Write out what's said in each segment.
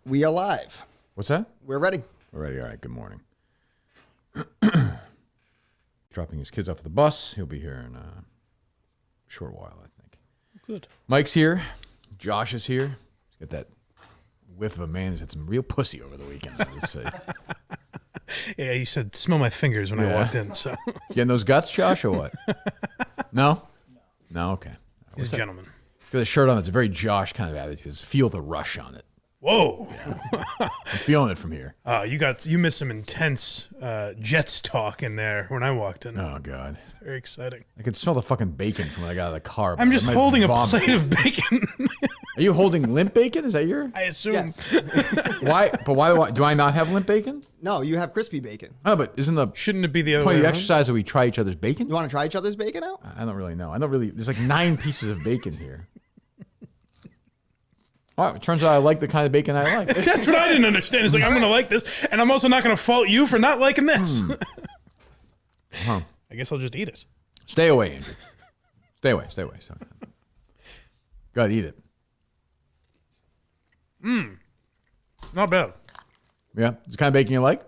We are live. What's that? We're ready. We're ready. All right. Good morning. Dropping his kids off at the bus. He'll be here in a short while, I think. Good. Mike's here. Josh is here. He's got that whiff of a man who's had some real pussy over the weekend. Yeah, he said, smell my fingers when I walked in. So You getting those guts, Josh, or what? No? No? Okay. he's a gentleman. Got a shirt on that's a very Josh kind of attitude. It's feel the rush on it. Whoa. I'm feeling it from here. You missed some intense Jets talk in there when I walked in. Oh, God. Very exciting. I could smell the fucking bacon from when I got out of the car. I'm just I might holding a vomit. plate of bacon. Are you holding limp bacon? Is that your? I assume. Yes. Why? But why do I not have limp bacon? No, you have crispy bacon. Oh, but isn't the Shouldn't it be the other point way of the around? exercise that we try each other's bacon? You want to try each other's bacon out? I don't really know. There's like 9 pieces of bacon here. All right, it turns out I like the kind of bacon I like. That's what I didn't understand. It's like, I'm going to like this, and I'm also not going to fault you for not liking this. Huh. I guess I'll just eat it. Stay away, Andrew. Stay away. Go ahead, eat it. Not bad. Yeah, it's the kind of bacon you like?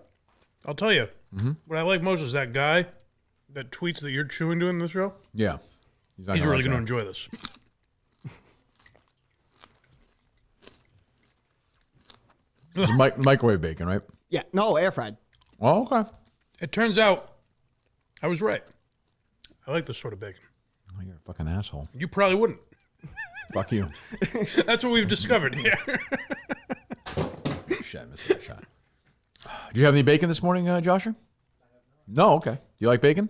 I'll tell you. What I like most is that guy that tweets that you're chewing to in the show. Yeah. He's really going to enjoy this. It's microwave bacon, right? Yeah. No, air fried. Oh, okay. It turns out I was right. I like this sort of bacon. Oh, you're a fucking asshole. You probably wouldn't. Fuck you. That's what we've discovered here. Shit, I missed that shot. Do you have any bacon this morning, Joshua? No, okay. Do you like bacon?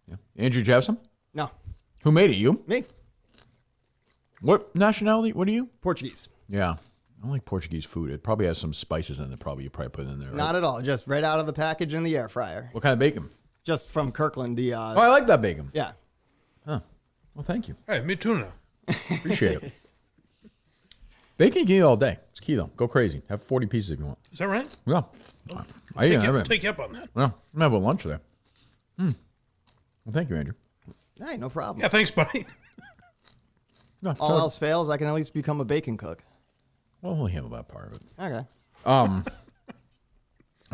Yeah. Andrew, did you have some? No, Who made it? You? me. What nationality? What are you? Portuguese. Yeah. I don't like Portuguese food. It probably has some spices in it. You probably put in there. Right? Not at all. Just right out of the package in the air fryer. What kind of bacon? Just from Kirkland. Oh, I like that bacon. Yeah. Huh. Well, thank you. Hey, me too now. Appreciate it. Bacon you can eat all day. It's key though. Go crazy. Have 40 pieces if you want. Is that right? Yeah. I eat everything. Take you up on that. Well, I'm gonna have a lunch there. Well, thank you, Andrew. Hey, no problem. Yeah, thanks, buddy. No, All else fails, I can at least become a bacon cook. Well, we'll handle that part of it. Okay.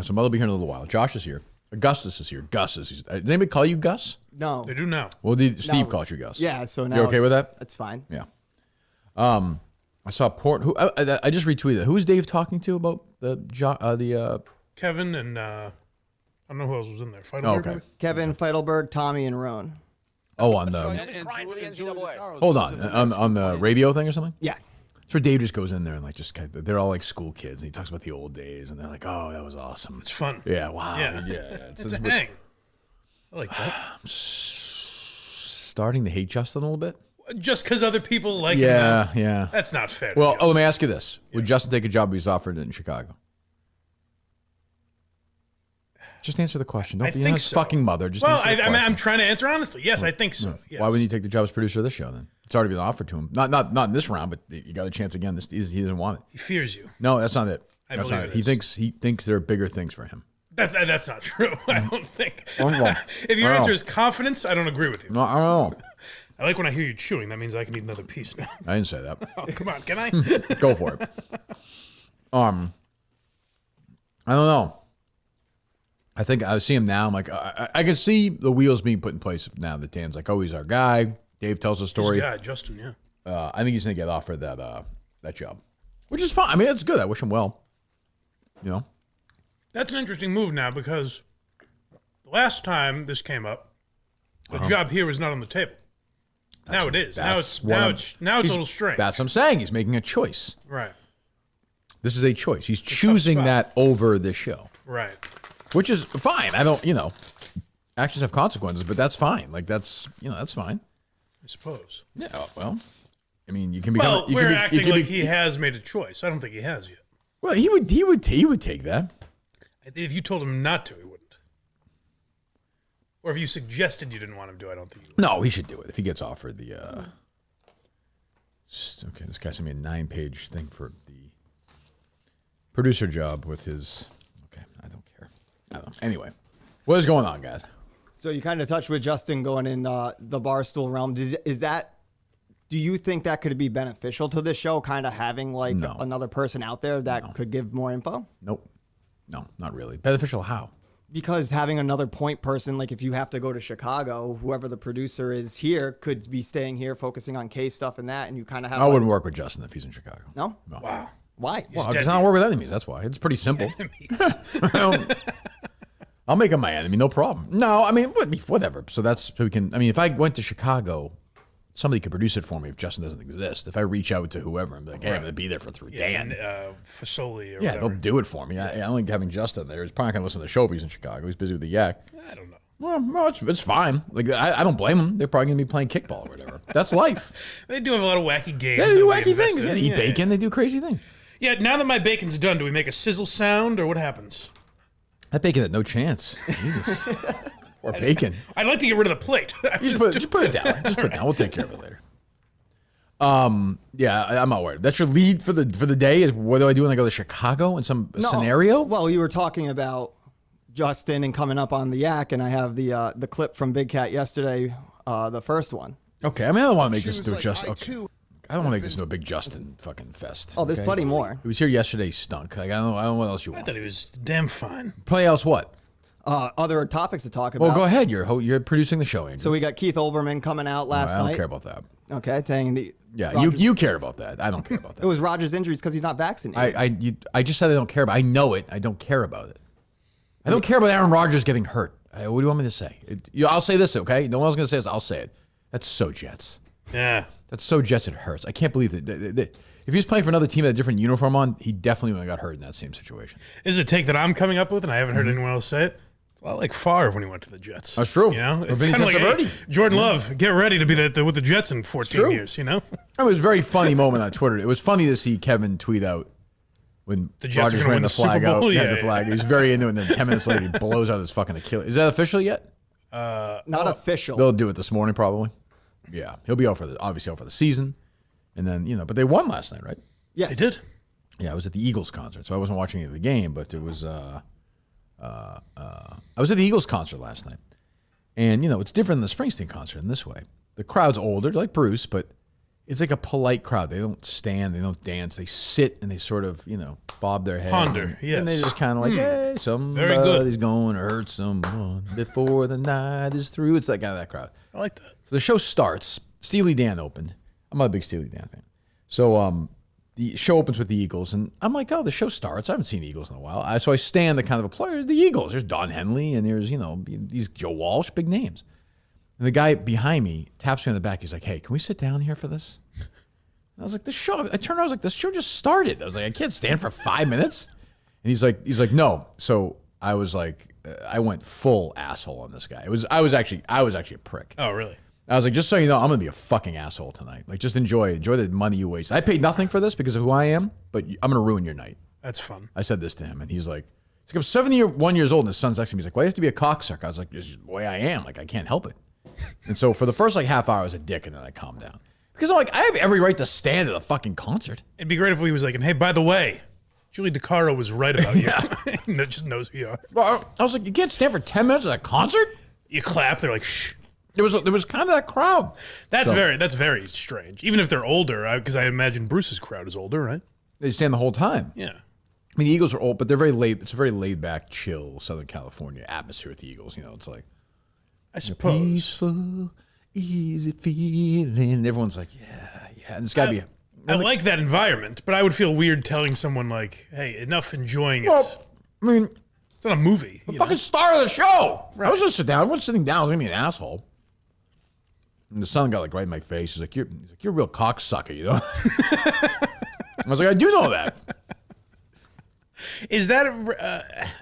So Mother will be here in a little while. Josh is here. Augustus is here. Gus is here. Does anybody call you Gus? No. They do now. Well, Steve No. calls you Gus. Yeah. So now You okay with that? That's fine. Yeah. I saw Who I just retweeted. Who's Dave talking to about the Kevin and I don't know who else was in there. Oh, okay. Kevin, Feidelberg, Tommy, and Roan. Oh, on the hold on the radio thing or something. Yeah. That's where Dave just goes in there and like they're all like school kids and he talks about the old days and they're like, oh, that was awesome. It's fun. Yeah. Wow. Yeah. It's a hang. I like that. Starting to hate Justin a little bit. Just because other people like him now. Yeah. That's not fair. to Well, Justin. let me ask you this: would Justin take a job he's offered in Chicago? Just answer the question. Don't I be think a so. fucking mother. Just Well, answer the I'm question. trying to answer honestly. Yes, I think so. Yes. Why wouldn't you take the job as producer of this show then? It's already been offered to him. Not in this round, but you got a chance again. He doesn't want it. He fears you. No, that's not it. I That's believe not it it. is. He thinks there are bigger things for him. That's not true. I don't think. wrong. If your I don't answer know. is confidence, I don't agree with you. No, I don't know. I like when I hear you chewing. That means I can eat another piece now. I didn't say that. Oh, come on, can I? Go for it. I don't know. I think I see him now. I'm like, I can see the wheels being put in place now that Dan's like, oh, he's our guy. Dave tells a story. Yeah, Justin. Yeah. I think he's gonna get offered that job, which is fine. I mean, it's good. I wish him well. You know. That's an interesting move now because the last time this came up, the job here was not on the table. Now it is. Now it's a little strange. That's what I'm saying. He's making a choice. Right. This is a choice. He's choosing spot. that over this show, Right. which is fine. I don't, actions have consequences, but that's fine. Like that's fine. I suppose. Yeah. Well, I mean, you can become. Well, we're acting like he has made a choice. I don't think he has yet. Well, he would take that. If you told him not to, he wouldn't. Or if you suggested you didn't want him to, I don't think he would. No, he should do it if he gets offered the. Okay, this guy sent me a 9-page thing for the producer job with his. Okay, I don't care. I don't know. Anyway, what is going on, guys? So you kind of touched with Justin going in the Barstool realm. Is that Do you think that could be beneficial to this show, kind of having like No. another person out there that could give more info? Nope. No, not really. Beneficial how? Because having another point person, like if you have to go to Chicago, whoever the producer is here could be staying here focusing on case stuff and that, and you kind of have. I wouldn't work with Justin if he's in Chicago. No? Wow. Why? Well, because I don't work with enemies. That's why. It's pretty simple. I'll make him my enemy, no problem. No, I mean, whatever. So we can. I mean, if I went to Chicago, somebody could produce it for me if Justin doesn't exist. If I reach out to whoever and be like, hey, I'm going to be there for 3 days. Dan. Fasoli or Yeah, whatever. they'll do it for me. I only having Justin there. He's probably not going to listen to the show if he's in Chicago. He's busy with the yak. I don't know. Well, it's fine. Like I don't blame them. They're probably going to be playing kickball or whatever. That's life. They do have a lot of wacky games. Yeah, they do that we wacky invest things. in. Yeah, they eat bacon. They do crazy things. Yeah, now that my bacon's done, do we make a sizzle sound or what happens? That bacon had no chance. Jesus. Or bacon. I'd like to get rid of the plate. You just put it down. Just put it down. We'll take care of it later. Yeah, I'm not worried. That's your lead for the day. Is what do I do when I go to Chicago in some scenario? Well, you were talking about Justin and coming up on the yak, and I have the clip from Big Cat yesterday, the first one. Okay, I mean I don't want to make this into like, Justin. I Okay. too I don't want to make this into a big Justin fucking fest. Oh, there's okay? plenty more. He was here yesterday. He stunk. Like I don't know what else you I want. thought he was damn fine. Plenty else what? Other topics to talk about. Well, go ahead. You're producing the show, Andrew. So we got Keith Olbermann coming out last I don't night. care about that. Okay, saying the Yeah, Rodgers- you care about that. I don't care about It that. was Rodgers' injuries because he's not vaccinated. I just said I don't care about. I know it. I don't care about it. I don't care about Aaron Rodgers getting hurt. What do you want me to say? I'll say this, okay? No one else going to say this. I'll say it. That's so Jets. Yeah. That's so Jets. It hurts. I can't believe that. If he was playing for another team with a different uniform on, he definitely would have got hurt in that same situation. This is a take that I'm coming up with, and I haven't heard anyone else say it. It's a lot like Favre when he went to the Jets. That's true. You know, Or it's Vinny kind of like, Testaverde. hey, Jordan Love, get ready to be with the Jets in 14 true. years. You know, It was a very funny moment on Twitter. It was funny to see Kevin tweet out when The Jets are Rodgers gonna ran win the the Super flag out. Bowl? Yeah, Yeah, the yeah. flag. He was very into it, and then 10 minutes later, he blows out his fucking Achilles. Is that official yet? not official. They'll do it this morning, probably. Yeah, he'll be out for obviously out for the season, and then but they won last night, right? Yes, they did. Yeah, I was at the Eagles concert, so I wasn't watching any of the game, but it was I was at the Eagles concert last night, and it's different than the Springsteen concert in this way. The crowd's older, like Bruce, but it's like a polite crowd. They don't stand, they don't dance, they sit and they sort of bob their head, Ponder, and they yes. just kind of like, hey, Very good. somebody's going to hurt someone before the night is through. It's like kind of that crowd. I like that. So the show starts. Steely Dan opened. I'm not a big Steely Dan fan. So the show opens with the Eagles, and I'm like, oh, the show starts. I haven't seen the Eagles in a while. So I stand the kind of a player, the Eagles. There's Don Henley, and there's, these Joe Walsh, big names. And the guy behind me taps me on the back. He's like, hey, can we sit down here for this? And I was like, I turned around, I was like, this show just started. I was like, I can't stand for 5 minutes. And he's like, no. So I was like, I went full asshole on this guy. I was actually a prick. Oh, really? I was like, just so you know, I'm gonna be a fucking asshole tonight. Like, just enjoy the money you waste. I paid nothing for this because of who I am, but I'm gonna ruin your night. That's fun. I said this to him, and he's like, I'm 71 years old, and his son's next to me. He's like, why do you have to be a cocksucker? I was like, this is the way I am. Like, I can't help it. And so for the first half hour, I was a dick, and then I calmed down because I'm like, I have every right to stand at a fucking concert. It'd be great if he was like, and hey, by the way, Julie DeCaro was right about you. That just knows who you are. Well, I was like, you can't stand for 10 minutes at a concert. You clap. They're like, shh. There was kind of that crowd. That's very strange. Even if they're older, because I imagine Bruce's crowd is older, right? They stand the whole time. Yeah. I mean, the Eagles are old, but they're very laid. It's a very laid back, chill Southern California atmosphere with the Eagles. It's like I suppose. peaceful, easy feeling. And everyone's like, yeah. And it's got to be. I like that environment, but I would feel weird telling someone like, hey, enough enjoying it. Well, I mean, It's not a movie. the you know? fucking star of the show. I was just sitting down. I wasn't sitting down. I was gonna be an asshole. And the son got like right in my face. He's like, you're a real cocksucker, you know. I was like, I do know that. Is that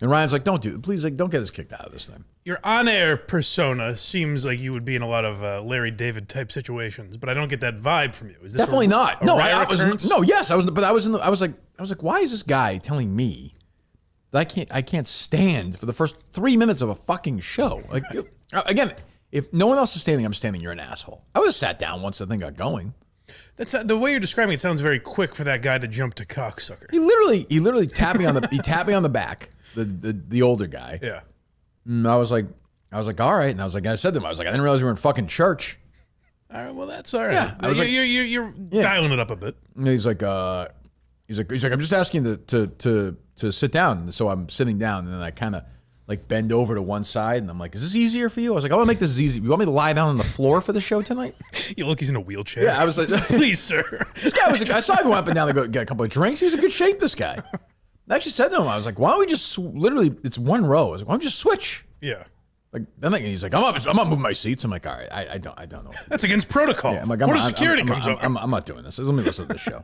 And Ryan's like, please, like, don't get us kicked out of this thing. your on-air persona seems like you would be in a lot of Larry David type situations, but I don't get that vibe from you. Is this Definitely not. a No, rare I was occurrence? no. Yes, I was. But I was like, why is this guy telling me that I can't stand for the first 3 minutes of a fucking show? Like, again, if no one else is standing, I'm standing. You're an asshole. I would have sat down once the thing got going. That's the way you're describing it sounds very quick for that guy to jump to cocksucker. He literally tapped me on the back. The older guy. Yeah. And I was like, all right. And I said to him, I was like, I didn't realize we were in fucking church. All right, well, that's all right. Yeah, I was you're dialing it up a bit. And he's like, I'm just asking you to sit down. So I'm sitting down, and then I kind of like bend over to one side, and I'm like, is this easier for you? I was like, I want to make this as easy. You want me to lie down on the floor for the show tonight? You look, he's in a wheelchair. Yeah, I was like, please, sir. This guy was. I saw him go up and down to go get a couple of drinks. He was in good shape. This guy. I actually said to him, I was like, why don't we just literally? It's one row. I was like, why don't we just switch? Yeah. Like, then he's like, I'm not moving my seats. I'm like, all right, I don't know. That's against protocol. Yeah, I'm like, what if security comes over? I'm not doing this. Let me listen to this show.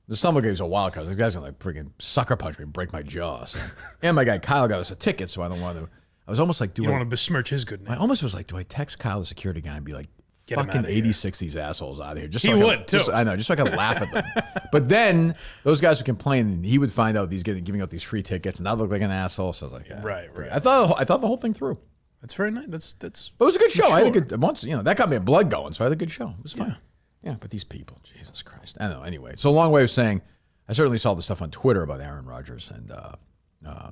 The summer game's a wild card. This guy's gonna like freaking sucker punch me and break my jaw. So. And my guy Kyle got us a ticket, so I don't want to. I was almost like, you don't want to besmirch his good name. I almost was like, do I text Kyle, the security guy, and be like, get fucking 86 these assholes out of here? Just so he would too. I know, just so I can laugh at them. But then those guys would complain, and he would find out giving out these free tickets, and I look like an asshole. So I was like, yeah, right. I thought the whole thing through. That's very nice. That's. But it was a good show. I had a good once. That got me a blood going, so I had a good show. It was fun. Yeah, but these people, Jesus Christ. I don't know. Anyway, so a long way of saying, I certainly saw the stuff on Twitter about Aaron Rodgers, and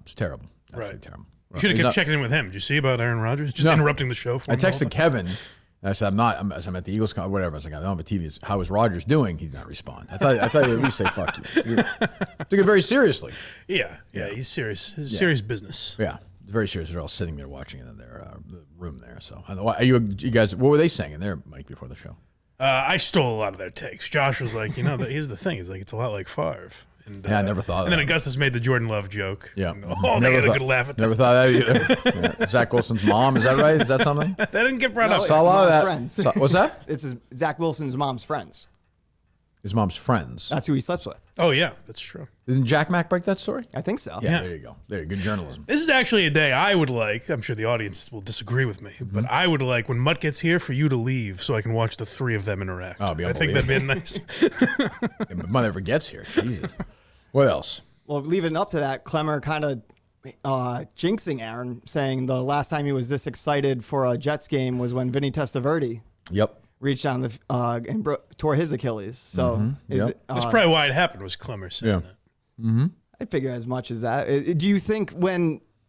it's terrible. Absolutely terrible. You should have kept checking in with him. Did you see about Aaron Rodgers? Just interrupting the show for him. I texted Kevin, and I said, I'm at the Eagles, whatever. I was like, I don't have a TV. How is Rodgers doing? He did not respond. I thought he'd at least say, fuck you. He took it very seriously. Yeah, he's serious. It's serious business. Yeah, very serious. They're all sitting there watching it in their room there. So, you guys, what were they saying in there, Mike, before the show? I stole a lot of their takes. Josh was like, here's the thing. He's like, it's a lot like Favre. And, I never thought of that. And then Augustus made the Jordan Love joke. Yeah. They had a good laugh at that. Never thought of that either. Yeah. Zach Wilson's mom, is that right? Is that something? That didn't get brought up. Saw a lot of that. Friends. What's that? It's Zach Wilson's mom's friends. His mom's friends. That's who he sleeps with. Oh, yeah, that's true. Didn't Jack Mack break that story? I think so. Yeah. There you go. Good journalism. This is actually a day I would like. I'm sure the audience will disagree with me, but I would like when Mutt gets here for you to leave so I can watch the three of them interact. Oh, I think that'd be nice. If Mutt ever gets here, Jesus. What else? Well, leaving up to that, Clemmer kind of jinxing Aaron, saying the last time he was this excited for a Jets game was when Vinny Testaverde reached down and tore his Achilles. So that's probably why it happened, was Clemmer saying that. Mm-hmm. I figure as much as that. Do you think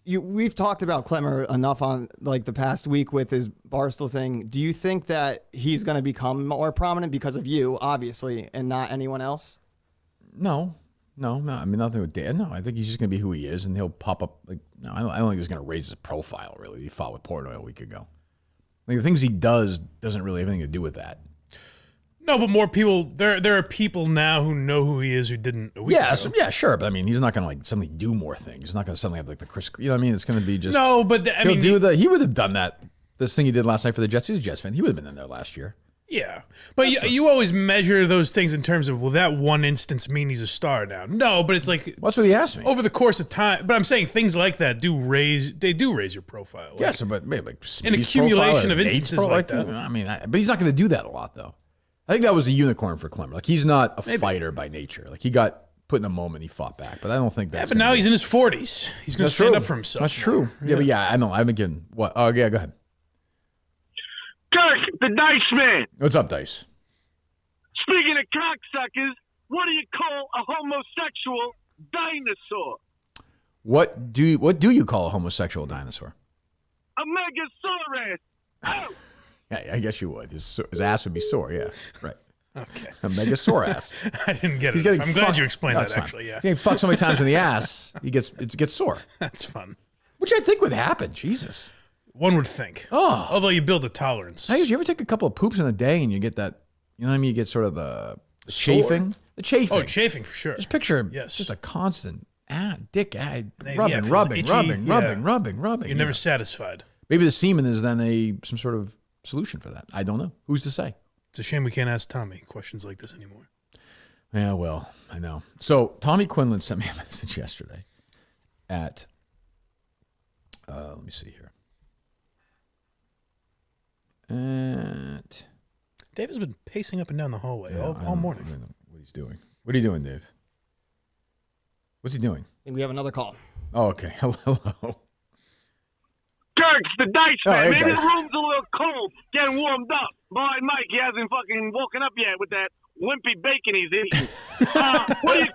we've talked about Clemmer enough on like the past week with his Barstool thing, do you think that he's going to become more prominent because of you, obviously, and not anyone else? No. I mean, nothing with Dan. No, I think he's just going to be who he is, and he'll pop up. I don't think he's going to raise his profile, really. He fought with Portnoy a week ago. Like, the things he does doesn't really have anything to do with that. No, but more people, there are people now who know who he is who didn't a week ago. Yeah, sure. But I mean, he's not going to like suddenly do more things. He's not going to suddenly have like the Chris, you know what I mean? It's going to be just. No, but he would have done that. This thing he did last night for the Jets, he's a Jets fan. He would have been in there last year. Yeah, but you always measure those things in terms of, will that one instance mean he's a star now? No, but it's like, that's what he asked me. Over the course of time, but I'm saying things like that do raise your profile. Like, yes, but maybe like an accumulation of instances like that. I mean, but he's not going to do that a lot, though. I think that was a unicorn for Clemmer. Like, he's not a fighter by nature. Like, he got put in a moment, he fought back, but I don't think that's. Yeah, but now he's in his 40s. He's going to stand up for himself. That's true. Yeah, but I know. I've been getting what? Oh, yeah, go ahead. Kirk, the Dice Man. What's up, Dice? Speaking of cocksuckers, what do you call a homosexual dinosaur? What do you call a homosexual dinosaur? A megasaurus. Oh. Yeah, I guess you would. His ass would be sore. Yeah, right. Okay. A megasaurus. I didn't get it. I'm glad you explained that. Actually, yeah. He's getting fucked so many times in the ass, it gets sore. That's fun. Which I think would happen. Jesus. One would think. Oh. Although you build a tolerance. Hey, you ever take a couple of poops in a day and you get that? You know what I mean? You get sort of the chafing. The chafing. Oh, chafing for sure. Just picture just a constant dick rubbing. You're never satisfied. Maybe the semen is then some sort of solution for that. I don't know. Who's to say? It's a shame we can't ask Tommy questions like this anymore. Yeah, well, I know. So Tommy Quinlan sent me a message yesterday at, let me see here. Dave has been pacing up and down the hallway all morning. I don't know what he's doing. What are you doing, Dave? What's he doing? I think we have another call. Oh, okay. Hello. Kirk, the Dice Man. Hey, Maybe guys. the room's a little cold, getting warmed up. Boy, Mike, he hasn't fucking woken up yet with that wimpy bacon he's eating. What do you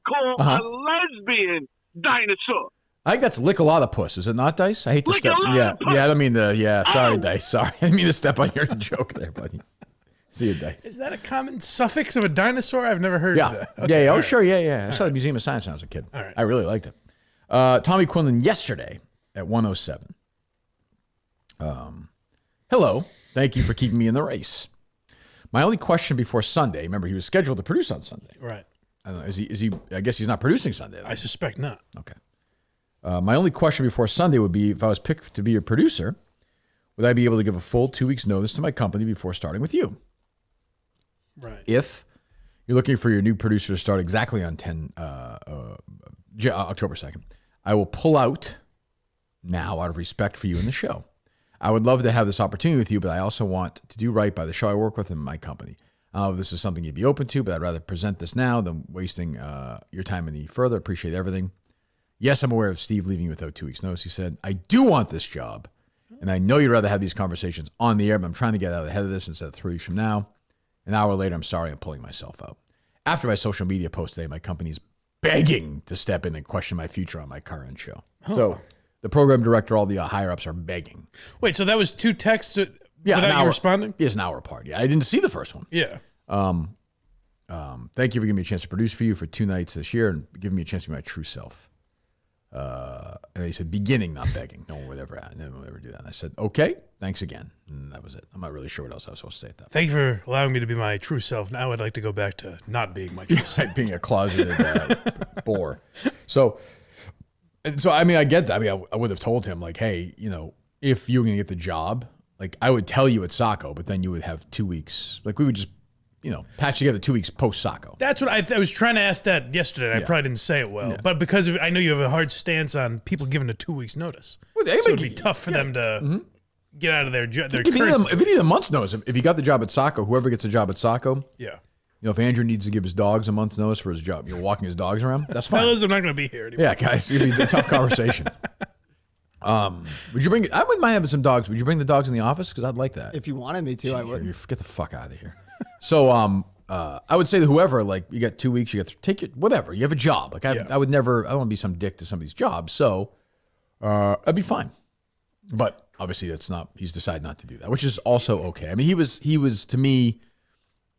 call a lesbian dinosaur? I think that's lick a lot of puss, is it not, Dice? I hate to Lick step. a lot Yeah, of puss. yeah. I don't mean to. Yeah, sorry, Dice. Sorry, I didn't mean to step on your joke there, buddy. See you, Dice. Is that a common suffix of a dinosaur? I've never heard of Yeah, that. yeah. Oh, all right. sure. Yeah. I saw the Museum of Science when I was a kid. All right. I really liked it. Tommy Quinlan yesterday at 107. Hello. Thank you for keeping me in the race. My only question before Sunday. Remember, he was scheduled to produce on Sunday. Right. I don't know. Is he? I guess he's not producing Sunday. I suspect not. Okay. My only question before Sunday would be, if I was picked to be your producer, would I be able to give a full 2 weeks notice to my company before starting with you? Right. If you're looking for your new producer to start exactly on October 2nd, I will pull out now out of respect for you in the show. I would love to have this opportunity with you, but I also want to do right by the show I work with and my company. I don't know if this is something you'd be open to, but I'd rather present this now than wasting your time any further. Appreciate everything. Yes, I'm aware of Steve leaving you without 2 weeks' notice. He said, I do want this job, and I know you'd rather have these conversations on the air, but I'm trying to get out ahead of this instead of 3 weeks from now. An hour later, I'm sorry, I'm pulling myself out. After my social media post today, my company's begging to step in and question my future on my current show. So the program director, all the higher-ups are begging. Wait, so that was 2 texts Yeah, without an you hour. responding? Yes, an hour apart. Yeah, I didn't see the first one. Yeah. Thank you for giving me a chance to produce for you for 2 nights this year and giving me a chance to be my true self. And he said, beginning, not begging. No one would ever do that. And I said, okay, thanks again. And that was it. I'm not really sure what else I was supposed to say at that point. Thank you for allowing me to be my true self. Now I'd like to go back to not being my true self. Being a closeted bore. So, I mean, I get that. I mean, I would have told him, like, hey, if you're going to get the job, like, I would tell you at Saco, but then you would have 2 weeks. Like, we would just, patch together 2 weeks post Saco. That's what I was trying to ask that yesterday. And I probably didn't say it well, but because I know you have a hard stance on people giving a 2 weeks notice, Well, so it'd be tough for them to get out of their current If you situation. need a month's notice, if you got the job at Saco, whoever gets a job at Saco, Yeah. if Andrew needs to give his dogs a month's notice for his job, you're walking his dogs around, that's fine. Fellas, I'm not going to be here anymore. Yeah, guys, it's gonna be a tough conversation. Would you bring? I wouldn't mind having some dogs. Would you bring the dogs in the office? Because I'd like that. If you wanted me to, I would. Get the fuck out of here. So, I would say to whoever, like, you got 2 weeks, you got take it, whatever. You have a job. Like, I would never. I don't want to be some dick to somebody's job. So, I'd be fine. But obviously, that's not. He's decided not to do that, which is also okay. I mean, he was to me.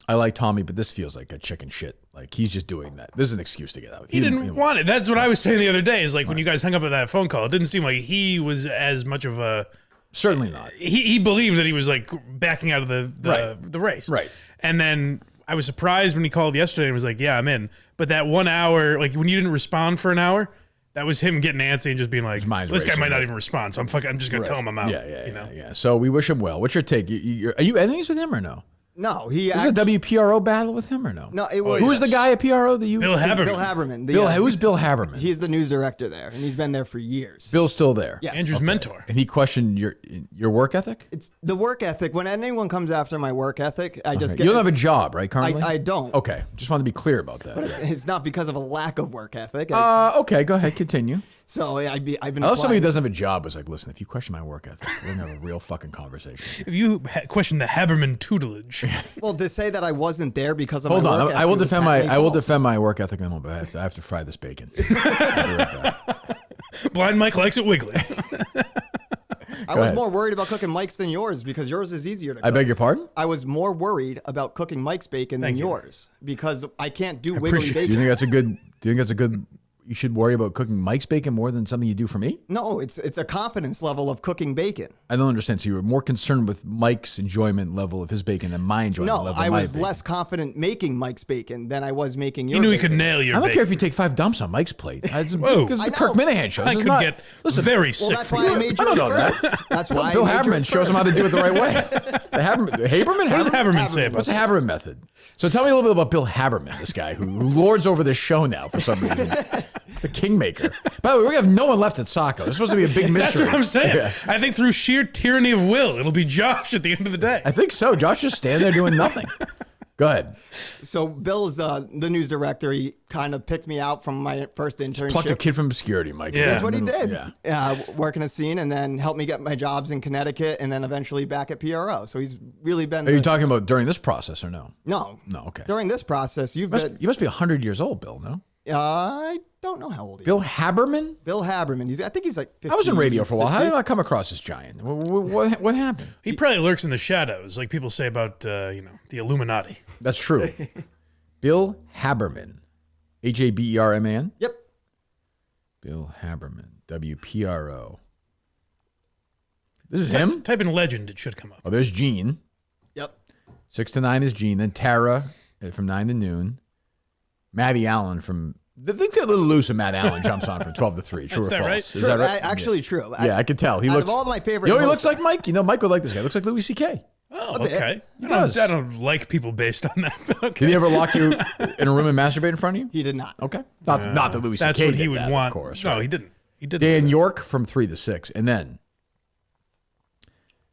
I like Tommy, but this feels like a chicken shit. Like, he's just doing that. This is an excuse to get out. He didn't want it. That's what I was saying the other day. Is like when you guys hung up on that phone call, it didn't seem like he was as much of a. Certainly not. He believed that he was like backing out of the race. Right. And then I was surprised when he called yesterday and was like, "Yeah, I'm in." But that 1 hour, like when you didn't respond for an hour, that was him getting antsy and just being like, mind's "This guy racing, might not right. even respond." So I'm just gonna tell him I'm out. Yeah. So we wish him well. What's your take? Are you enemies with him or no? No, Is it a WPRO battle with him or no? No, it was. Who's the guy at PRO that you? Bill Haberman. Bill Haberman. Who's Bill Haberman? He's the news director there, and he's been there for years. Bill's still there. Yes. Andrew's mentor. And he questioned your work ethic? It's the work ethic. When anyone comes after my work ethic, I just get. You don't have a job, right, currently? I don't. Okay. Just wanted to be clear about that. But it's not because of a lack of work ethic. Okay, go ahead, continue. So I've been. I love somebody who applying- doesn't have a job is like, listen, if you question my work ethic, we're gonna have a real fucking conversation. If you question the Haberman tutelage, Well, to say that I wasn't there because of Hold my on, work I will ethic defend was my patently false. work ethic in a moment. But I have to fry this bacon. I'll be right back. Blind Mike likes it wiggly. I was ahead. more worried about cooking Mike's than yours because yours is easier to cook. I beg your pardon? I was more worried about cooking Mike's bacon than Thank you. yours because I can't do wiggly appreciate it. Do you bacon. think that's a good? Do you think that's a good? You should worry about cooking Mike's bacon more than something you do for me? No, it's a confidence level of cooking bacon. I don't understand. So you were more concerned with Mike's enjoyment level of his bacon than my enjoyment No, level of I my was bacon. less confident making Mike's bacon than I was making He your knew he bacon. could nail your I don't bacon. care if you take 5 dumps on Mike's plate. It's Whoa. because I the Kirk know. Minahan show. I This is could not- get listen, very Well, sick that's for why I you. made I don't yours know that. first. That's why Bill I made yours Haberman shows him how to do it the right way. The Haberman? What does Haberman? Haberman say about What's the that? Haberman method? So tell me a little bit about Bill Haberman, this guy who lords over this show now for some reason. The kingmaker. By the way, we have no one left at Saco. There's supposed to be a big That's mystery. what I'm saying. Yeah. I think through sheer tyranny of will, it'll be Josh at the end of the day. I think so. Josh just standing there doing nothing. Go ahead. So Bill's the news director. He kind of picked me out from my first internship. Plucked a kid from obscurity, Mike. Yeah. That's what he did. Yeah. Working a scene and then helped me get my jobs in Connecticut and then eventually back at PRO. So he's really been. Are you talking about during this process or no? No. No, okay. During this process, You must be 100 years old, Bill, no? I don't know how old he Bill is. Haberman? Bill Haberman. I think he's like 50. I was in radio for a while. How did I come across this giant? What happened? He probably lurks in the shadows, like people say about the Illuminati. That's true. Bill Haberman. Haberman? Yep. Bill Haberman. WPRO. This is him? Type in legend, it should come up. Oh, there's Gene. Yep. 6 to 9 is Gene. Then Tara from 9 to noon. Matty Allen from... I think they're a little loose and Matt Allen jumps on from 12 to 3. True or that false? right? Is True. that right? Actually, true. Yeah, I could tell. He out looks... of all my favorite... You know, he hosts- looks like Mike. You know, Mike would like this guy. He looks like Louis C.K. Oh, bit. okay. He does. I don't like people based on that. But okay. Did he ever lock you in a room and masturbate in front of you? He did not. Okay. Not that Louis C.K. That's what did he would that, want. of course. No, right? he didn't. He didn't. Dan York from 3 to 6. And then...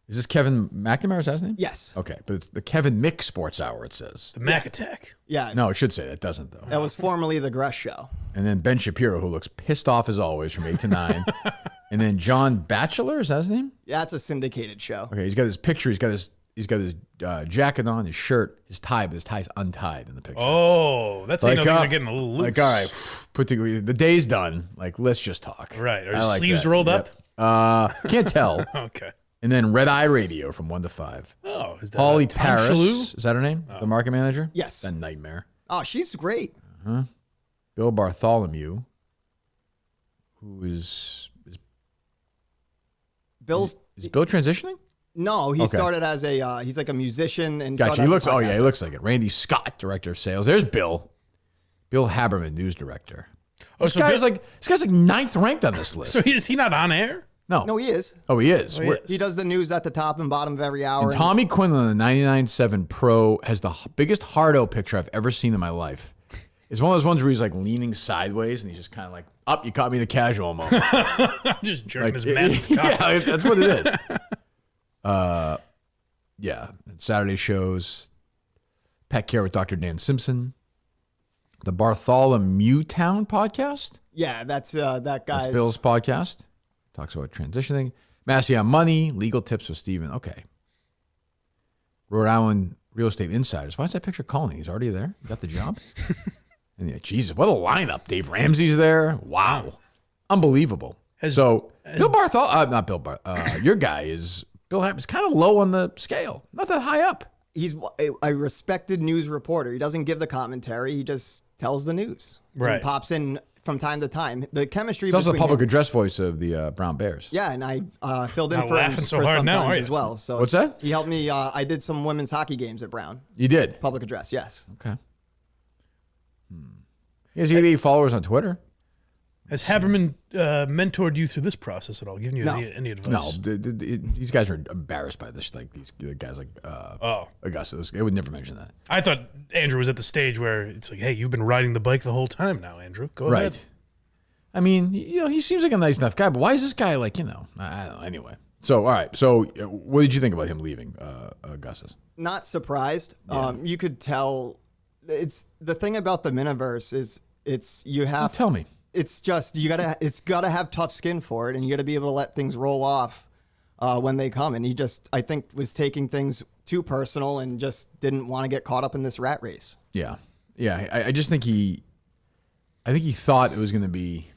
Is this Kevin McNamara? Is that his name? Yes. Okay, but it's the Kevin Mick Sports Hour, it says. The Mac Attack. Yeah. No, it should say that. It doesn't, though. That was formerly the Gress Show. And then Ben Shapiro, who looks pissed off as always from 8 to 9. And then John Batchelor, is that his name? Yeah, it's a syndicated show. Okay, he's got his picture. He's got his jacket on, his shirt, his tie, but his tie's untied in the picture. Oh, that's how you know things are getting a little loose. Like, all right, the day's done. Like, let's just talk. Right. Are I his like sleeves that. rolled Yep. up? Can't tell. Okay. And then Red Eye Radio from 1 to 5. Oh, is that Holly Tom Paris, Shalhoub? is that her name? The market manager? Yes. That nightmare. Oh, she's great. Bill Bartholomew, who is Bill's... Bill transitioning? No, he Okay. started as a... he's like a musician and... Gotcha. started He as a looks. Oh yeah, he podcaster. looks like it. Randy Scott, director of sales. There's Bill. Bill Haberman, news director. Oh, This so guy's Bill- like 9th ranked on this list. So is he not on air? No. No, he is. Oh, he is. he Where- is. He does the news at the top and bottom of every hour. And Tommy Quinlan, the 99.7 Pro, has the biggest hardo picture I've ever seen in my life. It's one of those ones where he's like leaning sideways and he's just kind of like, up, you caught me in the casual moment. Just jerking Like, his massive cock. yeah, that's what it is. Yeah. Saturday shows. Pet Care with Dr. Dan Simpson. The Bartholomew Town podcast. Yeah, that's that guy's... That's Bill's podcast. Talks about transitioning. Massey on Money. Legal tips with Steven. Okay. Rhode Island Real Estate Insiders. Why is that picture calling? He's already there? He got the job? And yeah, Jesus, what a lineup. Dave Ramsey's there. Wow. Unbelievable. Bill Bartholomew, not Bill Bartholomew, your guy is, Bill Haberman's kind of low on the scale. Not that high up. He's a respected news reporter. He doesn't give the commentary. He just tells the news. Right. He pops in from time to time. The chemistry He's also the between public him- address voice of the Brown Bears. Yeah, and I filled in Not for him laughing so for hard some now, times are you? as well. So What's that? He helped me. I did some women's hockey games at Brown. You did? Public address, yes. Okay. He has 88 followers on Twitter. Has Haberman mentored you through this process at all? Given you No. any No, advice? these guys are embarrassed by this. Like these guys, like Augustus, they would never mention that. I thought Andrew was at the stage where it's like, hey, you've been riding the bike the whole time now, Andrew. Go ahead. I mean, he seems like a nice enough guy, but why is this guy like, I don't know. Anyway, so all right. So what did you think about him leaving Augustus? Not surprised. You could tell. It's the thing about the Miniverse is you have. Tell me. It's just it's gotta have tough skin for it, and you gotta be able to let things roll off when they come. And he just, I think, was taking things too personal and just didn't want to get caught up in this rat race. Yeah. I just think he thought it was going to be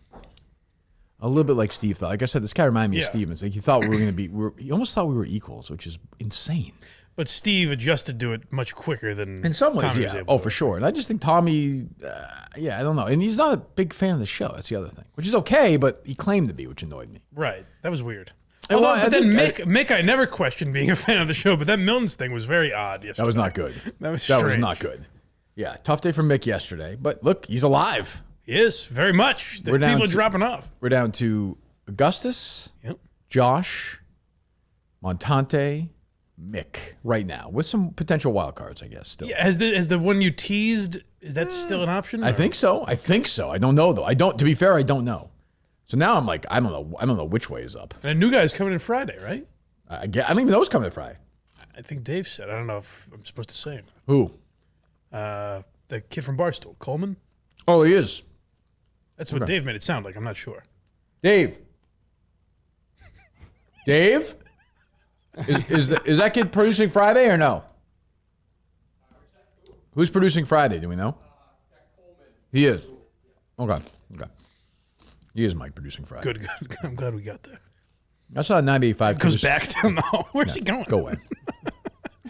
a little bit like Steve thought. Like I said, this guy reminded me of Steve. It's like he thought we were going to be. He almost thought we were equals, which is insane. But Steve adjusted to it much quicker than In some ways, Tommy was yeah. able Oh, to. for sure. And I just think Tommy, I don't know. And he's not a big fan of the show. That's the other thing, which is okay, but he claimed to be, which annoyed me. Right. That was weird. And Although, well, I but then think- Mick, I never questioned being a fan of the show, but that Miltons thing was very odd yesterday. That was not good. That was That was strange. not good. Yeah, tough day for Mick yesterday. But look, he's alive. He is, very much. The We're down people are to- dropping off. We're down to Augustus, Yep. Josh, Montante, Mick right now with some potential wild cards, I guess. Still, Yeah, has the one you teased, is that still an option? I or- think so. I don't know though. To be fair, I don't know. So now I'm like, I don't know which way is up. And a new guy's coming in Friday, right? I don't even know who's coming to Friday. I think Dave said. I don't know if I'm supposed to say it. Who? The kid from Barstool, Coleman. Oh, he is. That's what Dave made it sound like. I'm not sure. Dave. Dave? Is that kid producing Friday or no? Who's producing Friday? Do we know? He is. Okay. He is Mike producing Friday. Good. I'm glad we got there. I saw a 98.5 Goes back to him. Where's he going? Go away.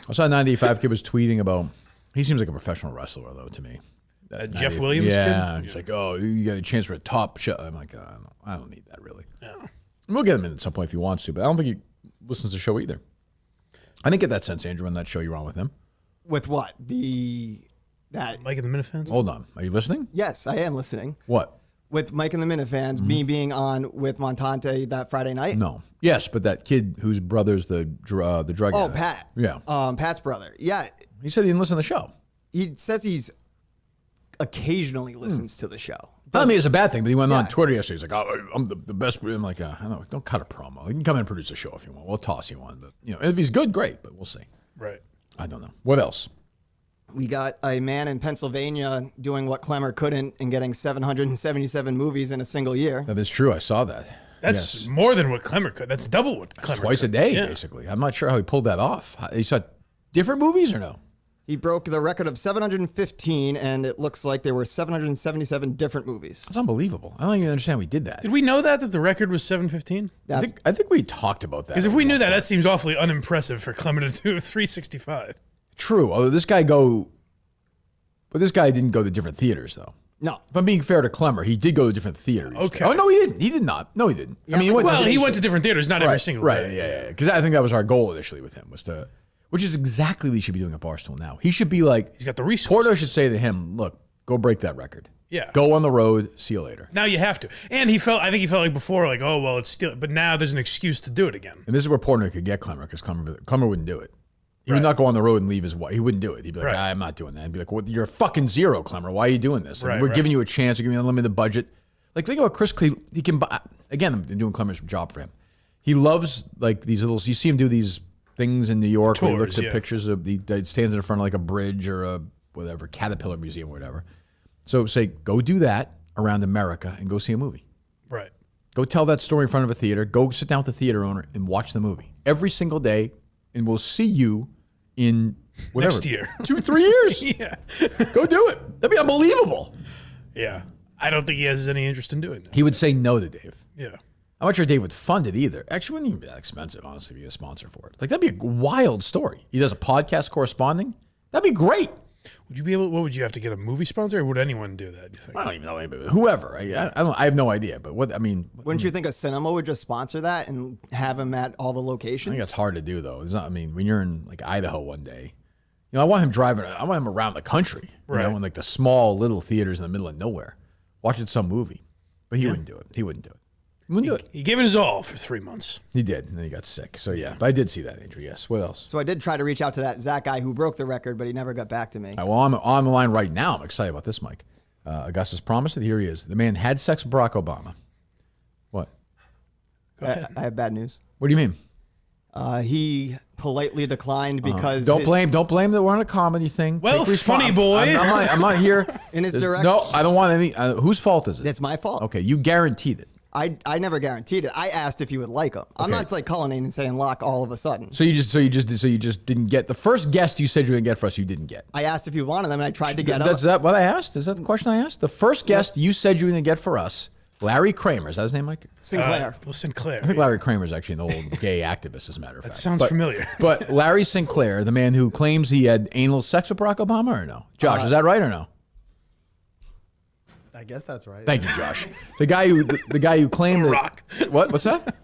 I saw a 98.5 kid was tweeting about. He seems like a professional wrestler, though, to me. Jeff Williams yeah, kid? he's like, oh, you got a chance for a top shot. I'm like, I don't need that really. Yeah. We'll get him in at some point if he wants to, but I don't think he listens to the show either. I didn't get that sense, Andrew, on that show you were on with him. With what? Mike and the Minifans? Hold on. Are you listening? Yes, I am listening. What? With Mike and the Minifans, me being on with Montante that Friday night. No. Yes, but that kid whose brother's the drug Oh, addict. Pat. Yeah. Pat's brother. Yeah. He said he didn't listen to the show. He says he's occasionally listens to the show. I mean, it's a bad thing, but he went on Twitter yesterday. He's like, oh, I'm the best. I'm like, I don't cut a promo. You can come in and produce a show if you want. We'll toss you one. But, if he's good, great, but we'll see. Right. I don't know. What else? We got a man in Pennsylvania doing what Clemmer couldn't and getting 777 movies in a single year. That is true. I saw that. That's more than what Clemmer could. That's double what Clemmer Twice could. a day, Yeah. basically. I'm not sure how he pulled that off. He saw different movies or no? He broke the record of 715, and it looks like there were 777 different movies. That's unbelievable. I don't even understand we did that. Did we know that the record was 715? I think we talked about that. Because if we knew that, that seems awfully unimpressive for Clemmer to do 365. True. Although this guy didn't go to different theaters, though. No. If I'm being fair to Clemmer, he did go to different theaters. Okay. Oh, no, he didn't. He did not. No, he didn't. Yeah, I mean, he went to different theaters, not every single right, day. yeah. Because I think that was our goal initially with him, which is exactly what he should be doing at Barstool now. He should be like, He's got the resources. Porter should say to him, look, go break that record. Yeah. Go on the road. See you later. Now you have to. And I think he felt like before, like, oh, well, it's still, but now there's an excuse to do it again. And this is where Porter could get Clemmer, because Clemmer wouldn't do it. He would not go on the road and leave his wife. He wouldn't do it. He'd be like, I'm not doing that. He'd be like, well, you're a fucking zero, Clemmer. Why are you doing this? Like, we're giving you a chance. We're giving you an unlimited budget. Like, think about Chris Clee. He can buy, again, I'm doing Clemmer's job for him. He loves, like, these little, you see him do these things in New York where he looks at pictures of, he stands in front of like a bridge or a, whatever, Caterpillar Museum or whatever. So say, go do that around America and go see a movie. Right. Go tell that story in front of a theater. Go sit down with the theater owner and watch the movie every single day, and we'll see you in whatever, next year. 2-3 years. Yeah. Go do it. That'd be unbelievable. Yeah. I don't think he has any interest in doing that. He would say no to Dave. Yeah. I'm not sure Dave would fund it either. Actually, it wouldn't even be that expensive, honestly, if you get a sponsor for it. Like, that'd be a wild story. He does a podcast corresponding. That'd be great. Would you be able? What would you have to get, a movie sponsor, or would anyone do that? Do you think? I don't even know anybody. Whoever. I have no idea. But Wouldn't you think a cinema would just sponsor that and have him at all the I locations? think that's hard to do, though. It's not. I mean, when you're in like Idaho one day, I want him driving. I want him around the country, right? In like the small little theaters in the middle of nowhere, watching some movie. But he wouldn't do it. He wouldn't do it. He gave it his all for 3 months. He did, and then he got sick. So yeah, but I did see that, Andrew. Yes. What else? So I did try to reach out to that Zach guy who broke the record, but he never got back to me. Well, I'm on the line right now. I'm excited about this, Mike. Augustus promised it. Here he is. The man had sex with Barack Obama. What? I have bad news. What do you mean? He politely declined because Don't blame that we're on a comedy thing. Well, Take funny boy. I'm not here. In his There's- direct- No, I don't want any. Whose fault is it? It's my fault. Okay, you guaranteed it. I never guaranteed it. I asked if you would like him. I'm not like calling in and saying lock all of a sudden. So you just didn't get the first guest you said you were gonna get for us. You didn't get. I asked if you wanted them, and I tried to get them. That's that what I asked? Is that the question I asked? The first guest you said you were gonna get for us, Larry Kramer. Is that his name, Mike? Sinclair. Sinclair. I think Larry Kramer is actually an old gay activist, as a matter of fact. sounds familiar. But Larry Sinclair, the man who claims he had anal sex with Barack Obama, or no? Josh, is that right or no? I guess that's right. Thank you, Josh. The guy who claimed that. Rock. What's that?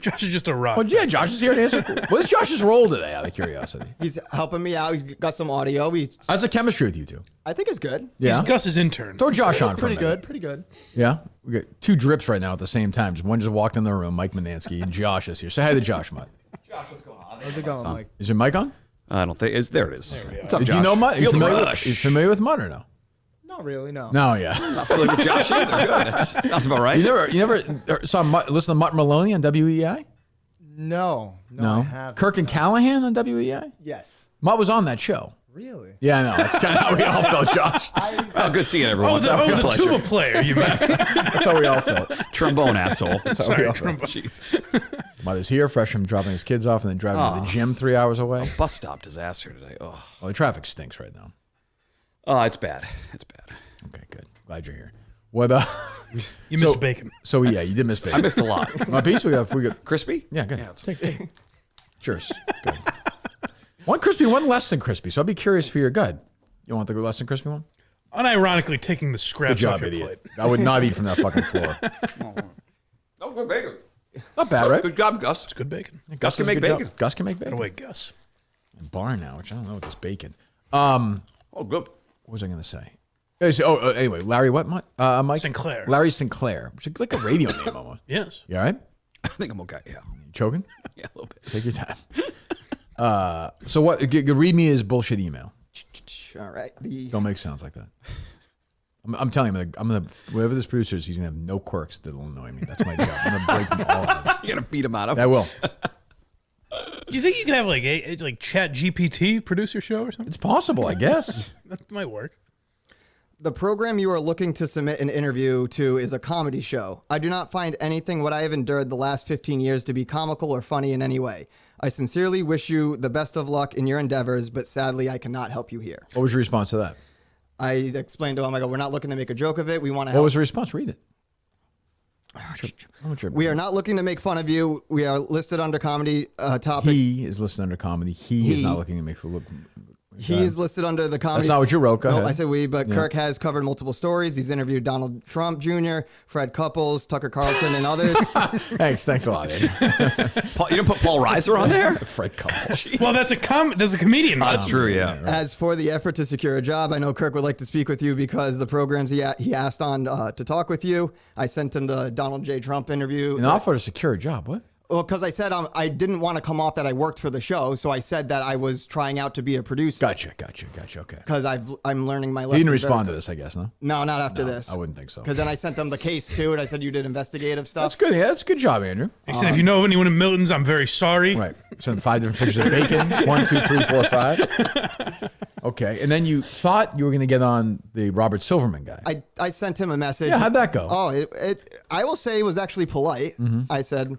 Josh is just a rock. Well, yeah, Josh is here to answer. What is Josh's role today, out of curiosity? He's helping me out. He's got some audio. How's the chemistry with you two? I think it's good. Yeah. He's Gus's intern. Throw Josh on for a Pretty minute. good. Pretty good. Yeah? We got two drips right now at the same time. One just walked in the room, Mike Manansky, and Josh is here. Say hi to Josh, Mutt. How's it going, Mike? Is your mic on? I don't think there it is. What's up, Do Josh? you know Mutt? Are you Feel the familiar rush. with, you familiar with Mutt or no? Not really, no. No, yeah. Not familiar with Josh either. Good. That sounds about right. You never saw listen to Mutt Maloney on WEI? No, I No. haven't. Kirk and Callahan on WEI? Yes. Mutt was on that show. Really? Yeah, I know. That's kind of how we all felt, Josh. Oh, good seeing everyone. The tuba player you met. That's how we all felt. Trombone asshole. That's how we all felt. Jesus. Mutt is here, fresh from dropping his kids off and then driving to the gym 3 hours away. Bus stop disaster today. Oh, Well, the traffic stinks right now. oh, it's bad. It's bad. Okay, good. Glad you're here. What? You missed bacon. So yeah, you did miss bacon. I missed a lot. My piece. We got Crispy? Yeah, good. Take. Cheers. Good. One crispy, one less than crispy. So I'll be curious for your gut. You want the less than crispy one? Unironically taking the Good scraps job, off your idiot. plate. I would not eat from that fucking floor. Oh, good bacon. Not bad, right? Good job, Gus. It's good bacon. Gus can does a make good job. bacon. Gus can make By bacon. the way, Gus. Bar now, which I don't know what this bacon. Oh, good. What was I going to say? Anyway, Larry what, Mike? Sinclair. Larry Sinclair. Which is like a radio name almost. Yes. You all right? I think I'm okay. Yeah. You choking? Yeah, a little bit. Take your time. So what? Read me his bullshit email. All right. Don't make sounds like that. I'm telling him, I'm gonna whoever this producer is, he's gonna have no quirks that'll annoy me. That's my job. I'm gonna break them all. You're gonna beat him out of. I will. Do you think you could have like a Chat GPT producer show or something? It's possible, I guess. That might work. The program you are looking to submit an interview to is a comedy show. I do not find anything what I have endured the last 15 years to be comical or funny in any way. I sincerely wish you the best of luck in your endeavors, but sadly I cannot help you here. What was your response to that? I explained to him, I go, we're not looking to make a joke of it. We want to What help. was the response? Read it. We are not looking to make fun of you. We are listed under comedy topic. He is listed under comedy. He is not looking to make look. He is listed under the comedy. That's not what you wrote. Go No, ahead. I said we, but Kirk has covered multiple stories. He's interviewed Donald Trump Jr., Fred Couples, Tucker Carlson, and others. Thanks a lot, Ed. Paul, you didn't put Paul Reiser on there? Fred Couples. Well, that's a comedian. That's true, yeah. As for the effort to secure a job, I know Kirk would like to speak with you because the programs he asked on to talk with you. I sent him the Donald J. Trump interview. An offer to secure a job. What? Well, because I said I didn't want to come off that I worked for the show, so I said that I was trying out to be a producer. Gotcha. Okay. Because I'm learning my He lesson. didn't respond to this, I guess, no? No, not after this. I wouldn't think so. Because then I sent them the case too, and I said you did investigative stuff. That's good. Yeah, that's a good job, Andrew. He said, if you know of anyone in Miltons, I'm very sorry. Right. Send 5 different pictures of bacon. 1, 2, 3, 4, 5. Okay. And then you thought you were going to get on the Robert Silverman guy. I sent him a message. Yeah, how'd that go? Oh, I will say it was actually polite. I said,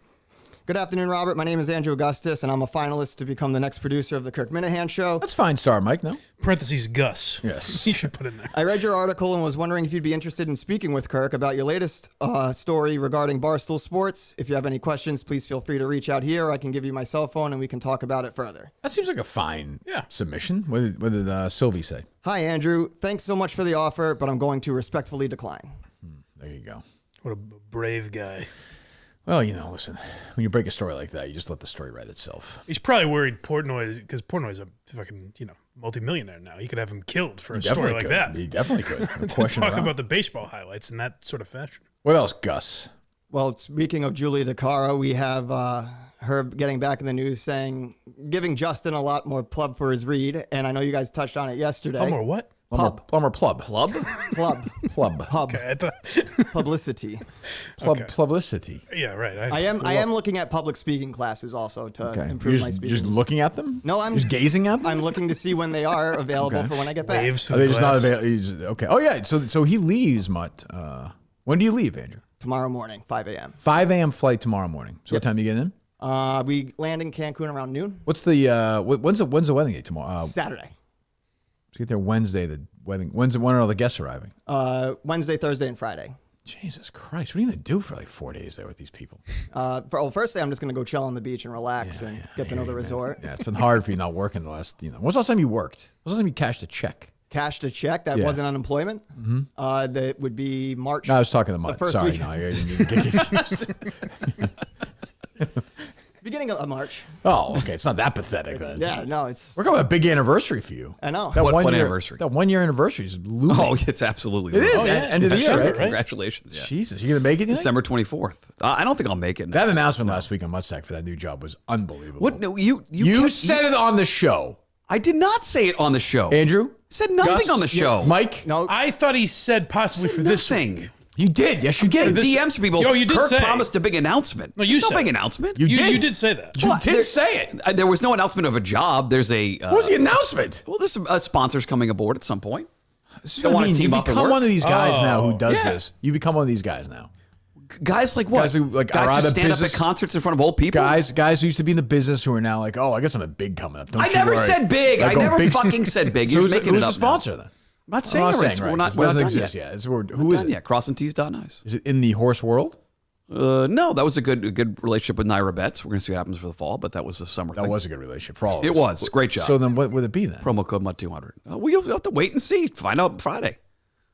good afternoon, Robert. My name is Andrew Augustus, and I'm a finalist to become the next producer of the Kirk Minahan Show. That's fine, Star Mike, no? Parentheses, Gus. Yes. You should put in there. I read your article and was wondering if you'd be interested in speaking with Kirk about your latest story regarding Barstool Sports. If you have any questions, please feel free to reach out here. I can give you my cell phone, and we can talk about it further. That seems like a fine Yeah. submission. What did Sylvie say? Hi, Andrew. Thanks so much for the offer, but I'm going to respectfully decline. There you go. What a brave guy. Well, listen, when you break a story like that, you just let the story write itself. He's probably worried Portnoy, because Portnoy's a fucking, multimillionaire now. He could have him killed for a story like that. He definitely could. No To question talk about about the baseball highlights in that sort of fashion. What else, Gus? Well, speaking of Julia DeCaro, we have her getting back in the news saying, giving Justin a lot more plug for his read. And I know you guys touched on it yesterday. Plumber what? Plumber plub. Club? Plub. Plub. Pub. Okay, I thought, Publicity. Plub. Okay. Publicity. yeah, right. I am looking at public speaking classes also to Okay. improve You're my just, speaking. just looking at them? No, I'm just gazing at them? I'm looking to see when they are available Okay. for when I get back. Waves to Are the they just not glass. available? Okay. Oh, yeah. So he leaves, Mutt. When do you leave, Andrew? Tomorrow morning, 5 a.m. 5 a.m. flight tomorrow morning. So what time do you get in? We land in Cancun around noon. What's the when's the wedding day tomorrow? Saturday. Let's get there Wednesday. The wedding. When are all the guests arriving? Wednesday, Thursday, and Friday. Jesus Christ! What are you gonna do for like 4 days there with these people? First day, I'm just going to go chill on the beach and relax and get to know the resort. Yeah, it's been hard for you not working the last. When's the last time you worked? When's the last time you cashed a check? Cashed a check. That Yeah. wasn't unemployment. That would be March. No, I was talking to Mutt. first Sorry, week. no, I didn't get confused. Beginning of March. Oh, okay. It's not that pathetic then. Yeah, no, it's. We're going to a big anniversary for you. I know. That What year, anniversary? That 1 year anniversary is looming. Oh, it's absolutely. It is. Oh, End of the year, right? Congratulations. Yeah. Jesus, you gonna make it? You think? December 24th. I don't think I'll make it. That announcement last week on Mustang for that new job was unbelievable. What? No, you said it on the show, I did not say it on the show. Andrew. Said nothing Gus? on the show. Mike. No, I thought he said possibly for this Nothing. week. You did. Yes, you Getting did. DMs from people. Yo, you did Kirk say. promised a big announcement. No, you There's said. no big announcement. You did. You did say that. You Well, did say it. There was no announcement of a job. There's a. What was the announcement? Well, there's some sponsors coming aboard at some point. This is Don't what I wanna mean. team You up and become work? one of these guys now who does yeah. this. You become one of these guys now. Guys like what? Guys who, like, are guys out who of stand business. up at concerts in front of old people. Guys who used to be in the business who are now like, oh, I guess I'm a big coming up. Don't I you never worry. said big. Like, I oh, never big- fucking said big. So You're who's making it the up. sponsor then? I'm not saying it. We're not doesn't done exist yet. yet. It's word. Who is it? Yeah, crossing T's, dot I's. Is it in the horse world? No, that was a good relationship with Naira Betts. We're going to see what happens for the fall, but that was a summer thing. That was a good relationship for all of us. It was. Great job. So then what would it be then? Promo code MUT200. We'll have to wait and see. Find out Friday.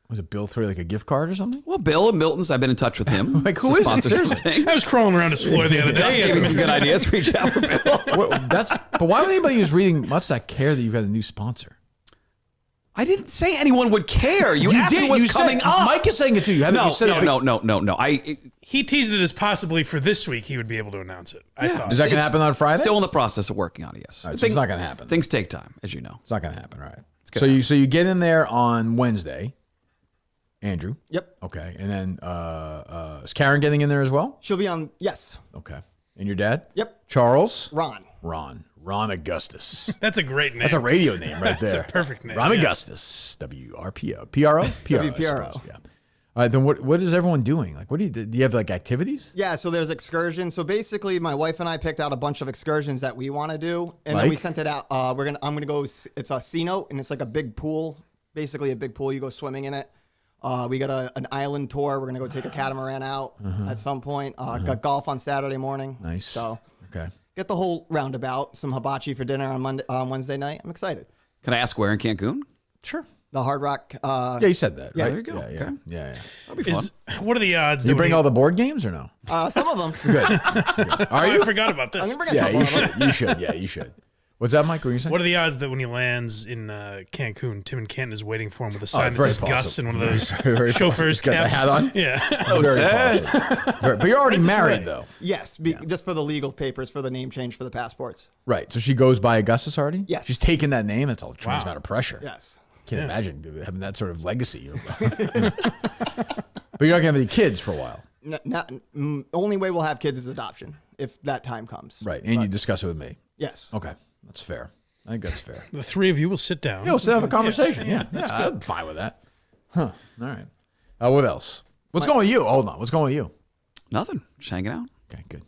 Was it Bill through like a gift card or something? Well, Bill and Miltons, I've been in touch with him. Like, who is it? Seriously. I was crawling around his floor the other day. Gus gave me some good ideas. Reach out for Bill. But why would anybody who's reading Mutts that care that you've got a new sponsor? I didn't say anyone would care. You asked me what's coming up. Mike is saying it too. You haven't. No. He teased it as possibly for this week he would be able to announce it. I thought. Is that going to happen on Friday? Still in the process of working on it. Yes. All right, so it's not going to happen. Things take time, as you know. It's not going to happen, right? So you get in there on Wednesday, Andrew. Yep. Okay, and then is Karen getting in there as well? She'll be on. Yes. Okay, and your dad? Yep. Charles. Ron Augustus. That's a great name. That's a radio name right there. That's a perfect name. Ron yeah. Augustus. WRPO. PRO? WPRO. Yeah. All right, then what is everyone doing? Like, do you have like activities? Yeah, so there's excursions. So basically, my wife and I picked out a bunch of excursions that we want to do, and then we sent it out. I'm gonna go. It's a C note, and it's like a big pool, basically a big pool. You go swimming in it. We got an island tour. We're gonna go take a catamaran out at some point. Got golf on Saturday morning. Nice. So okay. Get the whole roundabout. Some hibachi for dinner on Wednesday night. I'm excited. Can I ask where in Cancun? Sure. The Hard Rock. Yeah, you said that. Yeah, right? there you go. Yeah, Okay. yeah. That'll be fun. What are the odds? You bring all the board games or no? Some of them. Good. Are you? I forgot about this. I'm gonna bring a Yeah, couple you of them. should. You should. Yeah, you should. What's that, Mike? What are you saying? What are the odds that when he lands in Cancun, Tim and Canton is waiting for him with a sign that very says Gus possible. and one of those Very chauffeurs possible. He's got the caps? hat on? Yeah. Very possible. But you're already married, though. Yes, just for the legal papers for the name change for the passports. Right. So she goes by Augustus already? Yes. She's taking that name. It's a tremendous amount of pressure. Yes. Can't imagine having that sort of legacy. But you're not going to have any kids for a while. Only way we'll have kids is adoption, if that time comes. Right. And you discuss it with me. Yes. Okay. That's fair. I think that's fair. The three of you will sit down. Yeah, we'll still have a conversation. Yeah. I'm fine with that. Huh. All right. What else? What's going with you? Hold on. What's going with you? Nothing. Just hanging out. Okay, good.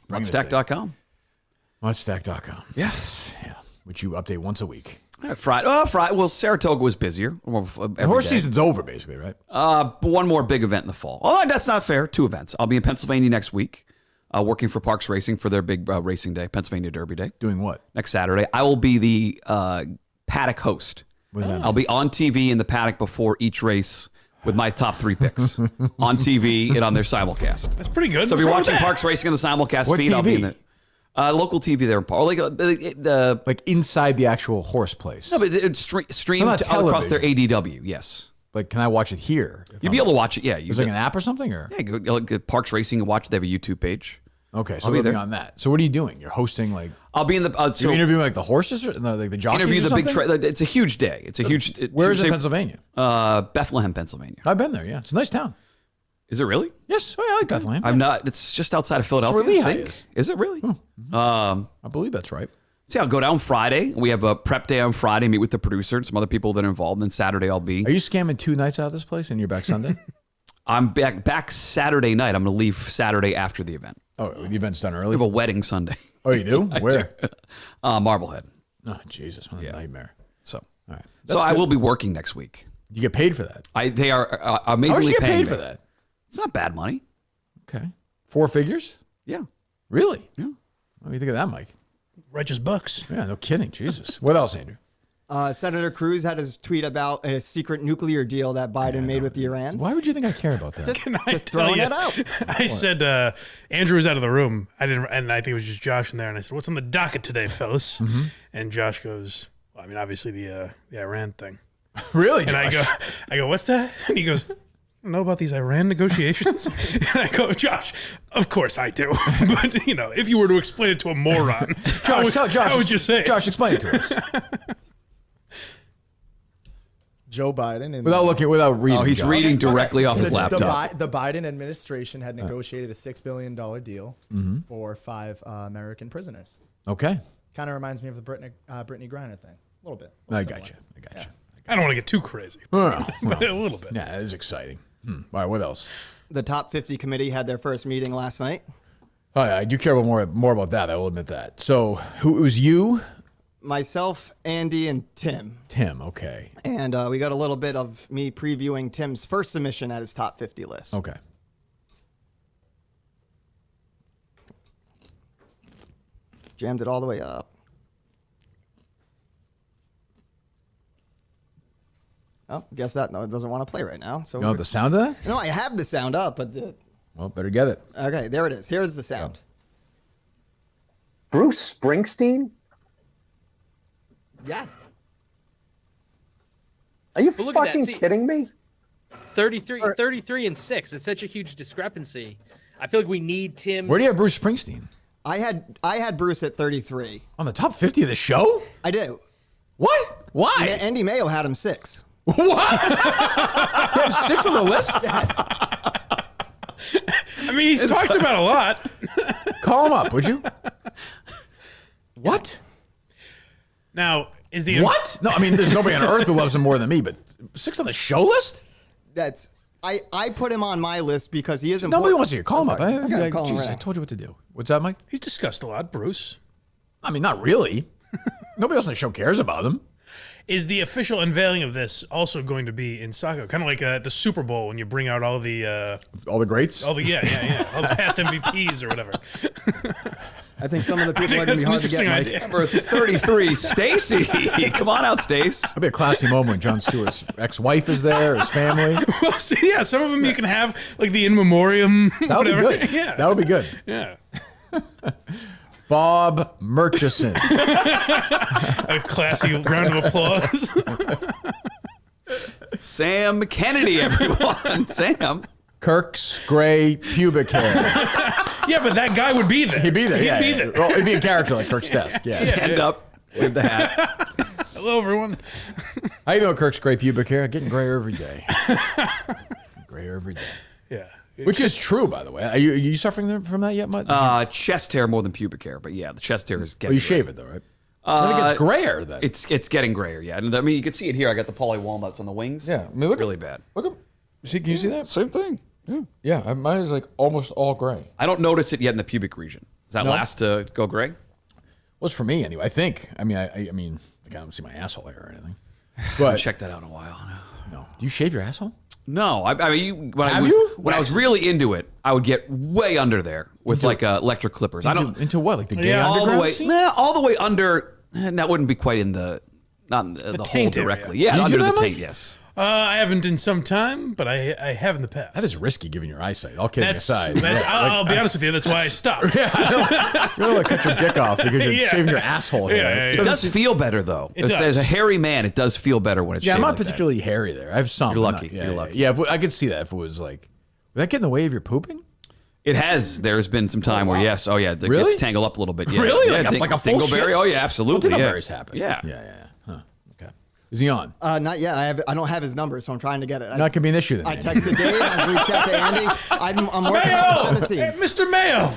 Mutstack.com. Mutstack.com. Yeah. Yeah. Which you update once a week. Friday. Well, Saratoga was busier. The horse season's over, basically, right? But one more big event in the fall. Oh, that's not fair. 2 events. I'll be in Pennsylvania next week, working for Parks Racing for their big racing day, Pennsylvania Derby Day. Doing what? Next Saturday. I will be the paddock host. What does that mean? I'll be on TV in the paddock before each race with my top 3 picks on TV and on their simulcast. That's pretty good. So if What's you're wrong with watching that? Parks Racing on the simulcast What feed, I'll be TV? in it. Local TV there in Park. Like inside the actual horse place. No, but it's streamed not across their television. ADW. Yes, Like, can I watch it here? you'll be able to watch it. Yeah, Is it like an app or something? Or yeah, go Parks Racing and watch it. They have a YouTube page. okay, so I'll be we'll be there. on that. So what are you doing? You're hosting like I'll be in the you're interviewing like the horses or like the jockeys. interview or the big. something? It's a huge day. It's a huge. Where is it in huge day. Pennsylvania? Bethlehem, Pennsylvania. I've been there. Yeah, it's a nice town. Is it really? Yes, oh, yeah, I like Bethlehem. I'm not. It's just outside of Philadelphia. where Lehigh I think. is. Is it really? I believe that's right. See, I'll go down Friday. We have a prep day on Friday. Meet with the producer and some other people that are involved. And then Saturday I'll be. Are you scamming 2 nights out of this place and you're back Sunday? I'm back Saturday night. I'm going to leave Saturday after the event. Oh, the event's done We early. have a wedding Sunday. Oh, you do? Where? Marblehead. Oh, Jesus, what a nightmare. So, All right. so I will be working next week. You get paid for that. They are How much amazingly do you get paying paid for me. that? It's not bad money. Okay. 4 figures? Yeah. Really? Yeah. What do you think of that, Mike? Righteous bucks. Yeah, no kidding. Jesus. What else, Andrew? Senator Cruz had his tweet about a secret nuclear deal that Biden made with the Iran. Why would you think I care about that? Just tell throwing you? it out. I said Andrew was out of the room. I didn't, and I think it was just Josh in there. And I said, "What's on the docket today, fellas?" And Josh goes, well, "I mean, obviously the Iran thing." Really, And I go, "What's that?" And he goes, "I don't know about these Iran negotiations." And I go, "Josh, of course I do. But if you were to explain it to a moron, how would you say it?" Josh, explain it to us. Joe Biden and Without reading. Oh, he's Josh. reading directly off his laptop. the Biden administration had negotiated a $6 billion deal for 5 American prisoners. Okay. Kind of reminds me of the Brittany Griner thing. A little bit. I got you. I don't want to get too crazy, Well, but a little bit. yeah, it is exciting. All right, what else? The top 50 committee had their first meeting last night. Oh, yeah, I do care about more about that. I will admit that. So, it was you, myself, Andy, and Tim. Tim, okay. And we got a little bit of me previewing Tim's first submission at his top 50 list. Okay. Jammed it all the way up. Oh, guess that it doesn't want to play right now. So You know the sound of that? no, I have the sound up, but Well, better get it. okay, there it is. Here's the sound. Bruce Springsteen? Yeah. Are you But look at that, fucking see- kidding me? 33 and 6. It's such a huge discrepancy. I feel like we need Tim. Where do you have Bruce Springsteen? I had Bruce at 33. On the top 50 of the show? I do. What? Why? Andy Mayo had him 6. What? You have 6 on the list? I mean, he's talked about a lot. Call him up, would you? What? Now, is the What? No, I mean, there's nobody on earth who loves him more than me, but 6 on the show list? That's I put him on my list because he is important. Nobody wants to hear. Call him up. Okay, I'm calling him Jesus, right I now. told you what to do. What's that, Mike? He's discussed a lot, Bruce. I mean, not really. Nobody else on the show cares about him. Is the official unveiling of this also going to be in Saco? Kind of like the Super Bowl when you bring out all the All the greats? all the past MVPs or whatever. I think some of the people are going to That's be an hard to get, interesting Mike. idea. Number 33, Stacy. Come on out, Stace. That'd be a classy moment when Jon Stewart's ex-wife is there, his family. Well, see, yeah, some of them you can have like the in memoriam. That would be whatever. good. Yeah, That would be good. yeah. Bob Murchison. A classy round of applause. Sam Kennedy, everyone. Sam. Kirk's gray pubic hair. Yeah, but that guy would be there. He'd be there. Yeah, He'd be yeah. there. Well, it'd be a character like Kirk's desk. Yeah. Stand up. Wave the hat. Hello, everyone. How you know Kirk's gray pubic hair? Getting grayer every day. Grayer every day. Yeah. Which is true, by the way. Are you suffering from that yet, Mutt? Chest hair more than pubic hair, but yeah, the chest hair is getting. Oh, you gray. shave it though, right? I think it's grayer then. It's getting grayer, yeah. And I mean, you can see it here. I got the poly walnuts on the wings. Yeah, I mean, look really at, bad. Look at. See, can you see that? Same thing. Yeah. Yeah, mine is like almost all gray. I don't notice it yet in the pubic region. Does that No. last to go gray? Was for me anyway. I think. I mean, I mean, like, I don't see my asshole hair or anything. But Check that out in a while. no, do you shave your asshole? No, I mean, when Have you? when I was really into it, I would get way under there with like electric clippers. I don't Into what? Like the gay Yeah, all the underground way. scene? Nah, all the way under. That wouldn't be quite in the not in the hole taint area. directly. Yeah, You do under the that, Mike? taint. Yes. I haven't in some time, but I have in the past. That is risky, given your eyesight. All kidding That's, aside. that's Yeah, I'll be honest with you. That's why I stopped. you don't want to cut your dick off because you're Yeah. shaving your asshole hair. Yeah, yeah, It yeah. does feel better though. It does. As a hairy man, it does feel better when it's Yeah, I'm shaved not like that. particularly hairy there. I have some. You're but lucky. not- yeah, You're yeah, lucky. Yeah, I could see that if it was like, would that get in the way of your pooping? It has. There's been some time where yes, oh yeah, it Really? gets tangled up a little bit. Yeah. Really? Yeah, Like a full dingleberry. shit? Oh yeah, absolutely. Well, yeah. dingleberries happen. Yeah. Yeah. Huh. Okay. Is he on? Not yet. I don't have his number, so I'm trying to get it. That could be an issue then. I Andy. texted Dave. I reached out to Andy. I'm working Mayo! behind the Hey, scenes. Mr. Mayo.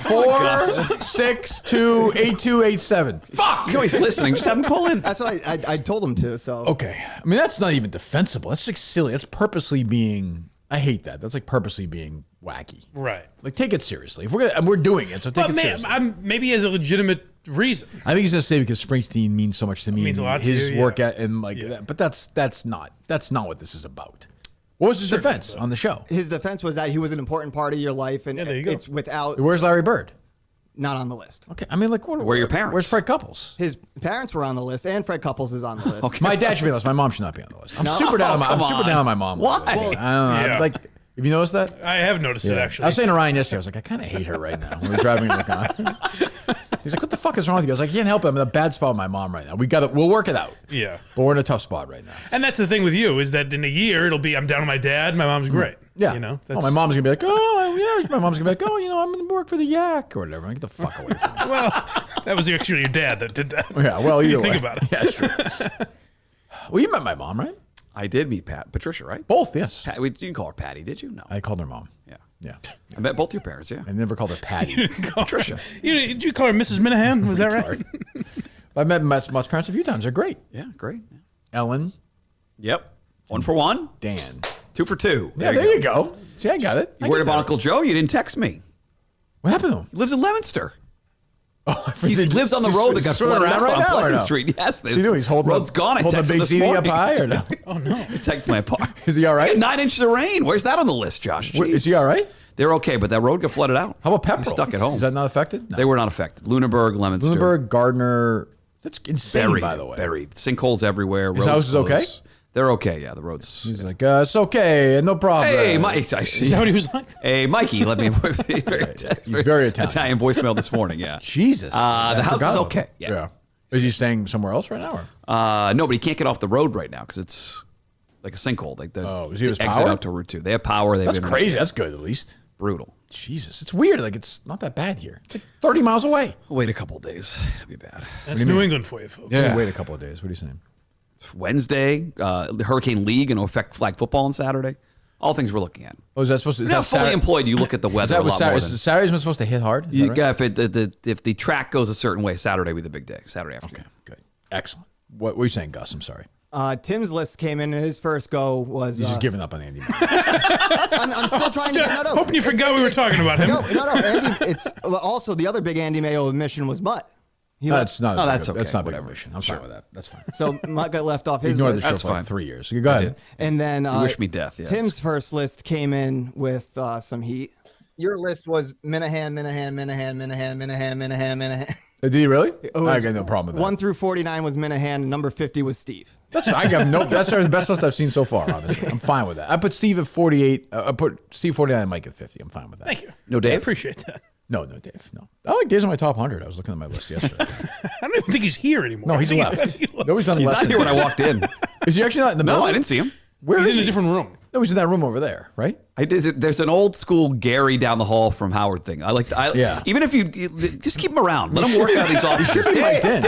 4628287. Fuck! You know he's listening. Just have him call in. That's what I told him to. So Okay. I mean, that's not even defensible. That's like silly. That's purposely being. I hate that. That's like purposely being wacky. Right. Like, take it seriously. If we're doing it, so take But it seriously. maybe he has a legitimate reason. I think he's gonna say because Springsteen means so much to me. Means a and lot to his you, work yeah. and like that. But that's not what this is about. What was his defense on the show? his defense was that he was an important part of your life, and Yeah, there you go. it's without Where's Larry Bird? not on the list. Okay, I mean, like, Where are your parents? Where's Fred Couples? His parents were on the list, and Fred Couples is on the list. My dad should be on the list. My mom should not be on the list. I'm No? super down. Oh, I'm come super on. down on my mom. Why? I don't know. Yeah. Like, have you noticed that? I have noticed it actually. I was saying to Ryan yesterday, I was like, I kind of hate her right now. We were driving in the car. He's like, what the fuck is wrong with you? I was like, I can't help it. I'm in a bad spot with my mom right now. We'll work it out. Yeah. But we're in a tough spot right now. And that's the thing with you is that in a year it'll be I'm down with my dad. My mom's great. Yeah. You know. Oh, my mom's gonna be like, oh yeah. My mom's gonna be like, oh, I'm gonna work for the Yak or whatever. Get the fuck away from me. Well, that was actually your dad that did that. Yeah. Well, either You way. think about it. Yeah, that's true. Well, you met my mom, right? I did meet Patricia, right? Both, yes. You didn't call her Patty, did you? No. I called her mom. Yeah. Yeah. I met both your parents. Yeah. I never called her Patty. Patricia. Did you call her Mrs. Minahan? Was that right? I've met Mutt's parents a few times. They're great. Yeah. Great. Ellen, Yep. 1 for 1, Dan. 2 for 2. Yeah, there you go. See, I got it. You worried about Uncle Joe? You didn't text me. What happened to him? He lives in Leominster. Oh, He lives on the road that got flooded out right on now, Pleasant no? Street. Yes, What's he doing? He's holding road's gone. I holding a texted big this CD up morning. high or no? Oh no! I texted my apart. Is he all right? 9 inches of rain. Where's that on the list, Josh? Is he all right? They're okay, but that road got flooded out. How about Pepperell? He's stuck at home. Is that not affected? No. They were not affected. Lunenburg, Leominster. Lunenburg, Gardner. That's insane, buried, by the way. Buried. Sinkholes everywhere. His roads house is okay? closed. They're okay. Yeah, the roads. He's like, it's okay, no problem. Hey, Mike. I see. Is that what he was like? Hey, Mikey. Let me. He's very Italian. Italian voicemail this morning. Yeah. Jesus. The I house forgot is about okay. that. Yeah. Is he staying somewhere else right now? Or? No, but he can't get off the road right now because it's like a sinkhole. Like Is he his exit power? out to Route 2. They have power. That's crazy. That's good, at least. Brutal. Jesus. It's weird. Like, it's not that bad here. It's like 30 miles away. Wait a couple of days. It'll be bad. That's New England for you, folks. Yeah. Wait a couple of days. What are you saying? Wednesday, the Hurricane League going to affect flag football on Saturday. All things we're looking at. Oh, is that supposed to? Is You're that not fully Saturday? employed. You look at the Is weather that a what lot Saturday? more than. Is Saturday's supposed to hit hard? Is that right? If the track goes a certain way, Saturday will be the big day. Saturday afternoon. Okay, good. Excellent. What were you saying, Gus? I'm sorry. Tim's list came in, and his first go was. He's just giving up on Andy. I'm still trying to. No, Hoping you forgot we were talking about him. No, Andy. It's also the other big Andy Mayo admission was Mutt. That's not. Oh, that's okay. That's not Whatever. big mission. I'm fine with that. That's fine. So Mutt got left off his Ignored the list. show That's for like fine. 3 years. So go ahead. And then wish me death. Yeah, Tim's first list came in with some heat. Your list was Minahan. Did he really? I was got no problem with that. 1 through 49 was Minahan, and number 50 was Steve. That's the best list I've seen so far. Honestly, I'm fine with that. I put Steve at 48. I put Steve 49 and Mike at 50. I'm fine with that. Thank you. No, I Dave. appreciate that. No, Dave. No. I like Dave's on my top 100. I was looking at my list yesterday. I don't even think he's here anymore. No, he's I left. think Nobody's done He's less not than here when I walked in. Is he actually not in the No, building? I didn't see him. Where He's is in he? a different room. No, he's in that room over there, right? There's an old school Gary down the hall from Howard thing. Yeah. Even if you just keep him around, let him work out these offices. should be mic'd in.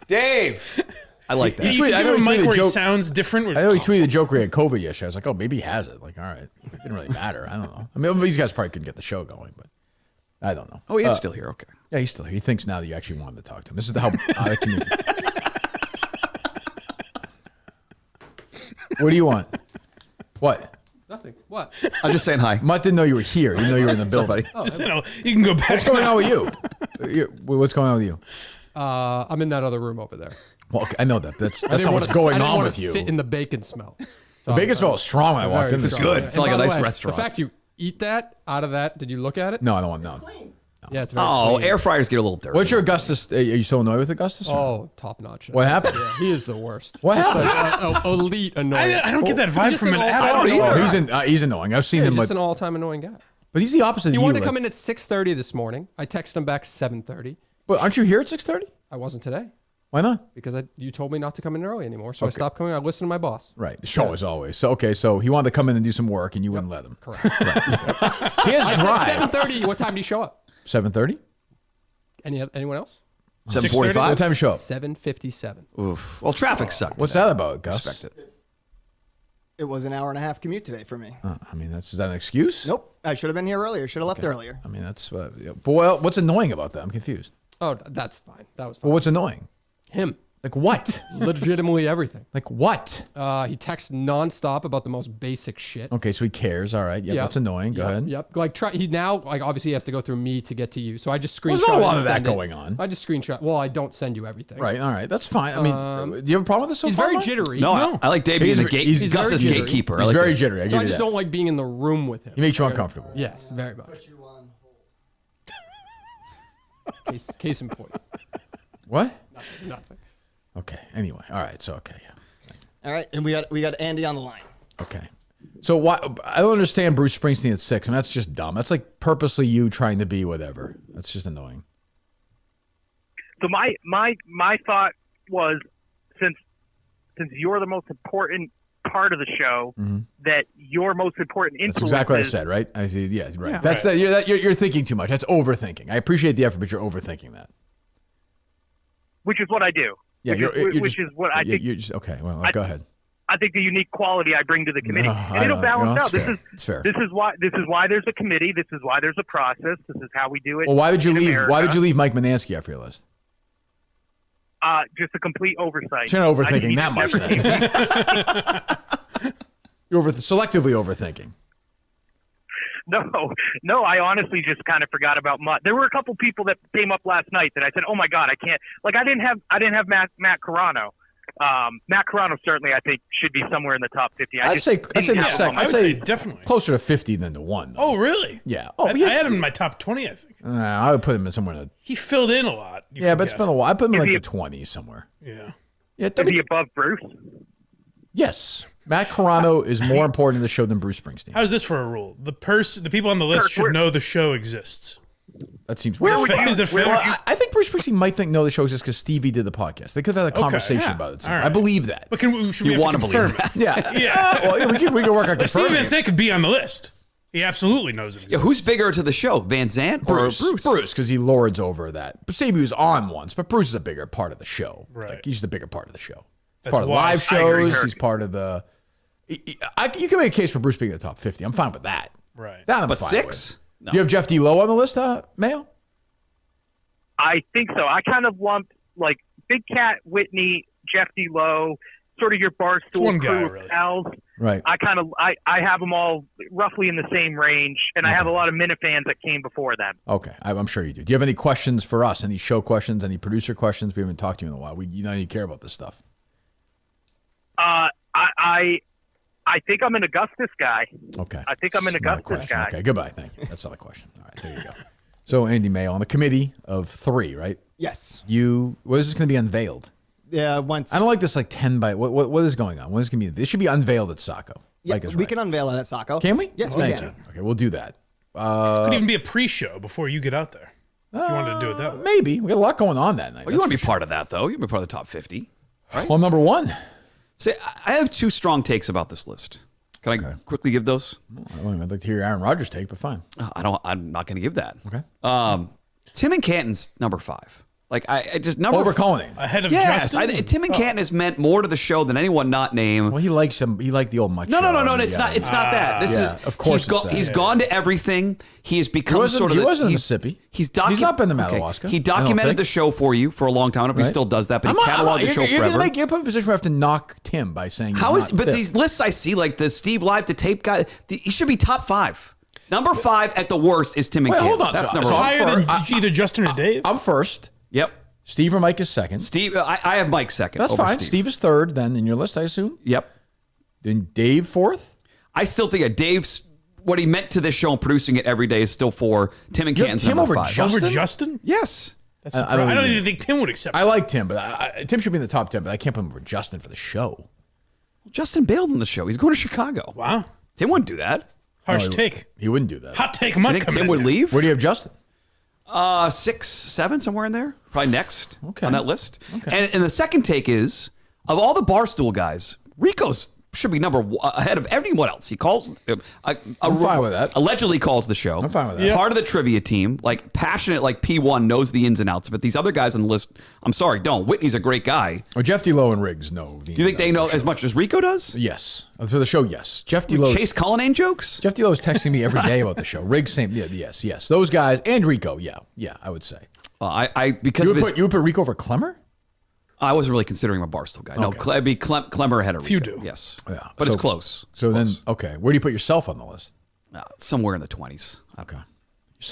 Dave. I like that. You should I give know him a he mic tweeted where a he joke- sounds different. I know he tweeted a joke where he had COVID yesterday. I was like, oh, maybe he has it. Like, all right. It didn't really matter. I don't know. I mean, these guys probably couldn't get the show going, but I don't know. Oh, he is still here. Okay. Yeah, he's still here. He thinks now that you actually wanted to talk to him. This is how I communicate. What do you want? What? Nothing. What? I'm just saying hi. Mutt didn't know you were here. He didn't know you were in the building. You can go back. What's going on with you? What's going on with you? I'm in that other room over there. Well, okay, I know that. That's I not didn't what's wanna- going I didn't on wanna with you. Sit in the bacon smell. The bacon smell was strong when I walked in. Very This strong. good. It smelled like And a by nice the way, restaurant. The fact you eat that out of that, did you look at it? No, I don't want no. Yeah, it's very Oh, clean. air fryers get a little dirty. What's your Augustus? Are you still annoyed with Augustus? or no? Oh, top notch. What happened? Yeah, he is the worst. What Just happened? like, elite annoying. I don't get that vibe He's from just him an at all-time all. annoying. Oh, he's annoying. I've seen Yeah, him, he's but just an all-time annoying guy. he's the opposite He of you. wanted to like- come in at 6:30 this morning. I texted him back 7:30. But aren't you here at 6:30? I wasn't today Why not? because you told me not to come in early anymore. So I stopped coming. I listened to my boss. Right. The show as always. So so he wanted to come in and do some work, and you wouldn't let him. Correct. He has drive. 7:30. What time do you show up? 7:30. Anyone else? 7:45. What time you show up? 7:57. Oof. Well, traffic sucked. What's today. that about, Gus? Respect it. It was an hour and a half commute today for me. I mean, is that an excuse? Nope, I should have been here earlier. Should have left earlier. I mean, that's. Yeah. But well, what's annoying about that? I'm confused. Oh, that's fine. That was fine. Well, what's annoying? Him. Like what? Legitimately everything. Like what? He texts nonstop about the most basic shit. Okay, so he cares. All right. Yeah, Yep. that's annoying. Go ahead. Yep. Like he now obviously he has to go through me to get to you. So I just screenshot. There's not a lot and of that send it. going on. I just screenshot. Well, I don't send you everything. Right. All right. That's fine. I mean, do you have a problem with this so He's far? very Mike? jittery. No, I like Dave being the gate. he's Gus's very jittery. gatekeeper. I He's like very this. jittery. I So give I you just that. don't like being in the room with him. He makes you uncomfortable. Yes, very much. Case in point. What? Nothing. Okay. Anyway. All right. So okay. Yeah. All right, and we got Andy on the line. Okay. So why? I don't understand Bruce Springsteen at 6. I mean, that's just dumb. That's like purposely you trying to be whatever. That's just annoying. So my thought was since you're the most important part of the show, that your most important influence. That's exactly what I said, right? I see. Yeah, right. That's right. You're thinking too much. That's overthinking. I appreciate the effort, but you're overthinking that. Which is what I do. Yeah, which is what I think. You're just okay. Well, go ahead. I think the unique quality I bring to the committee, No, and it'll balance out. It's fair. This is why there's a committee. This is why there's a process. This is how we do it. Well, why would you in leave? America. Why would you leave Mike Manansky off your list? Just a complete oversight. You're not overthinking I that never much. Then. You're selectively overthinking. No. I honestly just kind of forgot about Mutt. There were a couple people that came up last night that I said, "Oh my God, I can't." Like I didn't have Matt Carano. Matt Carano certainly I think should be somewhere in the top 50. I'd say definitely closer to 50 than to 1. Though. Oh, really? Yeah. I had him in my top 20, I think. I would put him in somewhere. In He filled in a lot. but it's been a while. I put him in like the 20s somewhere. Yeah. Is he above Bruce? Yes. Matt Carano is more important to the show than Bruce Springsteen. How's this for a rule? The people on the list should know the show exists. That seems Where weird. would you- Is it fair? Well, I think Bruce Springsteen might know the show exists because Stevie did the podcast. They could have had a conversation about it. All right. I believe that. But should we have to confirm it? Yeah. Yeah. Well, we can work on But Steve confirming Van it. Zandt could be on the list. He absolutely knows it. Yeah, who's bigger to the show, Van Zandt or Bruce? Bruce, because he lords over that. But Stevie was on once, but Bruce is a bigger part of the show. Right. Like, he's the bigger part of the show. That's Part of live wise. I agree. shows. He's part of the. You can make a case for Bruce being in the top 50. I'm fine with that. Right. That I'm But fine 6? with. Do you have Jeff D. Lowe on the list, Mayo? I think so. I kind of lumped like Big Cat, Whitney, Jeff D. Lowe, sort of your Barstool one guy, crew of really. pals. Right. I have them all roughly in the same range, and I have a lot of Minifans that came before them. Okay, I'm sure you do. Do you have any questions for us? Any show questions? Any producer questions? We haven't talked to you in a while. You care about this stuff. I think I'm an Augustus guy. Okay. I think I'm an Not a Augustus question. guy. Okay, goodbye. Thank you. That's not a question. All right, there you go. So, Andy Mayo, on the committee of 3, right? Yes. What is this going to be unveiled? Yeah. Once I don't like this 10 by. What is going on? When is going to be? This should be unveiled at Sacco. yeah, Mike is we right. can unveil it at Sacco. Can we? Yes, we Thank can. you. Okay, we'll do that. Could even be a pre-show before you get out there. If you wanted to do it that way. Maybe we got a lot going on that night. Well, you want to be part of that, though. You want to be part of the top 50. Well, number 1. See, I have 2 strong takes about this list. Can I quickly give those? I'd like to hear your Aaron Rodgers take, but fine. I'm not going to give that. Okay. Tim and Canton's number 5. Like I just Over Conan. Ahead of Yes, Justin? Tim and Canton has meant more to the show than anyone not named. Well, he likes him. He liked the old Mutt. No, show. it's not. It's not that. This yeah, is of course it's that. He's gone to everything. He has become sort of. He wasn't in he's- Mississippi. He's not been to Madawaska. He I don't documented think. the show for you for a long time. I don't know if he still does that, but he cataloged the show forever. You're put in a position where I have to knock Tim by saying How he's is? not But fit. these lists I see, like the Steve Live to tape guy, he should be top 5. Number 5 at the worst is Tim and Wait, Canton. hold on. That's So- number so one. Higher than either Justin or Dave? I'm first. Yep. Steve or Mike is second. Steve, I have Mike second. That's over fine. Steve is third then in your list, I assume. Yep. Then Dave fourth. I still think that Dave's what he meant to this show and producing it every day is still 4. Tim and You have Canton's Tim number over 5. Justin? Over Justin? Yes. That's I don't I don't even- even think Tim would accept I it. like Tim, but Tim should be in the top 10, but I can't put him over Justin for the show. Justin bailed on the show. He's going to Chicago. Wow. Tim wouldn't do that. Harsh No, take. He wouldn't do that. Hot take I Mutt think coming Tim in would there. leave. Where do you have Justin? 6, 7, somewhere in there. Probably next Okay. on that list. Okay. And the second take is, of all the Barstool guys, Rico's should be ahead of everyone else. He calls. I'm fine with that. Allegedly calls the show. I'm fine with that. Yeah. Part of the trivia team, like passionate, like P1 knows the ins and outs of it. These other guys on the list, I'm sorry, don't. Whitney's a great guy. Or Jeff D. Lowe and Riggs know. Do you think they know as much as Rico does? Yes. For the show, yes. Jeff D. Lowe. Chase Cullinane jokes? Jeff D. Lowe is texting me every day about the show. Riggs, same. Yeah, yes. Those guys and Rico. Yeah, I would say. Because You of his, would put Rico over Clemmer? I wasn't really considering him a Barstool guy. No, Okay. it'd be Clemmer ahead of Rico. Few do. Yes. Yeah. But So- it's close. So then, okay. Where do you put yourself on the list? Somewhere in the 20s. Okay.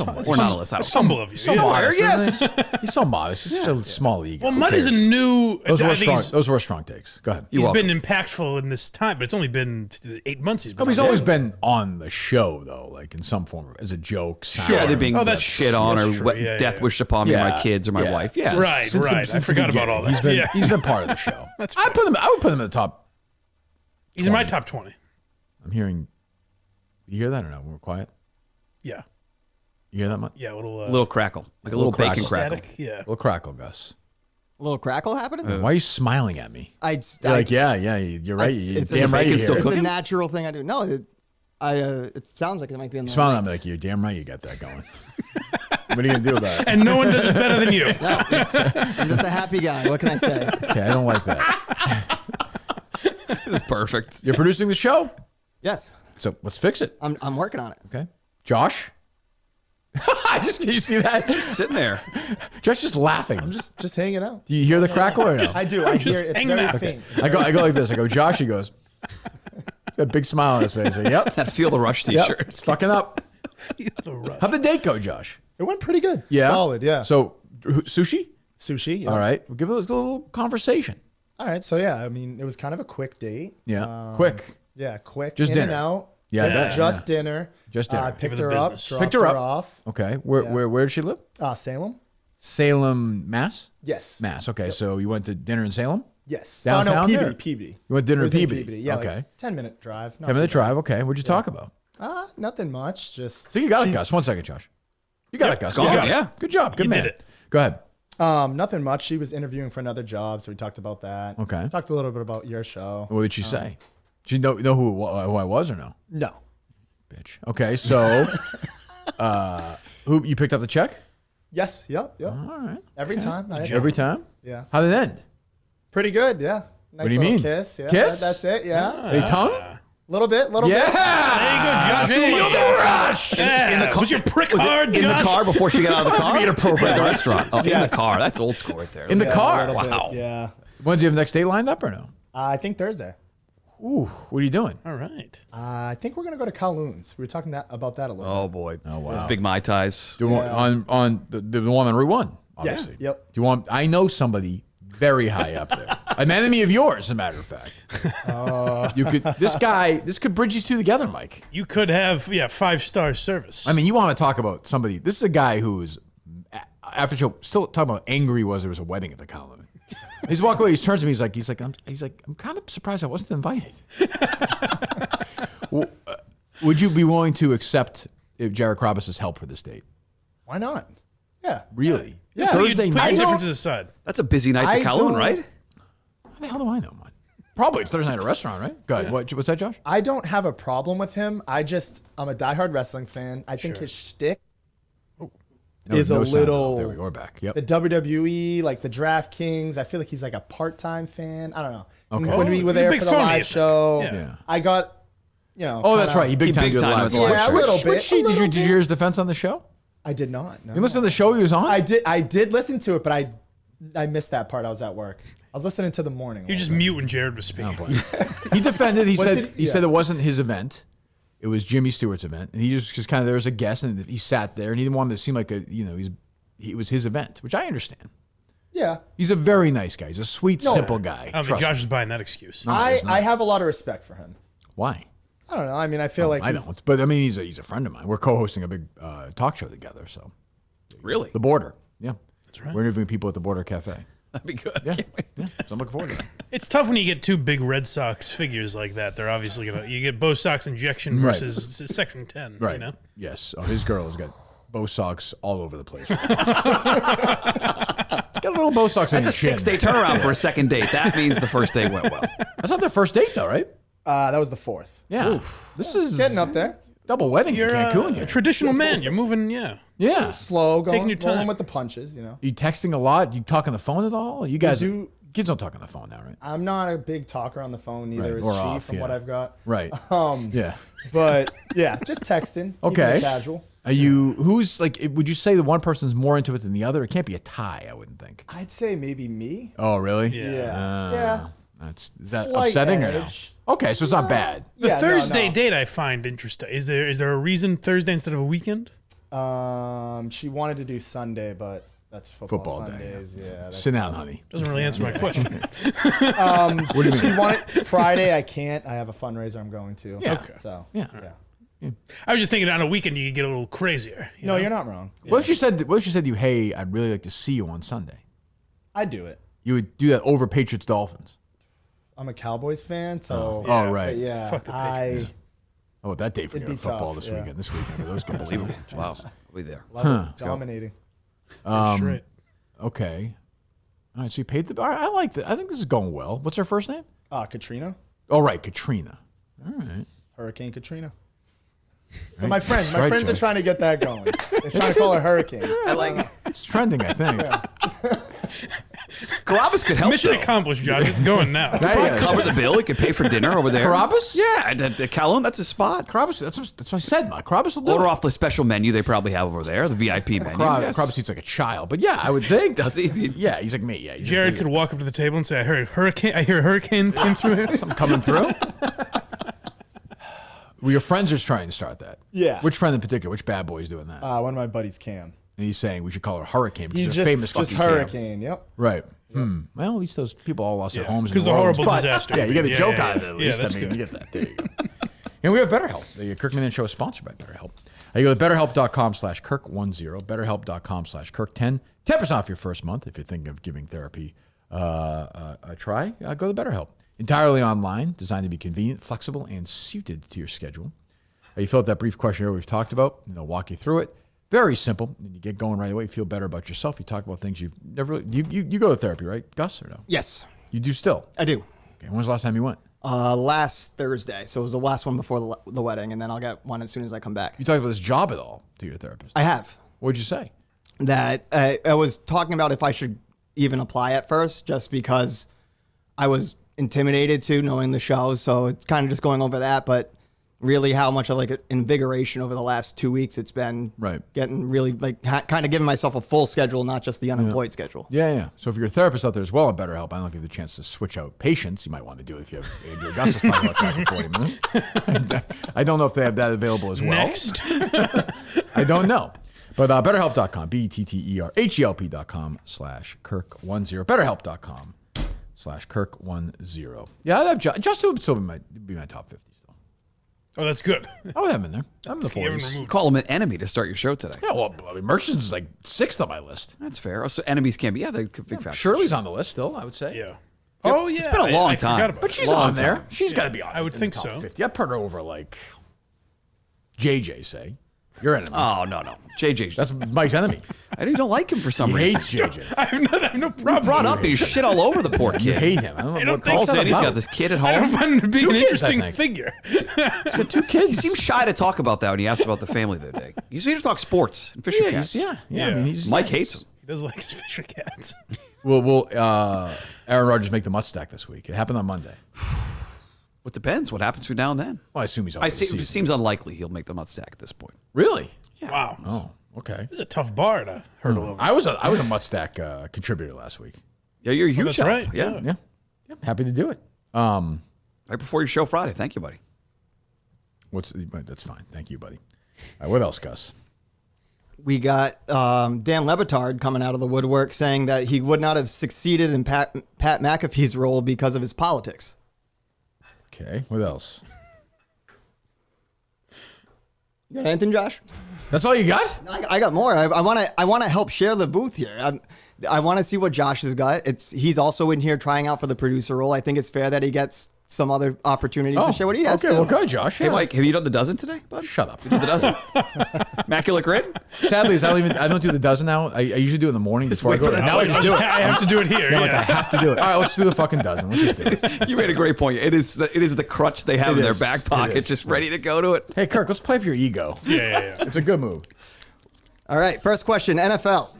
Or not a list. I don't That's know. humble of you. So Yeah. modest, yes. isn't he? He's so modest. He's such a small ego. Well, Who Mutt is a cares? new. Those I were think strong. he's, Those were strong takes. Go ahead. he's welcome. been impactful in this time, but it's only been 8 months he's been. He's on always there. been on the show though, like in some form as a joke. sound. Yeah, they're being Oh, that's- shit on or that's true. Yeah, death yeah. wished upon me, Yeah. my kids or my Yeah. wife. Yeah. Right, Since the- right. I since the forgot about all beginning. that. He's been part of the show. That's I would put him in the top. He's in my top 20. I'm hearing. You hear that or no? We're quiet. Yeah. You hear that much? Yeah, a Little crackle. Like a little Little bacon crackle. crackle. static. Yeah. Little crackle, Gus. A little crackle happening? Why are you smiling at me? I You're like, yeah, you're right. You're it's damn right. bacon You still hear it. It's a cooking? natural thing I do. No, it sounds like it might be in the Smiling at lights. me like you're damn right. You got that going. What are you gonna do about it? And no one does it better than you. No, I'm just a happy guy. What can I say? Okay, I don't like that. This is perfect. You're producing the show, Yes, so let's fix it. I'm working on it. Okay, Josh. Did you see that? Sitting there. Josh just laughing. I'm just hanging out. Do you hear the crackle or no? I do. I hear it. It's hanging very out. faint. I go like this. I go, Josh. He goes, got a big smile on his face. I say, yep. That Feel the Rush Yep, t-shirt. it's fucking up. How'd the date go, Josh? It went pretty good. Yeah, Solid. Yeah. So sushi. Sushi. Yeah. All right, we'll give us a little conversation. All right. So yeah, I mean, it was kind of a quick date. Yeah, quick. Yeah, quick. Just in dinner. and out. Yeah, Just- that- just dinner. Just dinner. I Give picked her her the up. business. Dropped Picked her her up. off. Okay, where did she live? Salem. Salem, Mass. Yes. Mass. Okay, so you went to dinner in Salem. Yes. Downtown Oh, no, there? Peabody. You went to dinner It was in in Peabody. Yeah, Okay. like 10-minute drive. 10-minute drive. Okay, what'd you talk about? Nothing much. Just. So you got it, she's- Gus. 1 second, Josh. You got it, Gus. gone, Good job. yeah. Good job. Good You man. did it. Go ahead. Nothing much. She was interviewing for another job, so we talked about that. Okay. Talked a little bit about your show. What did she say? Did you know who I was or no? No. Bitch. Okay, so who you picked up the check? Yes. Yep. Yep. All right. Every time. Every time? Yeah. How did it end? Pretty good. Yeah. Nice do you little mean? Kiss. Yeah. Kiss? That's it. Yeah. A tongue? Little bit. Little Yeah. bit. There you go, Josh. Feel the rush. Yeah. Was your prick hard, In the Josh? car before she got out of the car? be inappropriate. At the restaurant. Oh, in Yes. the car. That's old school right there. In the Yeah, car. a little bit, Wow. Yeah. When do you have the next date lined up or no? I think Thursday. Ooh, what are you doing? All right. I think we're gonna go to Kowloon's. We were talking about that a little. Oh, boy. wow. Those big Mai Tais. Do you want on the one on Route 1, obviously. Yep. Do you want? I know somebody very high up there, an enemy of yours, as a matter of fact. You could. This could bridge you two together, Mike. You could have 5-star service. I mean, you want to talk about somebody? This is a guy who is after show still talking about angry was there was a wedding at the Kowloon. He's walking away. He turns to me. He's like, I'm kind of surprised I wasn't invited. Would you be willing to accept Jared Krabus' help for this date? Why not? Yeah. Really? Yeah. Thursday Put night. your differences aside. That's a busy night I to Kowloon, don't- right? How the hell do I know, man? Probably it's Thursday night at a restaurant, right? Go ahead. What's that, Josh? I don't have a problem with him. I'm a diehard wrestling fan. I think his shtick is a sound. little- There we go. We're back. Yep. the WWE, like the DraftKings. I feel like he's like a part-time fan. I don't know. Okay. When we Oh, were you're there a big for the phony, I live think. show, Yeah. I got, Oh, that's right. He big time big did time live with the stream. live Yeah, a little bit. Did you little did you hear his defense on the show? I did not. No. You listen to the show he was on? I did listen to it, but I missed that part. I was at work. I was listening to the morning. You're just mute when Jared was speaking. He defended. He What said did- he yeah. said it wasn't his event. It was Jimmy Stewart's event, and he just kind of there was a guest, and he sat there, and he didn't want him to seem like it was his event, which I understand. Yeah. He's a very nice guy. He's a sweet, simple guy. I don't think Trust Josh me. is buying that excuse. I have a lot of respect for him. Why? I don't know. I mean, I feel like I he's, don't. But I mean, he's a friend of mine. We're co-hosting a big talk show together. So Really? the Border, yeah, That's right. we're interviewing people at the Border Cafe. That'd be good. Yeah, yeah. So I'm looking forward to that. It's tough when you get two big Red Sox figures like that. They're obviously you get Bo Sox injection Right. versus Section 10. Right. You know? Yes. Oh, his girl has got Bo socks all over the place. Got a little Bo socks on That's your a chin. 6-day turnaround for a second date. That means the first day went well. That's not their first date, though, right? that was the 4th. Yeah. This is Getting up there. double wedding You're in Cancun a here. traditional man. You're moving, yeah. Yeah. Slow, going, Taking your time. rolling with the punches, You texting a lot? You talk on the phone at all? You guys, do- kids don't talk on the phone now, right? I'm not a big talker on the phone, neither Right, is or she, off, from yeah. what I've got. Right. Yeah. But yeah, just texting. keeping Okay. it casual. Are you? Who's like? Would you say the one person's more into it than the other? It can't be a tie, I wouldn't think. I'd say maybe me. Oh, really? Yeah. Yeah. Is that Slight upsetting or no? edge. Okay, so it's not bad. The Yeah, no, Thursday no. date I find interesting. Is there a reason Thursday instead of a weekend? She wanted to do Sunday, but that's football, Football day, yeah. Sundays. Yeah. that's Sit down, tough. Oh, honey. Doesn't really answer my question. What do you mean? She wanted Friday. I can't. I have a fundraiser I'm going to. Yeah. Okay. So Yeah. I was just thinking on a weekend you could get a little crazier. No, you're not wrong. What if she said? What if she said to you, "Hey, I'd really like to see you on Sunday"? I'd do it. You would do that over Patriots Dolphins. I'm a Cowboys fan, so Oh, right. but yeah. Fuck the Patriots. Oh, that day for It'd you be football tough, this yeah. weekend. This weekend for those guys. Unbelievable. Wow. I'll be there. Love it. Dominating. Straight. Okay. All right. So you paid the. All right, I like that. I think this is going well. What's her first name? Katrina. Oh, right, Katrina. All right. Hurricane Katrina. So Right. my friends Right, are Joe. trying to get that going. They're trying to call her Hurricane. I like it. It's trending, I think. Carabas could help. Mission though. accomplished, Josh. It's going now. Cover the bill. He could pay for dinner over there. Carabas? Yeah, at Kowloon, that's his spot. Carabas. That's what I said. My Carabas will do Order it. off the special menu they probably have over there, the VIP menu. Yes. Carabas eats like a child, but yeah, I would think. Does he? Yeah, he's like me. Yeah, he's Jared like could walk up to the table and say, I hear a hurricane came through here. I'm coming through. Well, your friends are trying to start that. Yeah. Which friend in particular? Which bad boy is doing that? One of my buddies, Cam. And he's saying we should call her Hurricane because He's they're famous just fucking Hurricane. Yep. Right. Well, at least those people all lost their homes. Because in the New Orleans. horrible But, disaster. Yeah, you get a joke out of it yeah. at least. Yeah, that's I mean, good. you get that. There you go. And we have BetterHelp. The Kirkman Show is sponsored by BetterHelp. You go to BetterHelp.com/Kirk10, BetterHelp.com/Kirk10. 10% off your first month if you're thinking of giving therapy a try. Go to BetterHelp. Entirely online, designed to be convenient, flexible, and suited to your schedule. You fill out that brief questionnaire we've talked about, and they'll walk you through it. Very simple. And you get going right away. You feel better about yourself. You talk about things you've never. You go to therapy, right, Gus, or no? Yes, You do still. I do. Okay. When was the last time you went? Last Thursday. So it was the last one before the wedding, and then I'll get one as soon as I come back. You talked about this job at all to your therapist? I have. What'd you say? That I was talking about if I should even apply at first, just because I was intimidated to knowing the show. So it's kind of just going over that, but really how much of like an invigoration over the last 2 weeks it's been. Right. Getting really like kind of giving myself a full schedule, not just the unemployed schedule. Yeah. So if you're a therapist out there as well on BetterHelp, I don't know if you have the chance to switch out patients. You might want to do it if you have Andrew Augustus talking about that for 40 minutes. I don't know if they have that available as well. Next. I don't know. But BetterHelp.com, BetterHelp.com/Kirk10, BetterHelp.com/Kirk10. Yeah, I'd have Justin would still be my top 50 still. Oh, that's good. I would have him in there. I'm in the You haven't 40s. removed- Call him an enemy to start your show today. Yeah, well, I mean, Merchants is like 6th on my list. That's fair. Also, enemies can be. Yeah, they're big factors. Shirley's on the list still, I would say. Yeah. Oh, yeah. It's been a long I time. forgot about But it. she's Long on there. time. She's got to be on. I would in think the top so. 50. I'd put her over like JJ, say. Your enemy. Oh, no. JJ. That's Mike's enemy. I don't like him for some He reason. hates JJ. I have no problem. Brought with up it. and he's shit all over the poor You kid. hate him. I don't know don't what think Paul so. said he's about. got this kid at I don't home. find him to be 2 an kids, I interesting think. figure. He's got 2 kids. He seems shy to talk about that when he asked about the family the other day. You see to talk sports and Fisher Cats. Yeah. I mean, he's, Mike hates him. He does like his Fisher Cats. Will Aaron Rodgers make the Mut stack this week? It happened on Monday. It depends what happens between now and then. Well, I assume he's off I the see, season. it seems unlikely he'll make the Mut stack at this point. Really? Wow. Oh, okay. It's a tough bar to hurdle over. I was a Mut stack contributor last week. Yeah, you're a huge that's help. right. Yeah. Yeah. Happy to do it. Right before your show Friday. Thank you, buddy. That's fine. Thank you, buddy. All right, what else, Gus? We got Dan Lebitard coming out of the woodwork saying that he would not have succeeded in Pat McAfee's role because of his politics. Okay, what else? You got anything, Josh? That's all you got? I got more. I want to help share the booth here. I want to see what Josh has got. He's also in here trying out for the producer role. I think it's fair that he gets some other opportunities to share what he has. Okay, too. well, good, Josh. Hey, Yeah. Mike, have you done the dozen today, bud? Shut up. You did the dozen. Immaculate Grid? Sadly, I don't do the dozen now. I usually do it in the morning before I go. Now I just do it. I have to do it here. Like I Yeah. have to do it. All right, let's do the fucking dozen. Let's just do it. You made a great point. It is the crutch they have It in their is. back It pocket, is. just ready to go to it. Hey, Kirk, let's play up your ego. Yeah. It's a good move. All right, first question, NFL.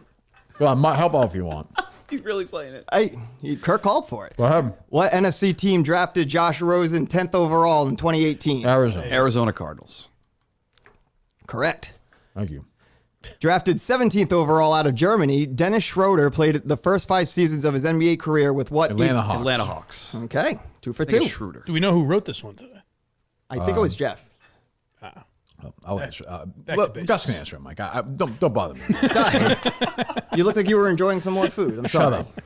Go on, help all if you want. He's really playing it. Kirk called for it. Go ahead. What NFC team drafted Josh Rosen 10th overall in 2018? Arizona Cardinals. Correct. Thank you. Drafted 17th overall out of Germany, Dennis Schroeder played the first 5 seasons of his NBA career with what? Atlanta Hawks. Atlanta Hawks. Okay, 2 for I think 2. it's Schroeder. Do we know who wrote this one today? I think it was Jeff. I'll answer. back to basics. Gus can answer it, Mike. Don't bother me. You looked like you were enjoying some more food. I'm sorry. Shut up.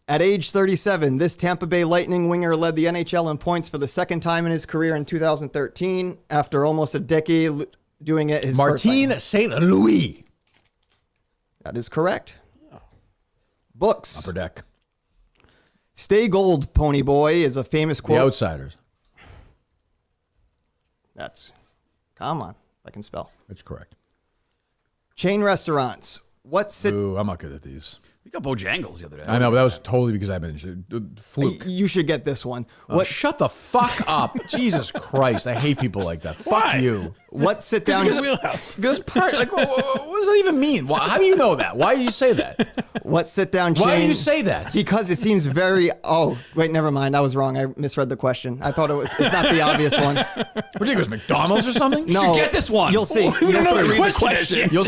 At age 37, this Tampa Bay Lightning winger led the NHL in points for the second time in his career in 2013 after almost a decade doing it his first Martin time. St. Louis. That is correct. Books. Upper deck. Stay gold, pony boy, is a famous The quote. Outsiders. Come on, I can spell. That's correct. Chain restaurants. What sit? Ooh, I'm not good at these. We got Bojangles the other day. I know, but that was totally because I've been fluke. You should get this one. Oh, shut the fuck up. Jesus Christ. I hate people like that. Fuck you. What sit down? Wheelhouse. Because, like, what does that even mean? How do you know that? Why do you say that? What sit down chain? Why do you say that? Because it seems very. Oh, wait, never mind. I was wrong. I misread the question. I thought it's not the obvious one. What do you think, it was McDonald's or something? No, should get this one. You'll see. We don't know what the Read the question is. question. You'll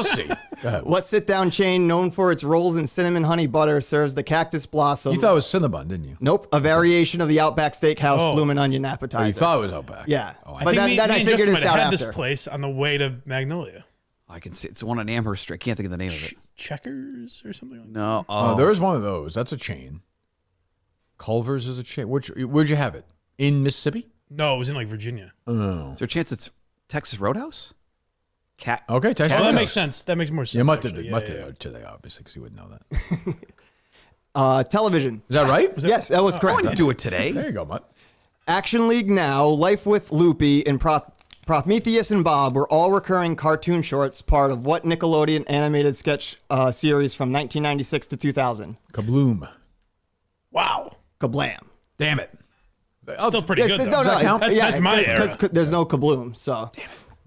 see. Go ahead. What sit down chain known for its rolls in cinnamon honey butter, serves the cactus blossom. You thought it was Cinnabon, didn't you? Nope, a variation of the Outback Steakhouse bloomin' onion appetizer. Oh, you thought it was Outback. Yeah, Oh, I but think then I and figured Justin this might have out had after. this place on the way to Magnolia. I can see it's the one on Amherst Street. I can't think of the name of it. Checkers or something like that. No. Oh, there is one of those. That's a chain. Culver's is a chain. Where'd you have it? In Mississippi? No, it was in like Virginia. Oh. Is there a chance it's Texas Roadhouse? Cat. Okay, Texas Oh, that Roadhouse. makes sense. That makes more sense. Yeah, Mutt actually. did. Mutt did today, obviously, because he wouldn't know that. Television. Is that right? Yes, that was I correct. wouldn't do it today. There you go, Mutt. Action League Now, Life with Loopy, and Prometheus and Bob were all recurring cartoon shorts, part of what Nickelodeon animated sketch series from 1996 to 2000? Kabloom. Wow. Kablam. Damn it. Still pretty good. No, though. no, That's my era. because there's no Kabloom. So,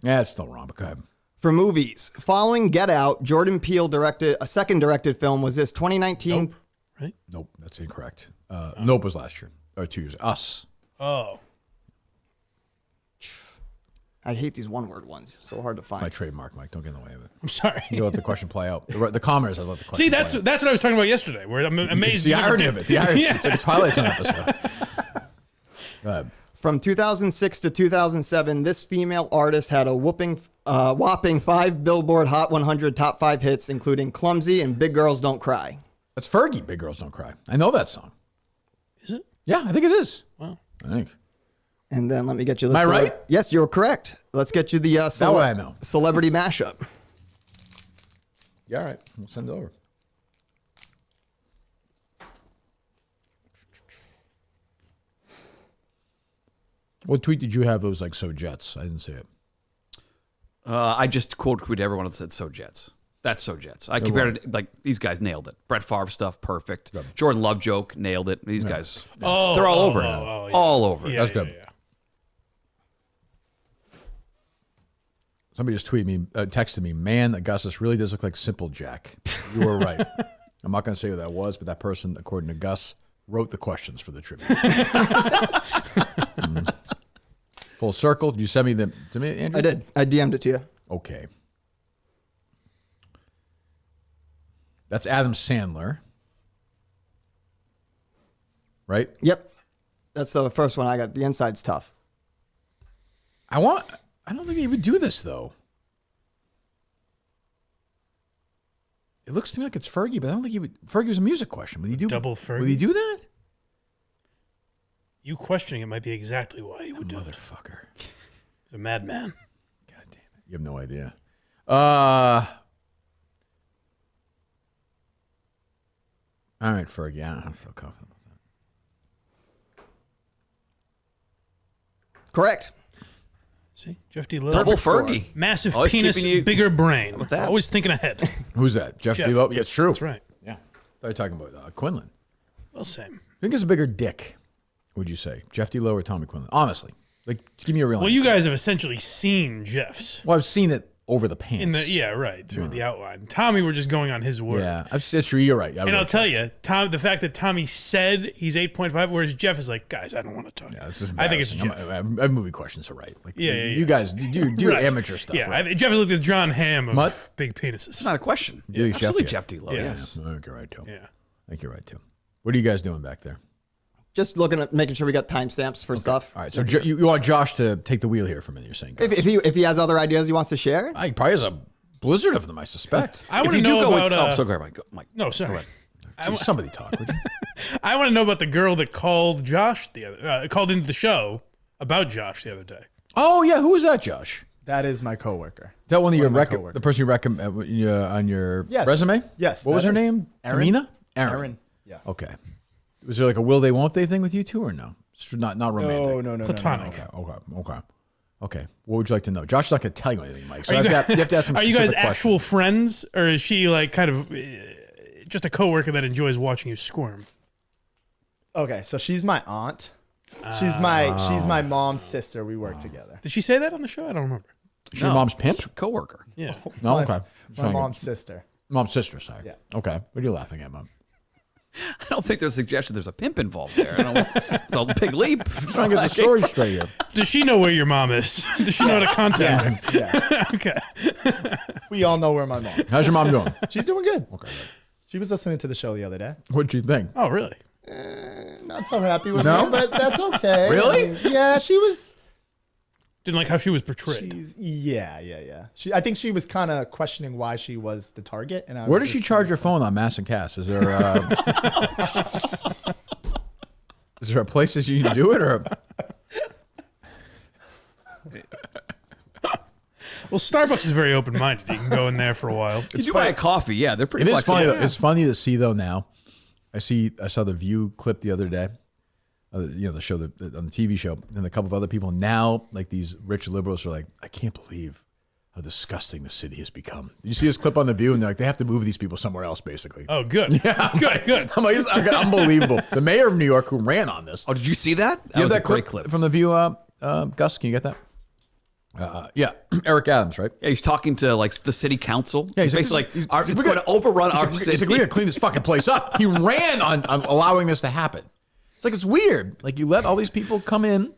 Yeah, it's still wrong, but go ahead. for movies, following Get Out, Jordan Peele directed a second directed film. Was this 2019? Nope. Right? Nope, that's incorrect. Nope was last year. Or 2 years. Us. Oh. I hate these one-word ones. So hard to My find. trademark, Mike. Don't get in the way of it. I'm sorry. You let the question play out. The commenters, I let the question See, play that's out. what I was talking about yesterday. Where I'm amazed. It's the you never irony did. of it. The irony. Yeah. It's like a Twilight Zone episode. Go ahead. From 2006 to 2007, this female artist had a whopping 5 Billboard Hot 100 top 5 hits, including Clumsy and Big Girls Don't Cry. That's Fergie, Big Girls Don't Cry. I know that song. Is it? Yeah, I think it is. Wow. I think. And then let me get you the. Am I right? Yes, you're correct. Let's get you the That way I know. celebrity mashup. Yeah, all right. We'll send it over. What tweet did you have that was like so Jets? I didn't see it. I just quote tweeted everyone that said "so Jets." That's so Jets. I compared it like these guys nailed it. Brett Favre stuff, perfect. Jordan Love joke, nailed it. These guys, they're all over it. yeah. All over it. Yeah, That's yeah, good. yeah. Somebody just tweeted me, texted me, man, Augustus really does look like Simple Jack. You were right. I'm not going to say who that was, but that person, according to Gus, wrote the questions for the tribute. Full circle. Did you send me them to me, Andrew? I did. I DM'd it to you. Okay. That's Adam Sandler. Right? Yep. That's the first one I got. The inside's tough. I don't think he would do this, though. It looks to me like it's Fergie, but I don't think he would. Fergie was a music question. Would he do Double Fergie? Would he do that? You questioning it might be exactly why he would do it. Motherfucker. He's a madman. God damn it. You have no idea. All right, Fergie. I don't feel confident about that. Correct. See, Jeff D. Lowe. Double Fergie. Massive Always penis, keeping you- bigger brain. with that? Always thinking ahead. Who's that? Jeff Jeff. D. Lowe? Yeah, it's true. That's right. Yeah. I thought you were talking about Quinlan. Well, same. I think it's a bigger dick, would you say? Jeff D. Lowe or Tommy Quinlan? Honestly. Like, give me a real Well, answer. you guys have essentially seen Jeff's. Well, I've seen it over the pants. Through the outline. Tommy, we're just going on his word. Yeah, that's true. You're right. And I'll tell you, the fact that Tommy said he's 8.5, whereas Jeff is like, guys, I don't want to talk. Yeah, this is I think it's embarrassing. Jeff. My movie questions are right. Like, Yeah. You guys do Right. amateur stuff. Yeah, right? Jeff is like the John Hamm of Mutt? big penises. It's not a question. Yeah, Absolutely, Jeff, Jeff D. Lowe. Yeah. Yes. I think you're right, too. Yeah. I think you're right, too. What are you guys doing back there? Just looking at making sure we got timestamps for stuff. All right, so you want Josh to take the wheel here for a minute, you're saying? Gus. If he has other ideas he wants to share. He probably has a blizzard of them, I suspect. I If want you to do know go about. with, so go ahead, Mike. No, sorry. Jeez, somebody talk, would you? I want to know about the girl that called Josh called into the show about Josh the other day. Oh, yeah. Who was that, Josh? That is my coworker. Is that one of your my coworkers. the person you recommend on your Yes. resume? Yes, What was that her is. name? Erin. Tamina? Erin. Yeah. Okay. Was there like a will they won't they thing with you two or no? It's not romantic. No. Platonic. Okay. What would you like to know? Josh is not going to tell you anything, Mike. So Are you you have to ask some Are you guys specific actual questions. friends, or is she like kind of just a coworker that enjoys watching you squirm? Okay, so she's my aunt. She's my mom's sister. We work together. Did she say that on the show? I don't remember. Is your mom's pimp? Coworker. Yeah. No, okay. My mom's sister. Mom's sister, sorry. Yeah. Okay. What are you laughing at, Mom? I don't think there's a suggestion there's a pimp involved there. It's a big leap. I'm trying to get the story straight here. Does she know where your mom is? Does she know how to contact Yes. her? Yeah. Okay. We all know where my mom is. How's your mom doing? She's doing good. Okay. She was listening to the show the other day. What'd you think? Oh, really? Not so happy with No? me, but that's okay. Really? I mean, yeah, she was. Didn't like how she was portrayed. Yeah. I think she was kind of questioning why she was the target. And Where does she charge her phone on Mass and Cass? Is there is there a place that you can do it, or? Well, Starbucks is very open-minded. You can go in there for a while. Did you buy a coffee? Yeah, they're pretty It is flexible. funny. It's funny to see though now. I saw the View clip the other day. The show on the TV show, and a couple of other people. Now, like these rich liberals are like, I can't believe how disgusting the city has become. Did you see this clip on the View? And they're like, they have to move these people somewhere else, basically. Oh, good. Yeah, Good. I'm like, it's unbelievable. The mayor of New York, who ran on this. Oh, did you see that? That You have was a that great clip. from the View. Gus, can you get that? Yeah, Eric Adams, right? Yeah, he's talking to like the city council. Yeah, he's basically like, it's going to overrun our city. He's like, we got to clean this fucking place up. He ran on allowing this to happen. It's like, it's weird. Like, you let all these people come in,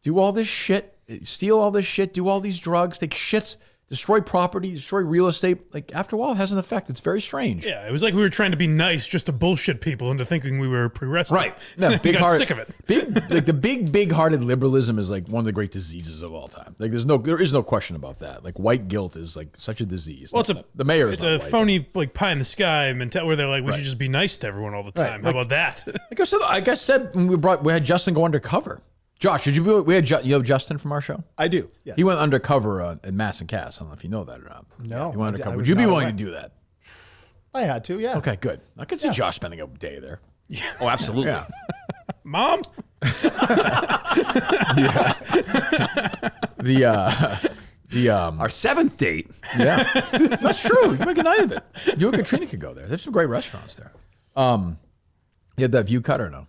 do all this shit, steal all this shit, do all these drugs, take shits, destroy property, destroy real estate. Like, after a while, it has an effect. It's very strange. Yeah, it was like we were trying to be nice just to bullshit people into thinking we were progressive. Right. No, We got sick of it. The big-hearted liberalism is like one of the great diseases of all time. Like, there is no question about that. Like, white guilt is like such a disease. Well, the mayor is it's not a white. phony like pie in the sky mentality where they're like, we Right. should just be nice to everyone all the time. Right. How about that? Like I said, when we had Justin go undercover. Josh, we had Justin from our show? I do. Yes. He went undercover in Mass and Cass. I don't know if you know that or not. No, He went I undercover. was Would you be not willing aware. to do that? I had to. Yeah. Okay, good. I could see Josh spending a day there. Oh, absolutely. Yeah. Mom? Our seventh date. Yeah. That's true. You can make a night of it. You and Katrina could go there. There's some great restaurants there. You had that View cut or no? All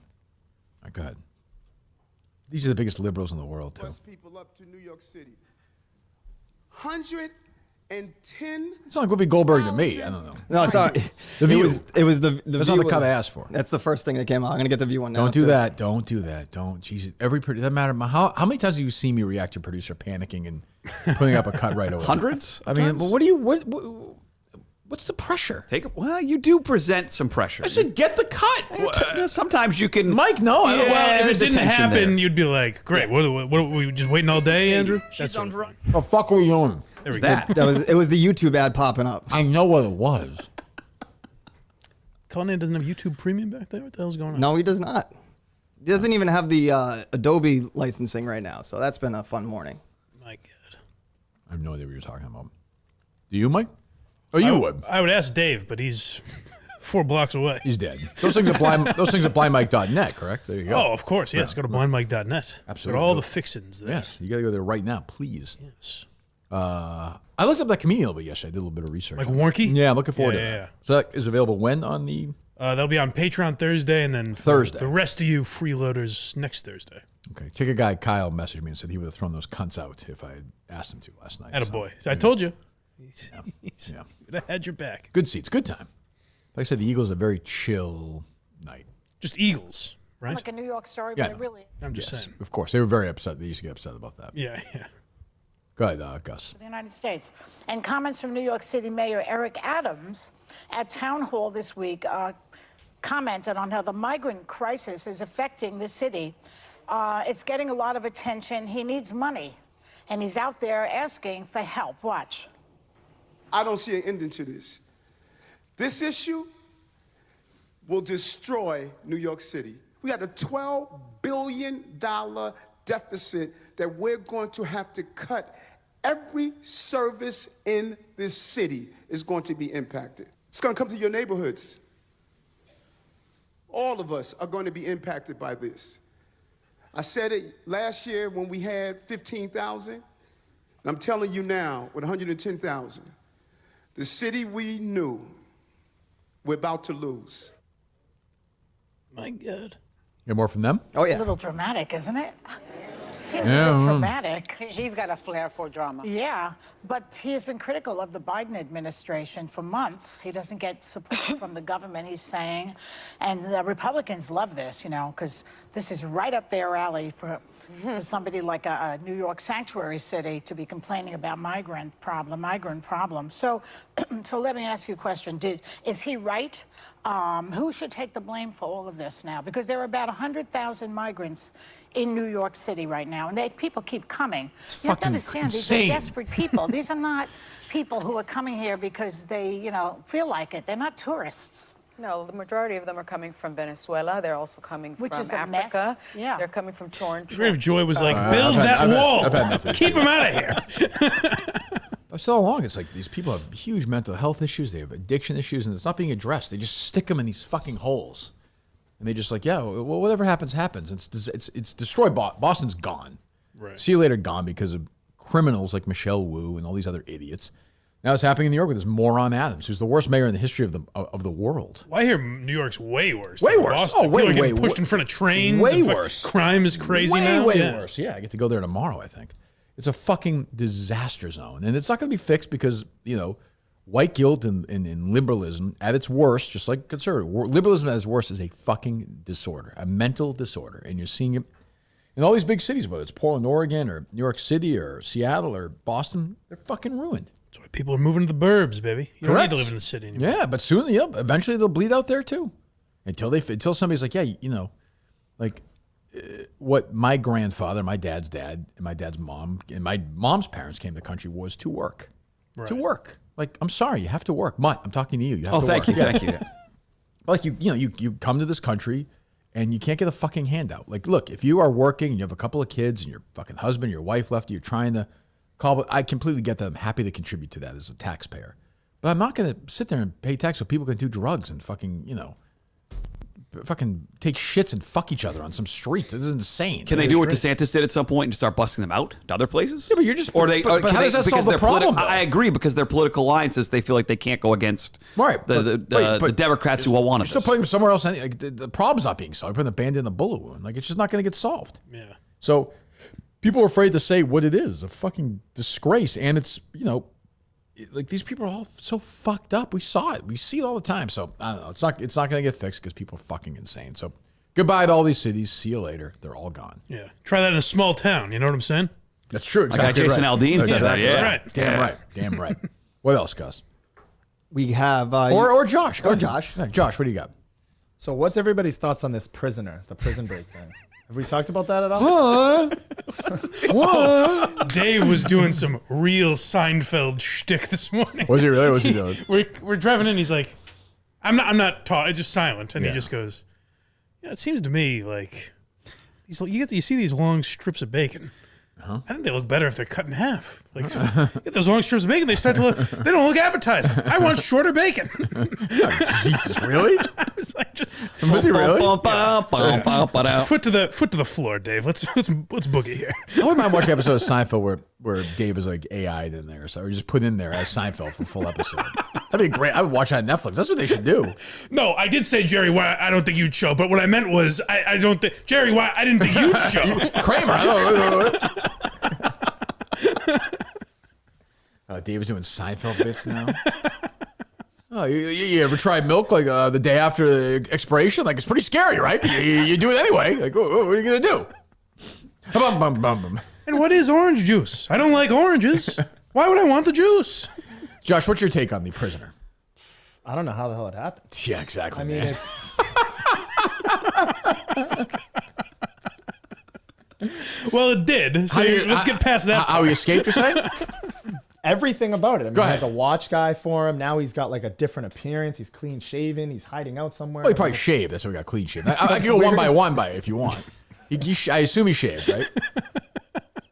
right, go ahead. These are the biggest liberals in the world, too. People up to New York City. 110. It's not like Whoopi Goldberg to me. I don't know. No, sorry. The View. It was the That's View not the cut was- I asked for. That's the first thing that came out. I'm gonna get the View one now. Don't do too. that. Don't do that. Don't. Jesus. Doesn't matter. How many times have you seen me react to a producer panicking and putting up a cut right away? Hundreds? I mean, well, what's the pressure? Well, you do present some pressure. I said, get the cut. Sometimes you can. Mike, no. I don't- Well, if there's it didn't a tension happen, there. you'd be like, great. What are we just waiting all day, Andrew? She's on run. What the fuck were you doing? There we that? go. It was the YouTube ad popping up. I know what it was. Conan doesn't have YouTube Premium back there? What the hell's going on? No, he does not. He doesn't even have the Adobe licensing right now, so that's been a fun morning. My God. I have no idea what you're talking about. Do you, Mike? Oh, you would. I would ask Dave, but he's 4 blocks away. He's dead. Those things at blindmike.net, correct? There you go. Oh, of course. Yes. Go to blindmike.net. Absolutely. Got all the fixins there. Yes, you got to go there right now, please. Yes. I looked up that comedian a little bit yesterday. I did a little bit of research. Like Warnke? Yeah, I'm looking forward to Yeah, that. yeah. So that is available when on the... That'll be on Patreon Thursday, and then for Thursday. the rest of you freeloaders next Thursday. Okay, take a guy, Kyle, messaged me and said he would have thrown those cunts out if I had asked him to last night. Attaboy. So I told you. He's Yeah. would have had your back. Good seats, good time. Like I said, the Eagles are a very chill night. Just Eagles, right? Like a New York story, Yeah, but it really I'm just Yes, saying. of course. They were very upset. They used to get upset about that. Yeah, yeah. Go ahead, Gus. the United States. And comments from New York City Mayor Eric Adams at Town Hall this week commented on how the migrant crisis is affecting the city. It's getting a lot of attention. He needs money, and he's out there asking for help. Watch. I don't see an ending to this. This issue will destroy New York City. We got a $12 billion deficit that we're going to have to cut. Every service in this city is going to be impacted. It's going to come to your neighborhoods. All of us are going to be impacted by this. I said it last year when we had 15,000, and I'm telling you now with 110,000. The city we knew, we're about to lose. My God. You have more from them? Oh A yeah. little dramatic, isn't it? Seems a bit dramatic. He's got a flair for drama. Yeah, but he has been critical of the Biden administration for months. He doesn't get support from the government, he's saying. And the Republicans love this, because this is right up their alley for somebody like a New York sanctuary city to be complaining about migrant problem. So, so let me ask you a question. Is he right? Who should take the blame for all of this now? Because there are about 100,000 migrants in New York City right now, and people keep coming. You have to understand, insane. these are desperate people. These are not people who are coming here because they, feel like it. They're not tourists. No, the majority of them are coming from Venezuela. They're also coming from is a Africa. mess. Yeah. They're coming from torn. If Joy was like, build that wall. I've had nothing. Keep him out of here. So long, it's like these people have huge mental health issues. They have addiction issues, and it's not being addressed. They just stick them in these fucking holes. And they just like, yeah, well, whatever happens, happens. It's destroyed. Boston's gone. Right. See you later, gone because of criminals like Michelle Wu and all these other idiots. Now it's happening in New York with this moron Adams, who's the worst mayor in the history of the world. Well, I hear New York's way worse. Way than worse. Boston. Oh, way, People are getting way pushed in front of trains. Way and worse. Crime is crazy now. Way worse. Yeah, I get to go there tomorrow, I think. It's a fucking disaster zone. And it's not going to be fixed because, white guilt and liberalism at its worst, just like conservative, liberalism at its worst is a fucking disorder, a mental disorder. And you're seeing it in all these big cities, whether it's Portland, Oregon, or New York City, or Seattle, or Boston. They're fucking ruined. That's why people are moving to the burbs, baby. You don't Correct. need to live in the city anymore. Yeah, but soon, eventually they'll bleed out there too. Until somebody's like, yeah, what my grandfather, my dad's dad, and my dad's mom, and my mom's parents came to the country was to work. Right. To work. Like, I'm sorry, you have to work. Mutt, I'm talking to you. You have to thank work. you, thank you. Like, you come to this country and you can't get a fucking handout. Like, look, if you are working and you have a couple of kids and your fucking husband, your wife left you, you're trying to call, I completely get that. I'm happy to contribute to that as a taxpayer. But I'm not going to sit there and pay tax so people can do drugs and fucking, fucking take shits and fuck each other on some street. This is insane. Can they do what DeSantis did at some point and start busting them out to other places? Yeah, but you're just. Or they? But how does that solve the problem? I agree, because their political alliances, they feel like they can't go against the Democrats who all want You're still putting them somewhere else. Like, the problem's not being solved. You're putting the band in the bullet wound. Like, it's just not going to get solved. Yeah. So people are afraid to say what it is. A fucking disgrace. And it's, like, these people are all so fucked up. We saw it. We see it all the time. So I don't know. It's not going to get fixed because people are fucking insane. So goodbye to all these cities. See you later. They're all gone. Yeah. Try that in a small town. You know what I'm saying? That's true. Exactly. Like Jason Aldean said that. Yeah. Right. Damn right. What else, Gus? We have or Josh. Or Josh. Yeah, Josh, what do you got? So what's everybody's thoughts on this prisoner, the prison break thing? Have we talked about that at all? What? Dave was doing some real Seinfeld shtick this morning. Was he really? What's he doing? We're driving in. He's like, I'm not talking. It's just silent, and he just goes, "Yeah, it seems to me like you see these long strips of bacon. I think they look better if they're cut in half. Like get those long strips of bacon, they don't look appetizing. I want shorter bacon." Jesus, really? I was like, just Was he really? Foot to the floor, Dave. Let's boogie here. I wouldn't mind watching an episode of Seinfeld where Dave is like AI'd in there, or just put in there as Seinfeld for a full episode. That'd be great. I would watch that on Netflix. That's what they should do. No, I did say, Jerry, why I don't think you'd show, but what I meant was I don't think Jerry, why I didn't think you'd show. Kramer. Dave is doing Seinfeld bits now. Oh, you ever tried milk like the day after the expiration? Like, it's pretty scary, right? You do it anyway. Like, what are you gonna do? And what is orange juice? I don't like oranges. Why would I want the juice? Josh, what's your take on The Prisoner? I don't know how the hell it happened. Yeah, exactly. I mean, man. Well, it did. So let's get past that. How he escaped, you're saying? Everything about it. I mean, Go he ahead. has a watch guy for him. Now he's got like a different appearance. He's clean shaven. He's hiding out somewhere. Well, he probably shaved. That's why we got clean shaved. I can go one by one if you want. I assume he shaved, right?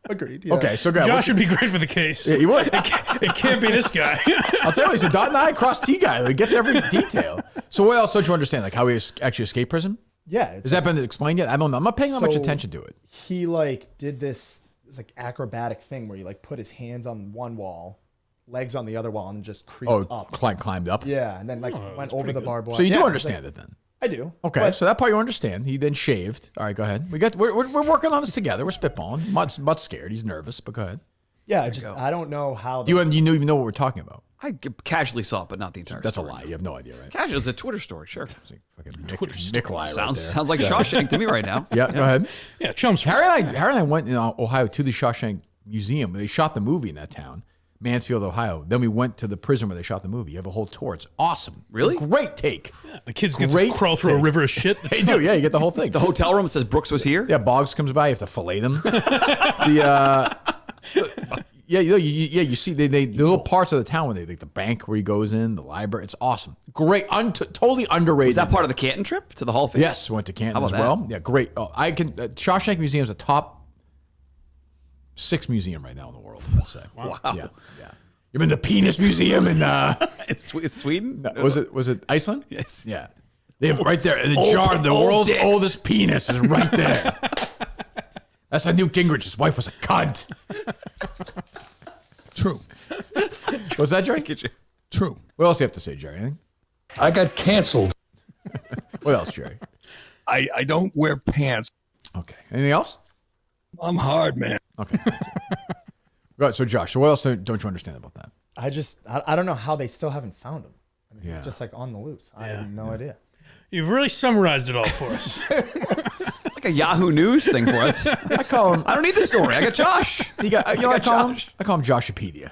Agreed. Yeah. Okay, so go ahead. Josh would be great for the case. Yeah, he would. It can't be this guy. I'll tell you, he's a dot and I cross T guy. He gets every detail. So what else don't you understand? Like how he actually escaped prison? Yeah. Has that been explained yet? I don't know. I'm not paying that much attention to it. He like did this. It was like acrobatic thing where he like put his hands on one wall, legs on the other wall, and just creeped up. Climbed up? Yeah, and then like went over the barbed wire. So you do Yeah, understand it then? I do. Okay, but- so that part you understand. He then shaved. All right, go ahead. We're working on this together. We're spitballing. Mutt's scared. He's nervous, but go ahead. Yeah, I don't know how. You even know what we're talking about? I casually saw it, but not the entire That's story. a lie. You have no idea, right? Casual is a Twitter story, sure. Fucking Nick lie right there. Sounds like Shawshank to me right now. Yeah, go ahead. Yeah, chums. Harry and I went in Ohio to the Shawshank Museum. They shot the movie in that town, Mansfield, Ohio. Then we went to the prison where they shot the movie. You have a whole tour. It's awesome. Really? It's a great take. Yeah, the kids get to crawl through a river of shit. They do, yeah. You get the whole thing. The hotel room says Brooks was here? Yeah, Boggs comes by. You have to fillet them. You see the little parts of the town where they like the bank where he goes in, the library. It's awesome, great, totally underrated. Was that part of the Canton trip to the Hall of Fame? Yes, went to Canton How as about well. that? Yeah, great. Shawshank Museum is a top 6 museum right now in the world. I'd say. Wow. Yeah. You've been to the Penis Museum in It's Sweden? was it Iceland? Yes. Yeah. They have right there in the jar. The world's oldest penis is right there. That's how Newt Gingrich. His wife was a cunt. True. What's that, Jerry? True. What else do you have to say, Jerry? Anything? I got canceled. What else, Jerry? I don't wear pants. Okay. Anything else? I'm hard, man. Okay. Right. So, Josh, so what else don't you understand about that? I don't know how they still haven't found him. I mean, Yeah. just like on the loose. I have no idea. You've really summarized it all for us. Like a Yahoo News thing for us. I call him. I don't need the story. I got Josh. I call him Joshipedia.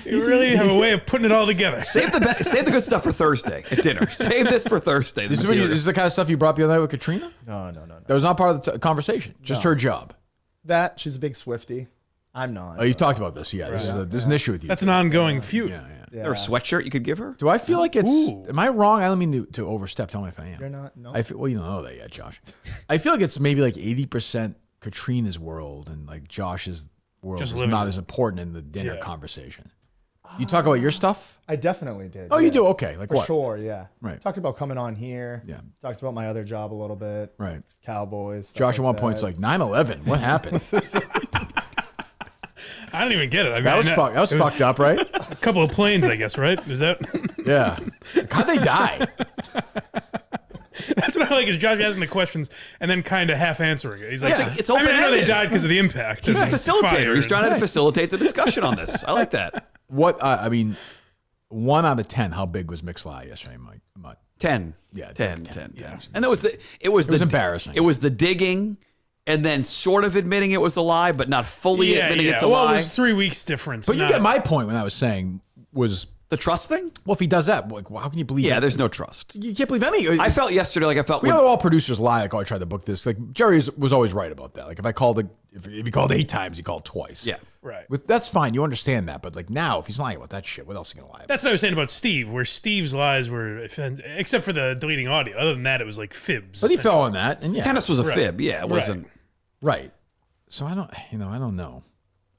You really have a way of putting it all together. Save the good stuff for Thursday at dinner. Save this for Thursday. This is the kind of stuff you brought up the other night with Katrina? No. That was not part of the conversation. Just her job. That she's a big Swiftie. I'm not. Oh, you talked about this. Yeah, this is an issue with you. That's an ongoing feud. Yeah. Is there a sweatshirt you could give her? Do I feel like it's? Am I wrong? I don't mean to overstep. Tell me if I am. You're not. No. Well, you don't know that yet, Josh. I feel like it's maybe like 80% Katrina's world and like Josh's world Just is living not it. as important in the dinner conversation. You talk about your stuff? I definitely did. Oh, you do? Okay. Like For what? sure, yeah. Right. Talked about coming on here. Yeah. Talked about my other job a little bit. Right. Cowboys. stuff Josh at like one point's that. like 9/11. What happened? I don't even get it. I mean, That was fucked up, right? A couple of planes, I guess, right? Is that? Yeah. How'd they die? That's what I like is Josh asking the questions and then kind of half answering it. He's like, It's I mean, I know they open-ended. died because of the impact. He's a and facilitator. fire He's and- trying to facilitate the discussion on this. I like that. What? I mean, 1 out of 10. How big was Mix-a-Lot yesterday, Mike? 10. Yeah, 10. 10. Yeah. And it was embarrassing. It was the digging and then sort of admitting it was a lie, but not fully admitting it's a well, lie. it was 3 weeks difference. But you not- get my point when I was saying was the trust thing? Well, if he does that, like, how can you believe? Yeah, there's no trust. You can't believe any. I felt yesterday like I felt. We know all producers lie. Like, oh, I tried to book this. Like Jerry was always right about that. Like if I called, if he called 8 times, he called twice. Yeah, right. That's fine. You understand that. But like now, if he's lying about that shit, what else are you gonna lie about? That's what I was saying about Steve, where Steve's lies were, except for the deleting audio. Other than that, it was like fibs. But he fell on that, and yeah, tennis was a fib. Yeah, it wasn't right. So I don't know.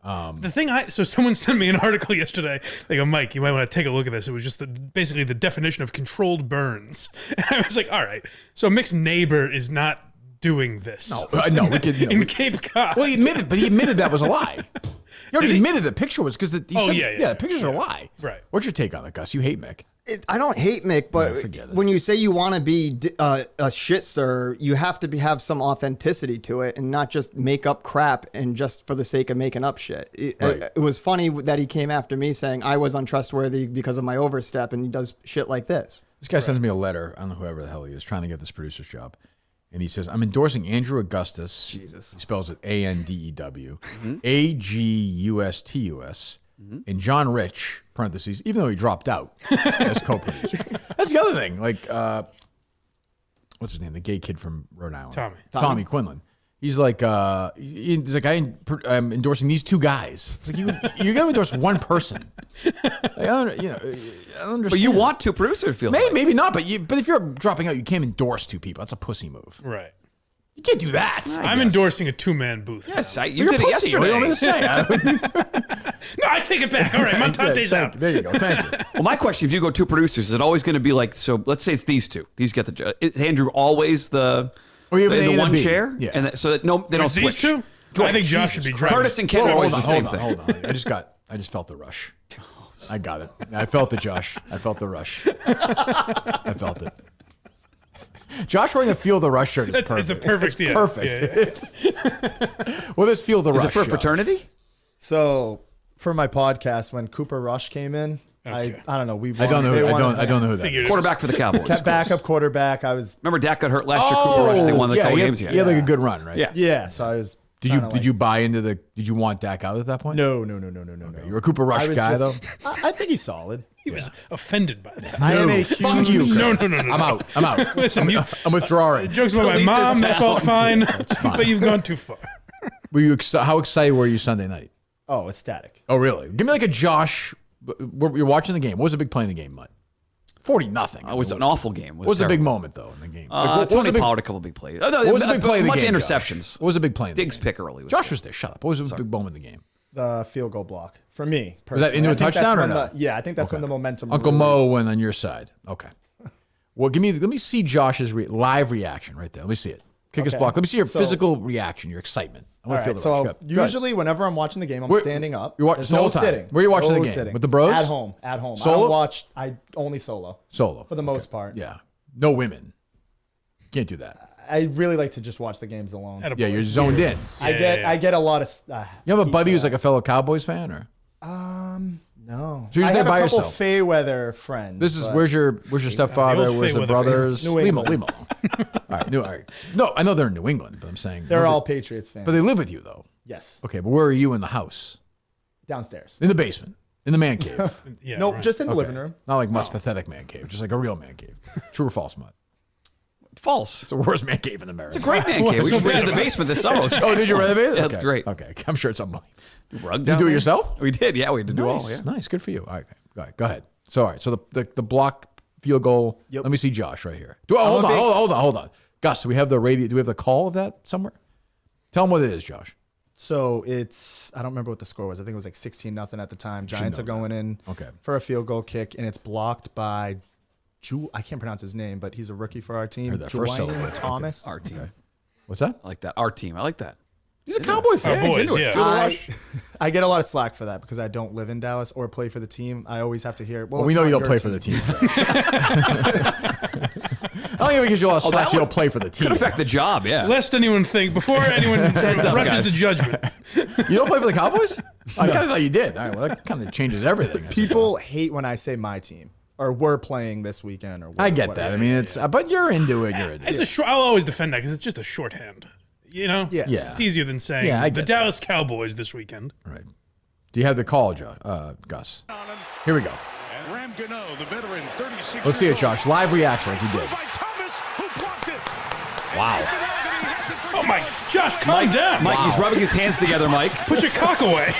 The thing so someone sent me an article yesterday. They go, Mike, you might want to take a look at this. It was just basically the definition of controlled burns. And I was like, all right. So Mick's neighbor is not doing this. No, we could. In Cape Cod. Well, he admitted that was a lie. He already admitted the picture was because the pictures are a lie. Right. What's your take on it, Gus? You hate Mick. I don't hate Mick, but when you say you want to be a shit stirrer, you have to have some authenticity to it and not just make up crap and just for the sake of making up shit. It was funny that he came after me saying I was untrustworthy because of my overstep, and he does shit like this. This guy sends me a letter. I don't know whoever the hell he is trying to get this producer's job. And he says, I'm endorsing Andrew Augustus. Jesus. He spells it Andew. Agustus. And John Rich, parentheses, even though he dropped out as co-producer. That's the other thing. Like, what's his name? The gay kid from Rhode Island. Tommy Quinlan. He's like, I'm endorsing these 2 guys. It's like, you got to endorse one person. Like, I don't understand. But you want 2 producers, feels like. Maybe not, but if you're dropping out, you can't endorse 2 people. That's a pussy move. Right. You can't do that. I'm endorsing a 2-man booth. Yes, you You're did a it pussy. yesterday. What do you want me to say? No, I take it back. All right, Montante's out. There you go. Thank you. Well, my question: if you go 2 producers, is it always going to be like? So let's say it's these 2. These get the job. Is Andrew always the one chair? Yeah. And so that they don't These switch. 2? I think Josh should be driving. Curtis and Ken are always the same thing. Hold on. I just felt the rush. I got it. I felt it, Josh. I felt the rush. I felt it. Josh wearing the Feel the Rush shirt is perfect. It's a perfect. It's perfect. Yeah. Well, this Feel the Rush. Is it for a Josh? fraternity? So for my podcast, when Cooper Rush came in, I don't know. I don't know who that is. Quarterback for the Cowboys. Backup quarterback. I was. Remember Dak got hurt last year. Cooper Rush. They won the couple games. He had like a good run, right? Yeah. So I was. Did you buy into the? Did you want Dak out at that point? No. Okay. You were a Cooper Rush guy though. I think he's solid. He was offended by that. I am a Fuck you. No. I'm out. Listen, I'm withdrawing. Jokes about my mom. That's all fine. But you've gone too far. Were you how excited were you Sunday night? Oh, ecstatic. Oh, really? Give me like a Josh. You're watching the game. What was the big play in the game, Mutt? 40-0. It was an awful game. What was the big moment though in the game? Tony Pollard a couple big plays. What was the big play in the Much game? interceptions. What was the big play in the Diggs game? pick early. Josh was there. Shut up. What was the big moment in the game? The field goal block for me. Was that into a touchdown or no? Yeah, I think that's when the momentum. Uncle Mo went on your side. Okay. Well, let me see Josh's live reaction right there. Let me see it. Kick his block. Let me see your physical reaction, your excitement. I want to feel the rush. So usually, whenever I'm watching the game, I'm standing up. There's no sitting. Where are you watching the game? Sitting. With the bros? At home. Solo? I only solo. Solo. For the most part. Yeah. No women. Can't do that. I really like to just watch the games alone. Yeah, you're zoned in. I get a lot of. You have a buddy who's like a fellow Cowboys fan, or? No. So you're I there have by a couple yourself. Feyweather friends. This is where's your stepfather? Where's the brothers? New Leave them England. alone. All right. No, I know they're in New England, but I'm saying They're all Patriots fans. But they live with you though. Yes. Okay, but where are you in the house? Downstairs. In the basement. In the man cave. Nope, just in the living room. Not like Mutt's pathetic man cave, just like a real man cave. True or false, Mutt? False. It's the worst man cave in America. It's a great man cave. We just rented the basement this summer. Oh, did you renovate it? Yeah, that's great. Okay, I'm sure it's unbelievable. Rug Did you do it yourself? We did. Yeah, we had to do all. Nice, Yeah. nice. Good for you. All right, go ahead. So, all right. So the block field goal. Yep. Let me see Josh right here. Hold on. Gus, do we have the radio? Do we have the call of that somewhere? Tell him what it is, Josh. So it's, I don't remember what the score was. I think it was like 16-0 at the time. Giants are going in for a field goal kick, and it's blocked by, I can't pronounce his name, but he's a rookie for our team. Julian Thomas. Our team. Okay. What's that? I like that. Our team. I like that. He's a Cowboy fan. Boys, yeah. I get a lot of slack for that because I don't live in Dallas or play for the team. I always have to hear, well, we it's know not you don't your play for the team. I don't think it gives you a lot of slack. You don't play for the team. Could affect the job, yeah. Lest anyone think, before anyone rushes to judgment. You don't play for the Cowboys? I kind of thought you did. All right, well, that kind of changes everything. People hate when I say my team or we're playing this weekend or I get that. I mean, it's but you're into it. You're into it. It's a short. I'll always defend that because it's just a shorthand. You know, Yes. Yeah. it's easier than saying I the get Dallas Cowboys this weekend. Right. Do you have the call, Gus? Here we go. Ram Gano, the veteran, 36 Let's see it, Josh. Live reaction like you did. Wow. Oh my, Josh, calm down. Mike, he's rubbing his hands together, Mike. Put your cock away.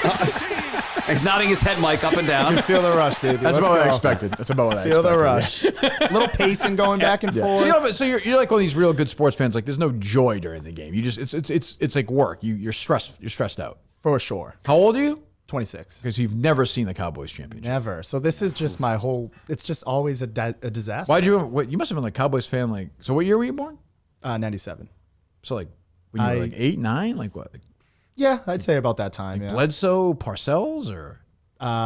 He's nodding his head, Mike, up and down. Feel the rush, baby. That's about what I expected. That's about what I expected. Feel the rush. A little pacing going back and forth. So you're like one of these real good sports fans. Like there's no joy during the game. You just it's like work. You're stressed out. For sure. How old are you? 26. Because you've never seen the Cowboys championship. Never. So this is just my whole. It's just always a disaster. Why'd you? You must have been like Cowboys fan. Like so, what year were you born? 97. So like when you were like 8, 9, like what? Like Yeah, I'd say about that time. Yeah. Bledsoe, Parcells, or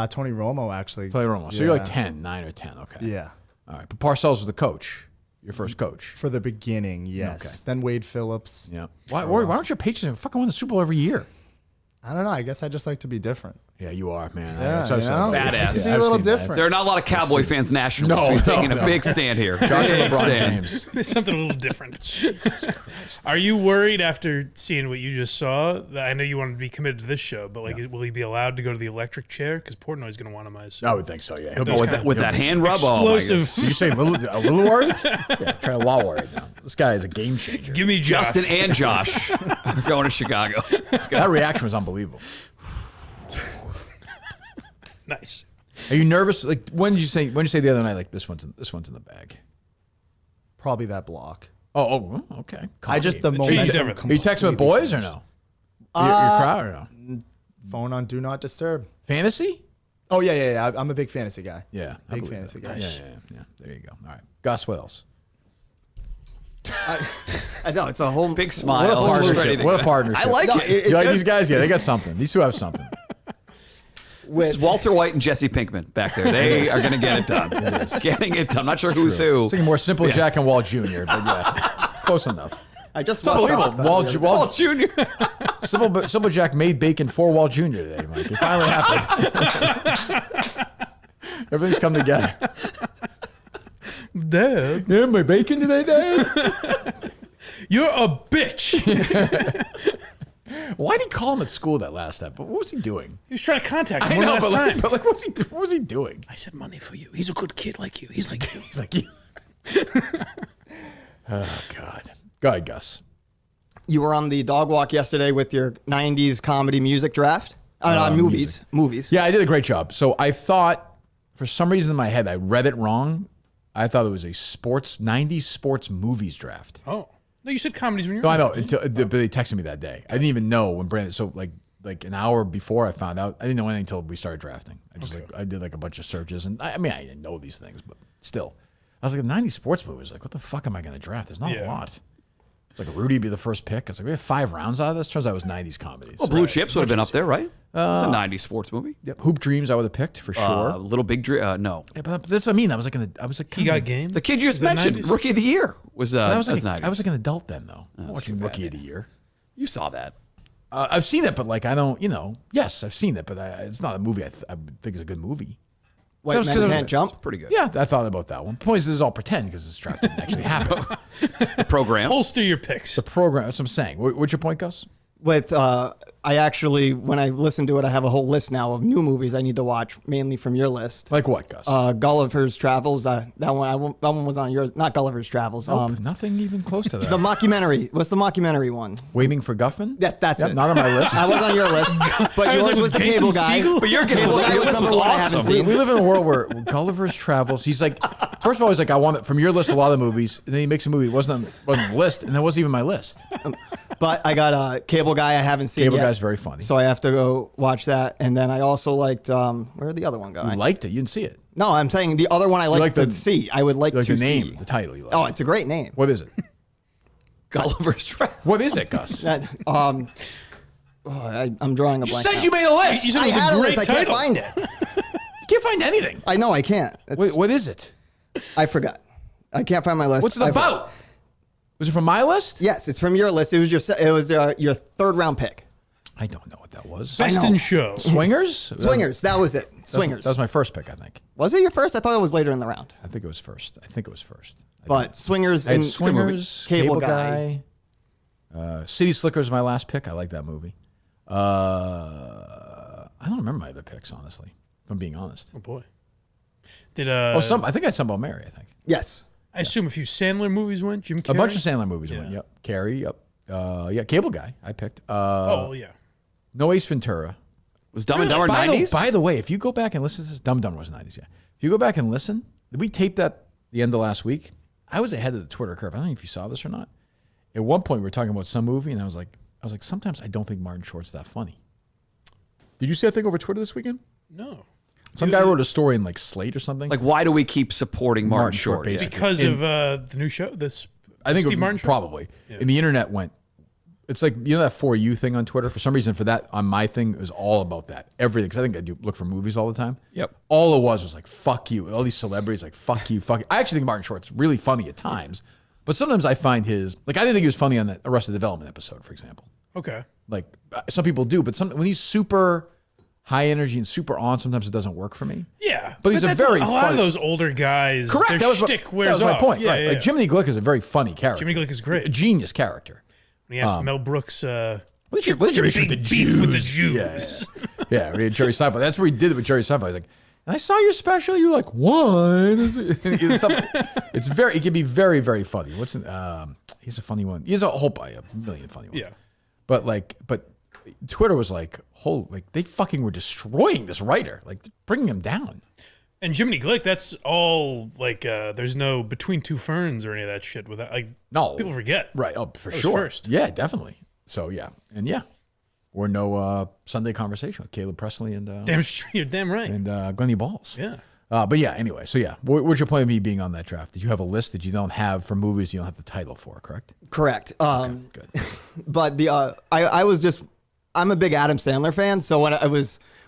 Tony Romo actually. Tony Romo. So you're like 9 or 10. Okay. Yeah. All right, but Parcells was the coach. Your first coach. For the beginning, yes. Okay. Then Wade Phillips. Yeah. Why don't your Patriots fucking win the Super Bowl every year? I don't know. I guess I just like to be different. Yeah, you are, man. Yeah, So badass. Be a little different. There are not a lot of Cowboy fans nationally, so he's taking a big stand here. Josh and Big LeBron stand. James. There's something a little different. Are you worried after seeing what you just saw? That I know you wanted to be committed to this show, but like, will he be allowed to go to the electric chair? Because Portnoy's going to want him, I assume. I would think so. Yeah. With that hand rub, oh my explosive. goodness. Did you say a little worried? Yeah, try a lot worried now. This guy is a game changer. Give me Josh. Justin and Josh going to Chicago. That reaction was unbelievable. Nice. Are you nervous? Like when did you say the other night? Like this one's in the bag. Probably that block. Oh, okay. I just the Are you momentum. texting with boys or no? Your crowd or no? Phone on Do Not Disturb. Fantasy? Oh yeah. I'm a big fantasy guy. Yeah, I Big believe fantasy that. guy. Yeah. There you go. All right, Gus, what else? I know it's a whole Big smile. Ready to What a go. partnership. I like it. Do you like these guys? Yeah, they got something. These two have something. This is Walter White and Jesse Pinkman back there. They are going to get it done. Getting it done. I'm not sure who's who. I was thinking more Simple Jack and Walt Jr., but yeah, close enough. I just It's unbelievable. Walt Jr. Simple Jack made bacon for Walt Jr. today, Mike. It finally happened. Everything's come together. Dad. Yeah, my bacon today, Dad? You're a bitch. Why did he call him at school that last time? But what was he doing? He was trying to contact him I know, last time. but what was he doing? I said money for you. He's a good kid like you. He's like you. He's like you. Oh, God. Go ahead, Gus. You were on the dog walk yesterday with your 90s comedy music draft. Movies. Yeah, I did a great job. So I thought, for some reason in my head, I read it wrong. I thought it was a 90s sports movies draft. Oh. No, you said comedies when you were No, I know. But they texted me that day. I didn't even know when Brandon. So like an hour before I found out, I didn't know anything until we started drafting. I did like a bunch of searches, and I mean I didn't know these things, but still, I was like 90s sports movies. Like, what the fuck am I going to draft? There's not a lot. It's like Rudy be the first pick. I was like, we have 5 rounds out of this. Turns out it was 90s comedies. Well, Blue Chips would have been up there, right? It's a 90s sports movie. Yep. Hoop Dreams I would have picked for sure. Little Big Dream, no. Yeah, but that's what I mean. I was like, He got game. The kid you just mentioned, Rookie of the Year, was I was like 90s. I was like an adult then, though. That's Watching too Rookie bad, of the Year. You saw that. I've seen it, but like I don't, yes, I've seen it, but it's not a movie I think is a good movie. White Men Can't Jump? Pretty good. Yeah, I thought about that one. The point is, this is all pretend because this draft didn't actually happen. The program. Holster your picks. The program. That's what I'm saying. What's your point, Gus? With I actually, when I listen to it, I have a whole list now of new movies I need to watch, mainly from your list. Like what, Gus? Gulliver's Travels. That one was on yours. Not Gulliver's Travels. Nope, nothing even close to that. The mockumentary. What's the mockumentary one? Waving for Guffman? That's it. Not on my list. I was on your list, but yours was the Cable Guy. But your Cable Guy was number one. I haven't seen. We live in a world where Gulliver's Travels. He's like, first of all, he's like, I want it from your list. A lot of movies, and then he makes a movie. It wasn't on the list, and that wasn't even my list. But I got Cable Guy. I haven't seen. Cable yet, Guy's very funny. So I have to go watch that. And then I also liked where'd the other one go? You liked it. You didn't see it. No, I'm saying the other one I liked to see. I would like to the name, see. the title. You like. Oh, it's a great name. What is it? Gulliver's Travels. What is it, Gus? I'm drawing a blank. You said now. you made a list. You said I it was had a a great list. I can't title. find it. You can't find anything. I know I can't. Wait, what is it? I forgot. I can't find my list. What's it about? Was it from my list? Yes, it's from your list. It was your third round pick. I don't know what that was. Best in show. Swingers? Swingers. That was it. Swingers. That was my first pick, I think. Was it your first? I thought it was later in the round. I think it was first. But Swingers I had and Swingers, Cable Guy. City Slickers, my last pick. I like that movie. I don't remember my other picks, honestly, if I'm being honest. Oh boy. Did I think I had Some About Mary, I think. Yes. I assume a few Sandler movies went. Jim Carrey. A bunch of Sandler movies went. Yep. Carrey. Yep. Cable Guy. I picked. Yeah. No Ace Ventura. Was Dumb and Dumber 90s? By the way, if you go back and listen to this, Dumb and Dumber was 90s. Yeah. If you go back and listen, we taped that the end of last week. I was ahead of the Twitter curve. I don't know if you saw this or not. At one point, we were talking about some movie, and I was like, sometimes I don't think Martin Short's that funny. Did you see that thing over Twitter this weekend? No. Some guy wrote a story in like Slate or something. Like, why do we keep supporting Martin Short? basically. Because of the new show. I think Steve Martin show? probably. Yeah. And the internet went. It's like, you know that For You thing on Twitter? For some reason, for that, on my thing, it was all about that. Everything. Because I think I do look for movies all the time. Yep. All it was like, fuck you. All these celebrities, like, fuck you, fuck you. I actually think Martin Short's really funny at times. But sometimes I find like, I didn't think he was funny on that Arrested Development episode, for example. Okay. Like, some people do. But when he's super high energy and super on, sometimes it doesn't work for me. Yeah. But he's a that's very a lot funny. of those older guys. Correct. Their That was shtick wears that was my off. point. Yeah, right. yeah. Like, Jiminy Glick is a very funny character. Jiminy Glick is great. A genius character. When he asked Mel Brooks, what is your issue with the beef with the Jews? Jews. Yeah, we had Jerry Seinfeld. That's what he did with Jerry Seinfeld. He's like, and I saw your special. You're like, what? It's very. It can be very, very funny. He's a funny one. He's a million funny ones. Yeah. But Twitter was like, they fucking were destroying this writer, like bringing him down. And Jiminy Glick, that's all like. There's no Between Two Ferns or any of that shit with that. Like, no, people forget. Right. Oh, for That was sure. first. Yeah, definitely. So yeah, or no Sunday Conversation with Caleb Presley and You're damn right. and Glennie Balls. Yeah. But yeah, anyway, so yeah, what's your point of me being on that draft? Did you have a list that you don't have for movies you don't have the title for, correct? Correct. Good. But I'm a big Adam Sandler fan, so when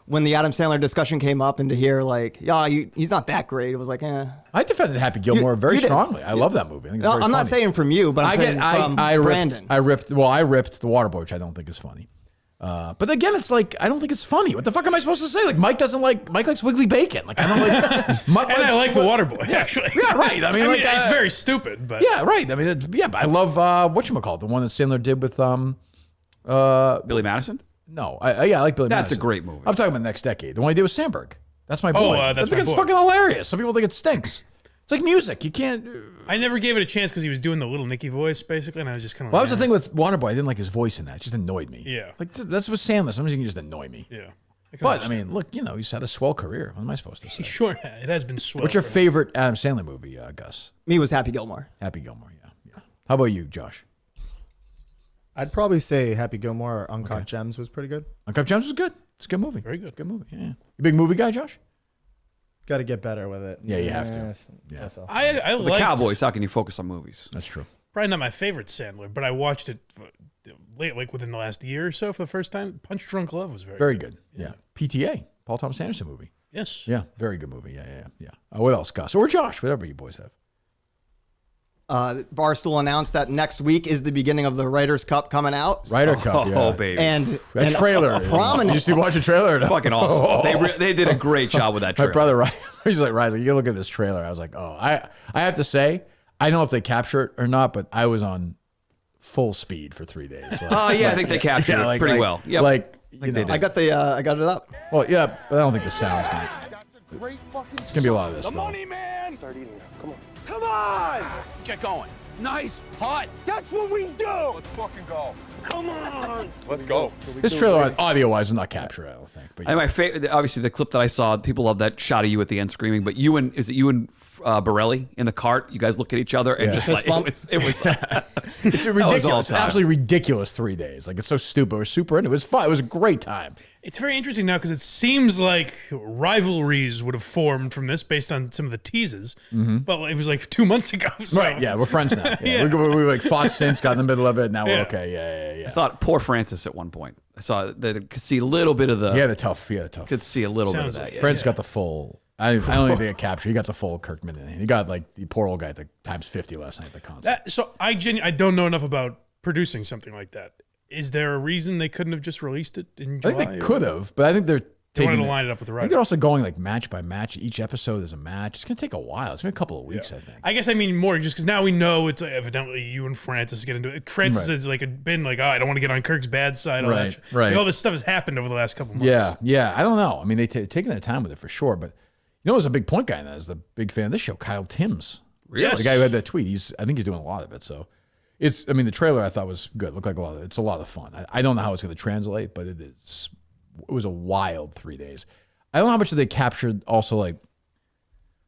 when the Adam Sandler discussion came up, and to hear like, yeah, he's not that great. It was like, eh. I defended Happy Gilmore very strongly. I love that movie. I think it's very I'm not funny. saying from you, but I'm saying from Brandon. I ripped The Waterboy, which I don't think is funny. But again, it's like, I don't think it's funny. What the fuck am I supposed to say? Like, Mike likes Wiggly Bacon. Like, I don't like. And I like The Waterboy, actually. Yeah, right. I mean, it's very stupid, but yeah, right. I mean, but I love whatchamacallit, the one that Sandler did with Billy Madison. No, I like Billy Madison. That's a great movie. I'm talking about Next Decade. The one he did with Sandberg. That's my boy. Oh, that's I think my it's boy. fucking hilarious. Some people think it stinks. It's like music. You can't. I never gave it a chance because he was doing the Little Nicky voice, basically, and I was just kind of Well, that was the thing with Waterboy. I didn't like his voice in that. It just annoyed me. Yeah. Like, that's what Sandler. Sometimes he can just annoy me. Yeah. But, I mean, look, he's had a swell career. What am I supposed to say? Sure, it has been swell. What's your favorite Adam Sandler movie, Gus? Me was Happy Gilmore. Happy Gilmore, yeah. How about you, Josh? I'd probably say Happy Gilmore or Uncut Gems was pretty good. Uncut Gems was good. It's a good movie. Very good. Good movie, yeah. You a big movie guy, Josh? Got to get better with it. Yeah, you have to. Yeah. I The liked Cowboys. How can you focus on movies? That's true. Probably not my favorite Sandler, but I watched it late, like within the last year or so for the first time. Punch Drunk Love was very good. Yeah. PTA, Paul Thomas Anderson movie. Yes. Yeah, very good movie. Yeah. What else, Gus? Or Josh, whatever you boys have. Barstool announced that next week is the beginning of the Writers' Cup coming out. Ryder Cup, yeah. Oh, baby. And that trailer. prominent. Did you watch the trailer? It's fucking awesome. They did a great job with that trailer. My brother, he's like, Riley, you look at this trailer. I was like, oh, I have to say, I don't know if they capture it or not, but I was on full speed for 3 days. Like, Oh, yeah, I think they captured it pretty well. Yep. Like, they did. I got it up. Well, yeah, but I don't think the sound's going to. It's going to be a lot of this, though. man. Start eating now. Come on. Come on. Get going. Nice putt. That's what we do. Let's fucking go. Come on. Let's go. This trailer, audio-wise, is not captured, I don't think. But And my favorite, obviously, the clip that I saw, people love that shot of you at the end screaming. But you and Borelli in the cart? You guys look at each other and just like it was. It's a ridiculous, absolutely ridiculous 3 days. Like, it's so stupid. We're super into it. It was fun. It was a great time. It's very interesting now because it seems like rivalries would have formed from this based on some of the teases. But it was like 2 months ago. So. Right? Yeah, we're friends now. Yeah. We like fought since, got in the middle of it. Now we're okay. Yeah. I thought poor Francis at one point. I saw that it could see a little bit of the. Yeah, the tough. Could see a little bit of that. Francis got the full. I don't even think it captured. He got the full Kirkman in. He got like the poor old guy at the times 50 last night at the concert. So I don't know enough about producing something like that. Is there a reason they couldn't have just released it in July? I think they could have, but I think they're taking. Wanted to line it up with the I writer. think they're also going like match by match. Each episode is a match. It's gonna take a while. It's gonna be a couple of weeks, I think. I guess I mean more just because now we know it's evidently you and Francis get into it. Francis has been like, I don't want to get on Kirk's bad side. All that. Right. Like, all this stuff has happened over the last couple months. Yeah. I don't know. I mean, they've taken their time with it for sure, but there's a big point guy in that is the big fan of this show, Kyle Timms. Yes. The guy who had that tweet. I think he's doing a lot of it. So the trailer I thought was good. Looked like it's a lot of fun. I don't know how it's going to translate, but it was a wild 3 days. I don't know how much they captured also, like,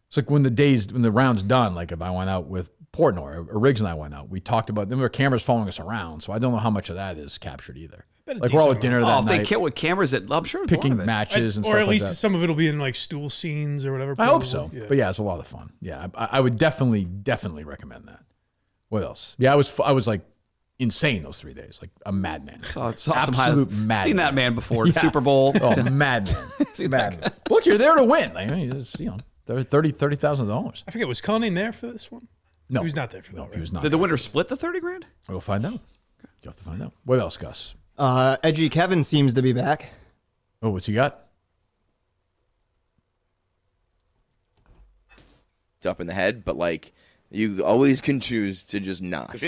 it's like when the round's done, like if I went out with Portnoy or Riggs and I went out, we talked about, then there were cameras following us around. So I don't know how much of that is captured either. Like we're all at dinner that night. If they with cameras, I'm sure it's picking a lot of it. matches and stuff or at least like that. some of it'll be in like stool scenes or whatever. I hope so. probably. Yeah. But yeah, it's a lot of fun. Yeah, I would definitely recommend that. What else? Yeah, I was like insane those 3 days, like a madman. Saw Absolute madman. Seen that man before. Super Bowl. Oh, madman. Madman. Look, you're there to win. Like, I mean, $30,000. I forget, was Cullinane there for this one? No. He was not there for that. No, he was not. Did the winner split the 30 grand? We'll find out. You have to find out. What else, Gus? Edgy Kevin seems to be back. Oh, what's he got? It's up in the head, but like you always can choose to just not.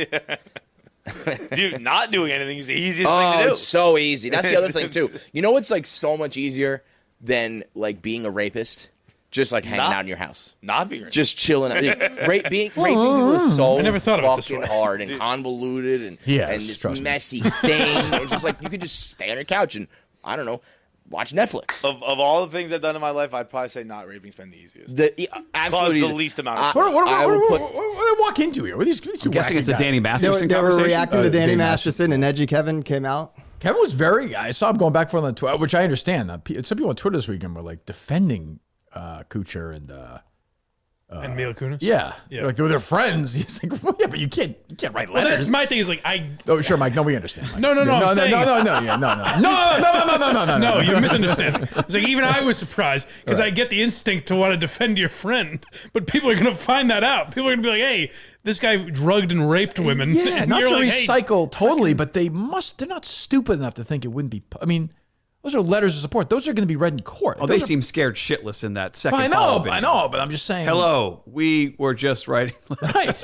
Dude, not doing anything is the easiest thing to do. It's so easy. That's the other thing too. You know what's like so much easier than like being a rapist? Just like hanging out in your house. Not being rapist. Just chilling. Raping people is so I never thought about this fucking way. hard and convoluted and this messy thing. It's just like you could just stay on your couch and I don't know, watch Netflix. Of all the things I've done in my life, I'd probably say not raping's been the easiest. Absolutely Caused the least amount of What do I walk into here? What are these two I'm guessing wacky it's a guys? Danny Masterson They were conversation. reacting to Danny Masterson, and Edgy Kevin came out. Kevin was I saw him going back for on Twitter, which I understand. Some people on Twitter this weekend were like defending Kuchar and And Mila Kunis? Yeah. Like, they're friends. He's like, well, yeah, but you can't write letters. Well, that's my thing is like, Oh, sure, Mike. No, we understand. Mike. No, No, you're misunderstanding. It's like, even I was surprised because I get the instinct to want to defend your friend, but people are going to find that out. People are going to be like, hey, this guy drugged and raped women. Yeah, and not you're to like, recycle totally, but they're not stupid enough to think it wouldn't be. I mean, those are letters of support. Those are going to be read in court. Oh, they seem scared shitless in that second. Well, I know, but I'm just saying. Hello, we were just writing. Right.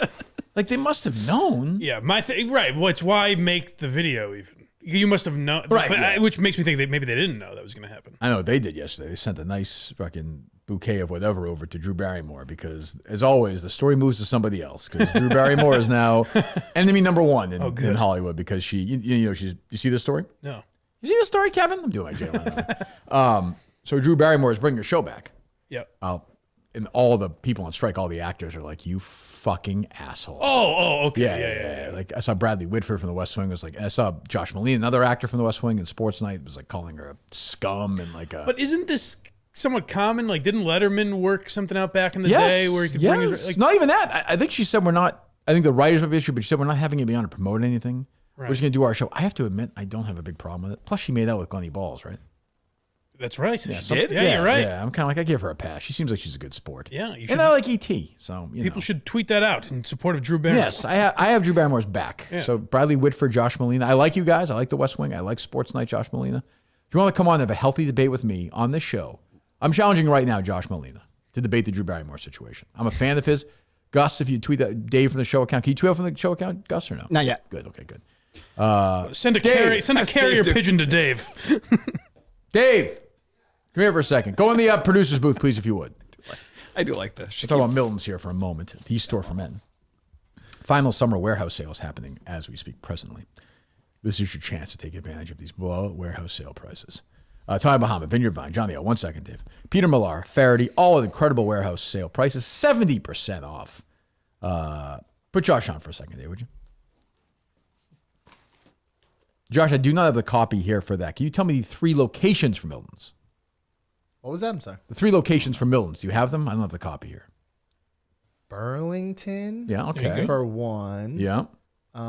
Like, they must have known. Yeah, my thing, right. Which why make the video even? You must have known, Right, but yeah. which makes me think that maybe they didn't know that was going to happen. I know they did yesterday. They sent a nice fucking bouquet of whatever over to Drew Barrymore because, as always, the story moves to somebody else because Drew Barrymore is now enemy number one in Hollywood because she, you see this story? No. You see the story, Kevin? I'm doing my Jay Leno. So Drew Barrymore is bringing her show back. Yep. And all the people on strike, all the actors are like, you fucking asshole. Oh, okay. Yeah. Like, I saw Bradley Whitford from The West Wing was like, I saw Josh Malina, another actor from The West Wing in Sports Night, was like calling her a scum and like a. But isn't this somewhat common? Like, didn't Letterman work something out back in the day where he could bring his. Like, not even that. I think she said we're not. I think the writers might be issue, but she said we're not having you be on to promote anything. Right. We're just going to do our show. I have to admit, I don't have a big problem with it. Plus, she made out with Glennie Balls, right? That's right. Yeah, She did? Yeah, you're right. Yeah, I'm kind of like, I give her a pass. She seems like she's a good sport. Yeah, you should. And I like E.T., so, People should tweet that out in support of Drew Barrymore. Yes, I have Drew Barrymore's back. Yeah. So Bradley Whitford, Josh Malina. I like you guys. I like The West Wing. I like Sports Night, Josh Malina. If you want to come on and have a healthy debate with me on this show, I'm challenging right now Josh Malina to debate the Drew Barrymore situation. I'm a fan of his. Gus, if you tweet that, Dave from the show account, can you tweet out from the show account, Gus, or no? Not yet. Good, okay, good. Send a Dave. carrier pigeon to Dave. Dave, come here for a second. Go in the producer's booth, please, if you would. I do like this. We'll talk about Miltons here for a moment. The store for men. Final summer warehouse sales happening as we speak presently. This is your chance to take advantage of these blowout warehouse sale prices. Tommy Bahama, Vineyard Vine, Johnny O, 1 second, Dave. Peter Millar, Faraday, all incredible warehouse sale prices, 70% off. Put Josh on for a second, Dave, would you? Josh, I do not have the copy here for that. Can you tell me the 3 locations for Miltons? What was that? I'm sorry. The 3 locations for Miltons. Do you have them? I don't have the copy here. Burlington. Yeah, okay. For one. Yeah. I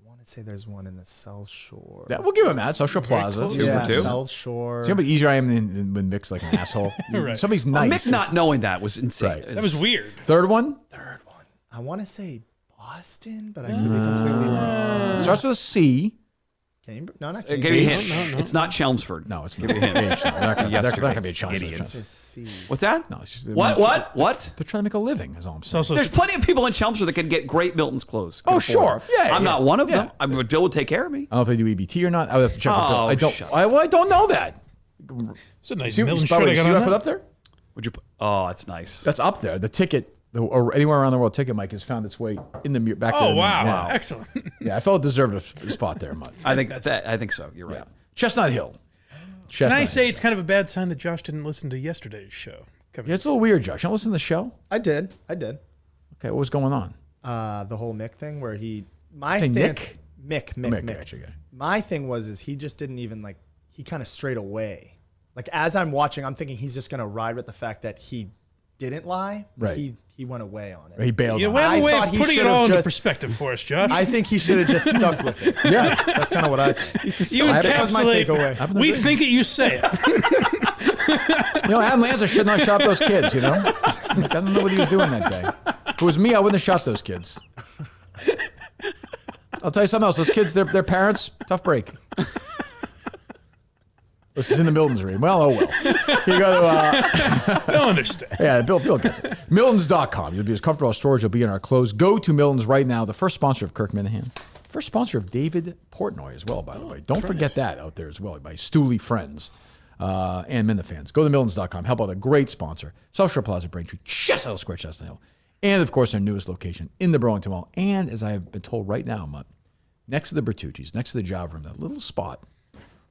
want to say there's one in the South Shore. Yeah, we'll give him that. South Shore Plaza. Yeah, South Shore. See how much easier I am than when Mick's like an asshole? Right. Somebody's nice. Mick not knowing that was insane. Right. That was weird. Third one? I want to say Boston, but I could be completely wrong. Starts with a C. Cambridge? No, not Give Cambridge. me a hint. It's not Chelmsford. No, it's Give not. me a hint. They're not going to be a challenge. Idiots. What's that? No, it's just, What? They're trying to make a living, is all I'm saying. There's plenty of people in Chelmsford that can get great Milton's clothes. Oh, sure. Yeah, I'm not one of them. Yeah. I mean, Bill would take care of me. I don't know if they do EBT or not. I would have to check with Bill. Oh, I don't. shut I don't know that. It's a nice See, Milton by shirt the way, I got see what on I put that. up there? Would you? Oh, that's nice. That's up there. The ticket, or anywhere around the world, ticket mic has found its way in the back there. Oh, wow. Now. Excellent. Yeah, I felt it deserved a spot there, Mutt. I think so. You're right. Yeah. Chestnut Hill. Can I say it's kind of a bad sign that Josh didn't listen to yesterday's show? Yeah, it's a little weird, Josh. You don't listen to the show? I did. Okay, what was going on? The whole Mick thing where Hey, Mick. Gotcha, yeah. My thing was he just didn't even he kind of strayed away. Like as I'm watching, I'm thinking he's just gonna ride with the fact that he didn't lie. But Right. He went away on it. He bailed You on have it. a way thought of he putting it should have all into just- perspective for us, Josh. I think he should have just stuck with it. Yeah. That's kind of what I think. You That was my encapsulate. takeaway. We think it, you say it. Adam Lanza should not shot those kids, I don't know what he was doing that day. If it was me, I wouldn't have shot those kids. I'll tell you something else. Those kids, their parents, tough break. This is in the Miltons room. Well, oh well. You go to, I don't understand. yeah, Bill gets it. Miltons.com. You'll be as comfortable as storage. You'll be in our clothes. Go to Miltons right now. The first sponsor of Kirk Minahan. First sponsor of David Portnoy as well, by the way. Don't forget that out there as well. By Stooley Friends and Minna fans. Go to Miltons.com. Help out a great sponsor. South Shore Plaza, Braintree, Chestnut Square, Chestnut Hill. And, of course, our newest location in the Burlington Mall. And, as I have been told right now, Mutt, next to the Bertucci's, next to the Java Room, that little spot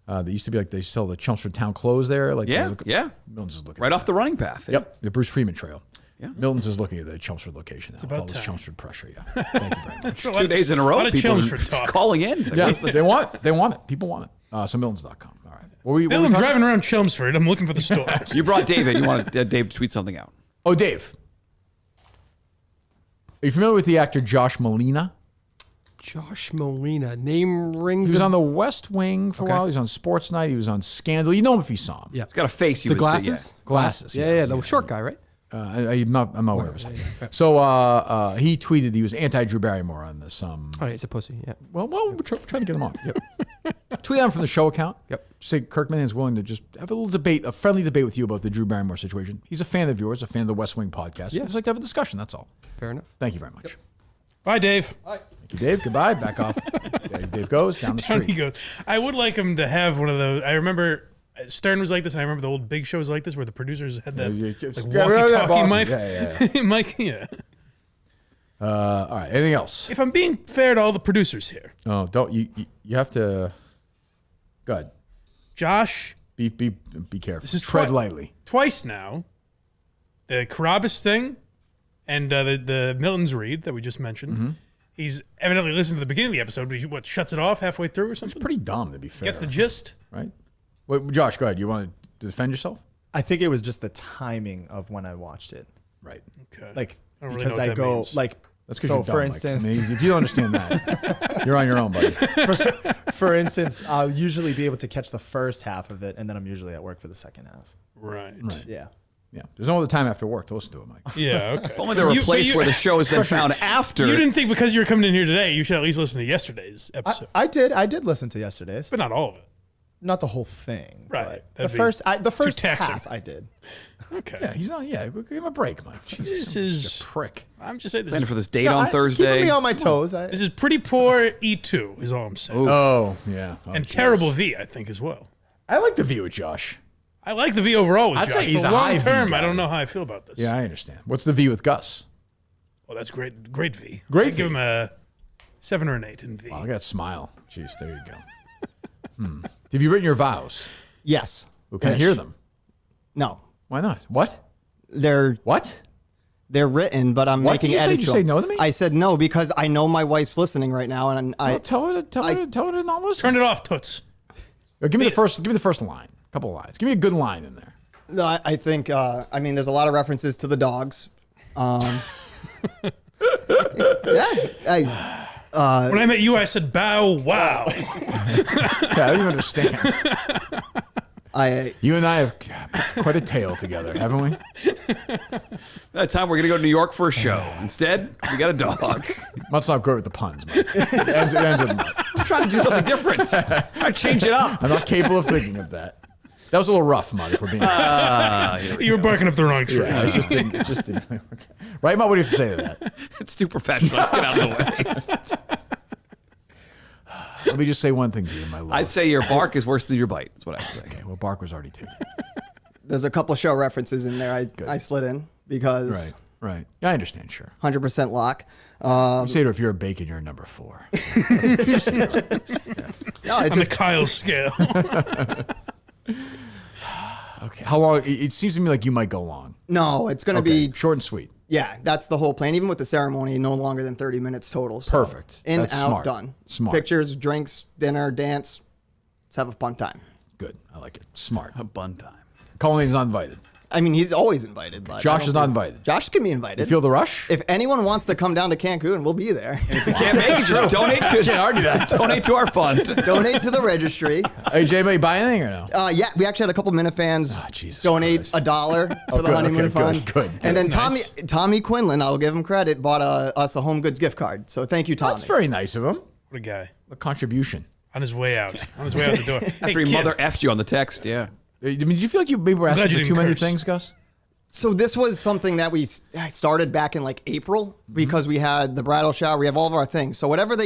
that used to be they sell the Chelmsford Town clothes there. Yeah. Milton's is looking Right off the running path. Yep, the Bruce Freeman Trail. Yeah. Milton's is looking at the Chelmsford location now. about All this time. Chelmsford pressure, yeah. Thank you very much. 2 days in a row, lot of people Chelmsford are talk. calling in. Yeah, they want it. They want it. People want it. So Miltons.com. All right. Bill, I'm driving around Chelmsford. I'm looking for the store. You brought David. You wanted Dave to tweet something out. Oh, Dave. Are you familiar with the actor Josh Molina? Josh Molina. Name rings. He was on The West Wing for a while. He was on Sports Night. He was on Scandal. You know him if you saw him. Yeah. He's got a face you The would glasses? see. Glasses. Yeah. The short guy, right? I'm not aware of his name. So he tweeted he was anti-Drew Barrymore on this. Oh, yeah, he's a pussy. Yeah. Well, we're trying to get him on. Yep. Tweet out from the show account. Yep. Say Kirkman is willing to just have a little debate, a friendly debate with you about the Drew Barrymore situation. He's a fan of yours, a fan of the West Wing podcast. Yeah. He'd like to have a discussion. That's all. Fair enough. Thank you very much. Yep. Bye, Dave. Thank you, Dave. Goodbye. Back off. Dave goes down the Johnny street. goes. I would like him to have one of those. I remember Stern was like this, and I remember the old Big Show was like this, where the producers had that walkie-talkie mic. Yeah. Mike, yeah. All right. Anything else? If I'm being fair to all the producers here, Oh, don't you have to. Go ahead. Josh, Be careful. this is Tread lightly. Twice now. The Carabas thing, and the Miltons read that we just mentioned. Mm-hmm. He's evidently listened to the beginning of the episode, but he shuts it off halfway through or something. It's pretty dumb, to be fair. Gets the gist, right? Wait, Josh, go ahead. You want to defend yourself? I think it was just the timing of when I watched it. Right. Okay. Like I don't really because know what I that go means. like That's because so. you're dumb, For Mike. instance, I mean, if you don't understand that, you're on your own, buddy. for instance, I'll usually be able to catch the first half of it, and then I'm usually at work for the second half. Right. Yeah. Yeah. There's no other time after work to listen to it, Mike. Yeah, okay. If only there were a place where the show is then found after. You didn't think because you were coming in here today, you should at least listen to yesterday's episode. I did listen to yesterday's, but not all of it. Not the whole thing. Right. but the first taxing. half I did. Okay. Yeah, he's not. Yeah, give him a break, Mike. Jesus, This is a prick. I'm just saying this Planning is for this date No, on Thursday. Keeping me on my toes. This is pretty poor E2 is all I'm saying. Oh, yeah. Oh, and geez. terrible V, I think, as well. I like the view with Josh. I like the V overall with I'd Josh. say he's but a high long V term, guy. I don't know how I feel about this. Yeah, I understand. What's the V with Gus? Oh, that's great. Great V. Great I'd give V. him a 7 or an 8 in V. Wow, look at that smile. Jeez, there you go. Have you written your vows? Yes. Well, can I hear them? No. Why not? What? They're written, but I'm What? making Did you say- edits. did to you say them. no to me? I said no because I know my wife's listening right now, and I Well, tell her to not listen. Turn it off, Toots. Give me the first line. A couple of lines. Give me a good line in there. No, I think. I mean, there's a lot of references to the dogs. Yeah. When I met you, I said bow wow. Yeah, I don't even understand. You and I have quite a tale together, haven't we? That time we're going to go to New York for a show. Instead, we got a dog. Mutt's not good with the puns, Mike. It ends with Mutt. I'm trying to do something different. I change it up. I'm not capable of thinking of that. That was a little rough, Mutt, if we're being honest. You were barking up the wrong tree. Yeah, it just didn't work. Right, Mutt? What do you have to say to that? It's too professional. Let's get out of the way. Let me just say one thing to you, my love. I'd say your bark is worse than your bite. That's what I'd say. Okay, well, bark was already taken. There's a couple show references in there I slid in because Right. Yeah, I understand, sure. 100% lock. You say to her, if you're a bacon, you're a number 4. No, On the Kyle scale. Okay, how long? It seems to me like you might go long. No, it's going to be short and sweet. Yeah, that's the whole plan. Even with the ceremony, no longer than 30 minutes total. So Perfect. In, That's out, smart. done. Smart. Pictures, drinks, dinner, dance. Let's have a fun time. Good. I like it. Smart. A bun time. Colleen's not invited. I mean, he's always invited. But Josh is not invited. Josh can be invited. You feel the rush? If anyone wants to come down to Cancun, we'll be there. If you can't make it, just donate to Can't argue that. Donate to our fund. Donate to the registry. Hey, Jay, anybody buy anything or no? Yeah, we actually had a couple Minifans donate $1 to the good, honeymoon okay, fund. good. And then That's Tommy Quinlan, I'll give him credit, bought us a Home Goods gift card. So thank you, Tommy. That's very nice of him. What a guy. A contribution. On his way out. On his way out the door. After he mother effed you on the text, yeah. I mean, did you feel like you maybe were I'm glad asking you for too didn't many curse. things, Gus? So this was something that we started back in like April because we had the bridal shower. We have all of our things. So whatever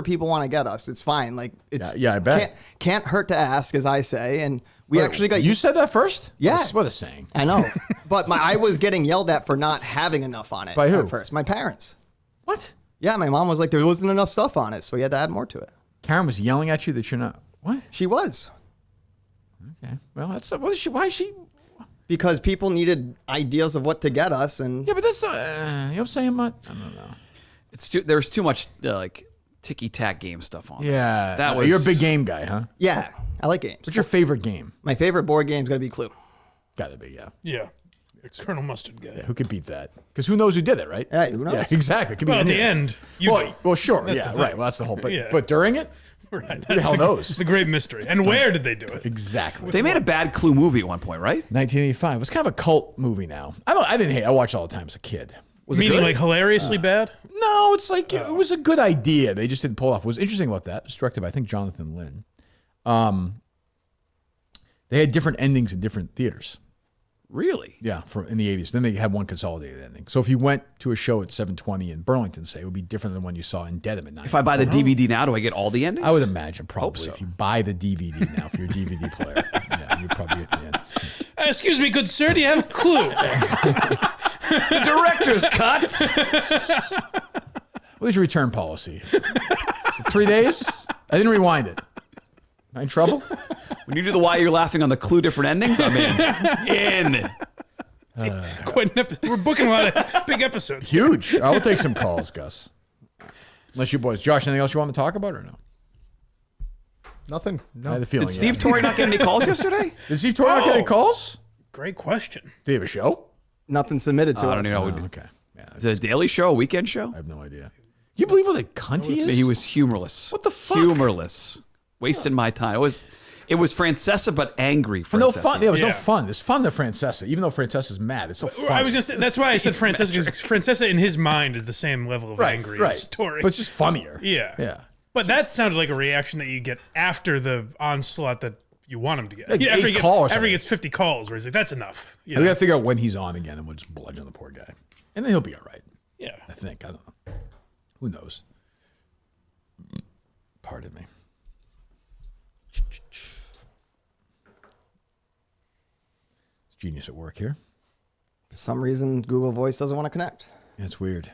people want to get us, it's fine. Like it's Yeah, I bet. can't hurt to ask, as I say. And we actually got You said that first? Yeah. What a saying. I know, but I was getting yelled at for not having enough on it. By who? At first, my parents. What? Yeah, my mom was like, there wasn't enough stuff on it, so we had to add more to it. Karen was yelling at you that you're not. What? She was. Okay. Well, that's what is she? Why is she? Because people needed ideas of what to get us, and Yeah, but that's not. You know what I'm saying, Mutt? I don't know. There's too much like ticky-tack game stuff on. Yeah. That was. You're a big game guy, huh? yeah, I like games. What's your favorite game? My favorite board game's gonna be Clue. Gotta be, yeah. Yeah. Colonel Mustard guy. Yeah, who could beat that? Because who knows who did it, right? Yeah, who knows? Yeah, exactly. It could be Well, at the anything. end, you do. Well, sure. That's Yeah, the right. thing. Well, that's the whole. But, Yeah. but during it, Right. who the hell knows? The great mystery. And where did they do it? Exactly. They made a bad Clue movie at one point, right? 1985. It was kind of a cult movie now. I didn't hate it. I watched it all the time as a kid. Was it Meaning good? like hilariously bad? No, it's like it was a good idea. They just didn't pull it off. What was interesting about that? It was directed by I think Jonathan Lynn. They had different endings in different theaters. Really? Yeah, in the 80s. Then they had one consolidated ending. So if you went to a show at 720 in Burlington, say, it would be different than one you saw in Dedham at 9. If I buy the DVD now, do I get all the endings? I would imagine probably so. if you buy the DVD now for your DVD player, yeah, you probably get the end. Excuse me, good sir, do you have a clue? The director's cut. What is your return policy? Is it 3 days? I didn't rewind it. Am I in trouble? When you do the why you're laughing on the Clue different endings, I'm in. Quite an episode. We're booking a lot of big episodes. Huge. I will take some calls, Gus. Unless you boys. Josh, anything else you want to talk about or no? Nothing. No. I had the feeling. Did Steve Torrey not get any calls yesterday? Did Steve Torrey not get any calls? Great question. Did he have a show? Nothing submitted to I us. don't even know. Okay. Yeah, Is it a daily show, a weekend show? I have no idea. You believe what a cunt he is? He was humorless. What the fuck? Humorless. Wasting my time. It was Francesa, but angry Francesa. No fun. There was no Yeah. fun. There's fun to Francesa, even though Francesa's mad. It's so fun. I was gonna say that's why I said Francesa, because Francesa in his mind is the same level of angry as Torrey. But it's just funnier. Yeah. Yeah. But that sounded like a reaction that you get after the onslaught that you want him to get. Like Yeah, after 8 he calls or gets 50 calls, where he's like, that's enough. You We know? got to figure out when he's on again, and we'll just bludgeon the poor guy, and then he'll be all right. Yeah. I think. I don't know. Who knows? Pardon me. It's genius at work here. For some reason, Google Voice doesn't want to connect. Yeah, it's weird.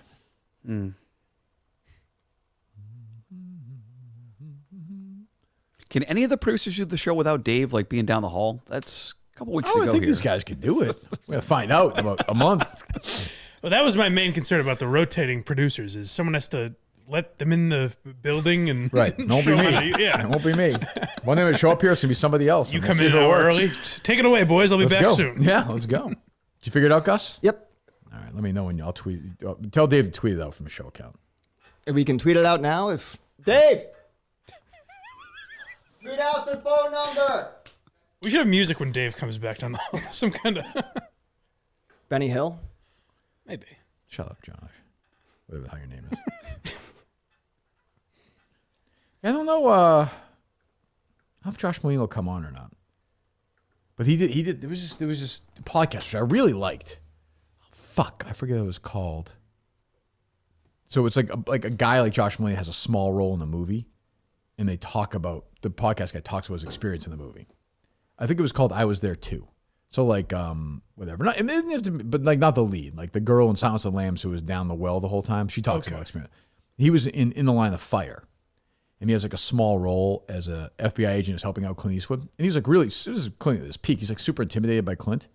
Can any of the producers do the show without Dave, like being down the hall? That's a couple weeks Oh, ago I think here. these guys can do it. We're gonna find out in about a month. Well, that was my main concern about the rotating producers is someone has to let them in the building and Right. It won't be show me. how to- yeah. It won't be me. One day we show up here, it's gonna be somebody else. You and come we'll in see an if it hour works. early. Take it away, boys. I'll be Let's back go. soon. Yeah, let's go. Did you figure it out, Gus? Yep. All right. Let me know when I'll tweet. Tell Dave to tweet it out from his show account. We can tweet it out now if Dave. Tweet out the phone number. We should have music when Dave comes back down the hall. Some kind of Benny Hill. maybe. Shut up, Josh. Whatever the hell your name is. I don't know if Josh Molina will come on or not. But he did. There was just a podcast which I really liked. Fuck, I forget what it was called. So it's like a guy like Josh Molina has a small role in the movie, and they talk about the podcast guy talks about his experience in the movie. I think it was called I Was There Too. So like whatever, not, it didn't have to be, but like not the lead, like the girl in Silence of the Lambs who was down the well the whole time. She talks about experience. He was in the line of fire, and he has like a small role as a FBI agent who's helping out Clint Eastwood. And he was like really, this is Clint at his peak. He's like super intimidated by Clint,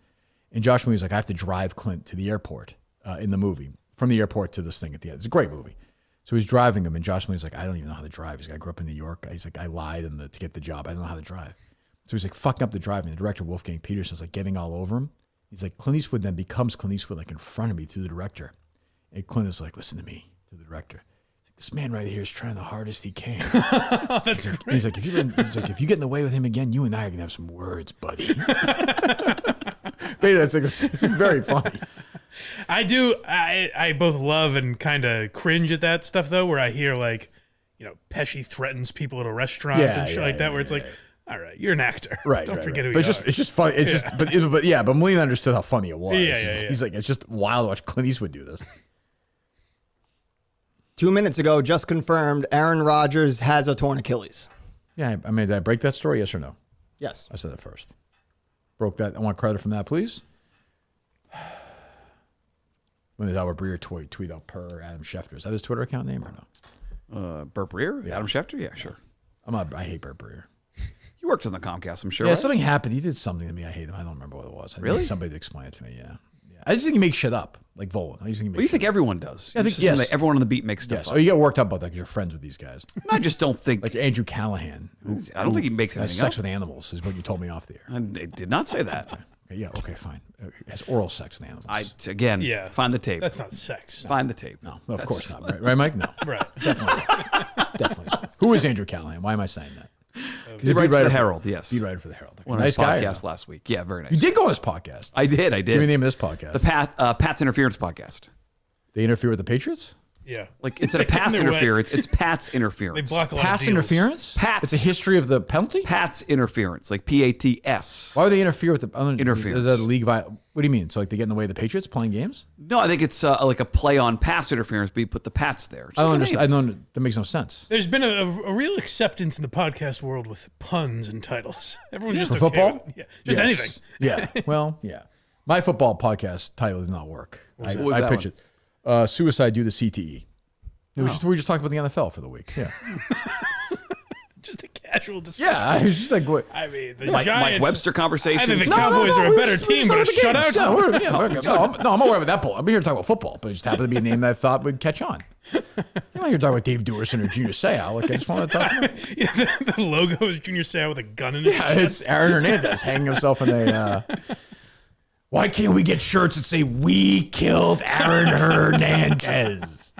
and Josh Molina's like, I have to drive Clint to the airport in the movie, from the airport to this thing at the end. It's a great movie. So he's driving him, and Josh Molina's like, I don't even know how to drive. He's like, I grew up in New York. He's like, I lied to get the job. I don't know how to drive. So he's like fucking up the driving. The director, Wolfgang Petersen's like getting all over him. He's like, Clint Eastwood then becomes Clint Eastwood like in front of me to the director. And Clint is like, listen to me, to the director. He's like, this man right here is trying the hardest he can. That's great. He's like, if you get in the way with him again, you and I are gonna have some words, buddy. Baby, that's like it's very funny. I do. I both love and kind of cringe at that stuff though, where I hear like, Pesci threatens people at a restaurant and shit like that, where it's like, all right, you're an actor, Right? Don't forget who but you are. it's just funny. It's just, but Molina understood how funny it was. Yeah. He's like, it's just wild to watch Clint Eastwood do this. 2 minutes ago, just confirmed Aaron Rodgers has a torn Achilles. Yeah, I mean, did I break that story? Yes or no? Yes. I said it first. Broke that. I want credit from that, please. When did Albert Breer tweet out per Adam Schefter? Is that his Twitter account name or no? Burt Breer? Adam Schefter? Yeah, sure. I hate Burt Breer. You worked on the Comcast, I'm sure. Yeah, right? something happened. He did something to me. I hate him. I don't remember what it was. I Really? need somebody to explain it to me. Yeah. I just think he makes shit up, like Volan. I just think he makes. Well, you think everyone does? Yeah, I You think just assume yes. that everyone on the beat makes stuff Yes. up. Oh, you get worked up about that because you're friends with these guys. I just don't think. Like Andrew Callahan. I don't think he makes has anything sex up. with animals, is what you told me off the air. I did not say that. Yeah, okay, fine. It has oral sex with animals. Yeah. Find the tape. That's not sex. Find the tape. No, of course not. Right, Mike? No. Right. Definitely. Who is Andrew Callahan? Why am I saying that? He writes for the Herald, yes. He writer for the Herald. One of his podcasts last week. Yeah, very nice. You did go on his podcast. I did. Give me the name of this podcast. The Pat's Interference Podcast. They interfere with the Patriots? Yeah. Like, instead of pass interference, it's Pat's interference. They block a lot Pass of deals. interference? Pat's. It's a history of the penalty? Pat's interference, like P-A-T-S. Why would they interfere with the interference? Is that a league What do you mean? So like they get in the way of the Patriots playing games? No, I think it's like a play on pass interference, but you put the Pats there. I don't understand. I don't. That makes no sense. There's been a real acceptance in the podcast world with puns and titles. Everyone's just For okay football? with it. Yeah, just anything. Yeah. Well, yeah. My football podcast title did not work. What was I that pitched it. Suicide due to CTE. We were just talking about the NFL for the week. Yeah. Just a casual discussion. Yeah. I was just like, what? I mean, the Mike Giants. Webster conversation. I think the Cowboys are a better team, but a shutout. No, I'm aware of that. I'm here to talk about football, but it just happened to be a name that I thought would catch on. I'm not here talking about Dave Duerson or Junior Seau. Like, I just wanted to talk about Yeah, the logo is Junior Seau with a gun in his chest. it's Aaron Hernandez hanging himself in a. Why can't we get shirts that say "We killed Aaron Hernandez"?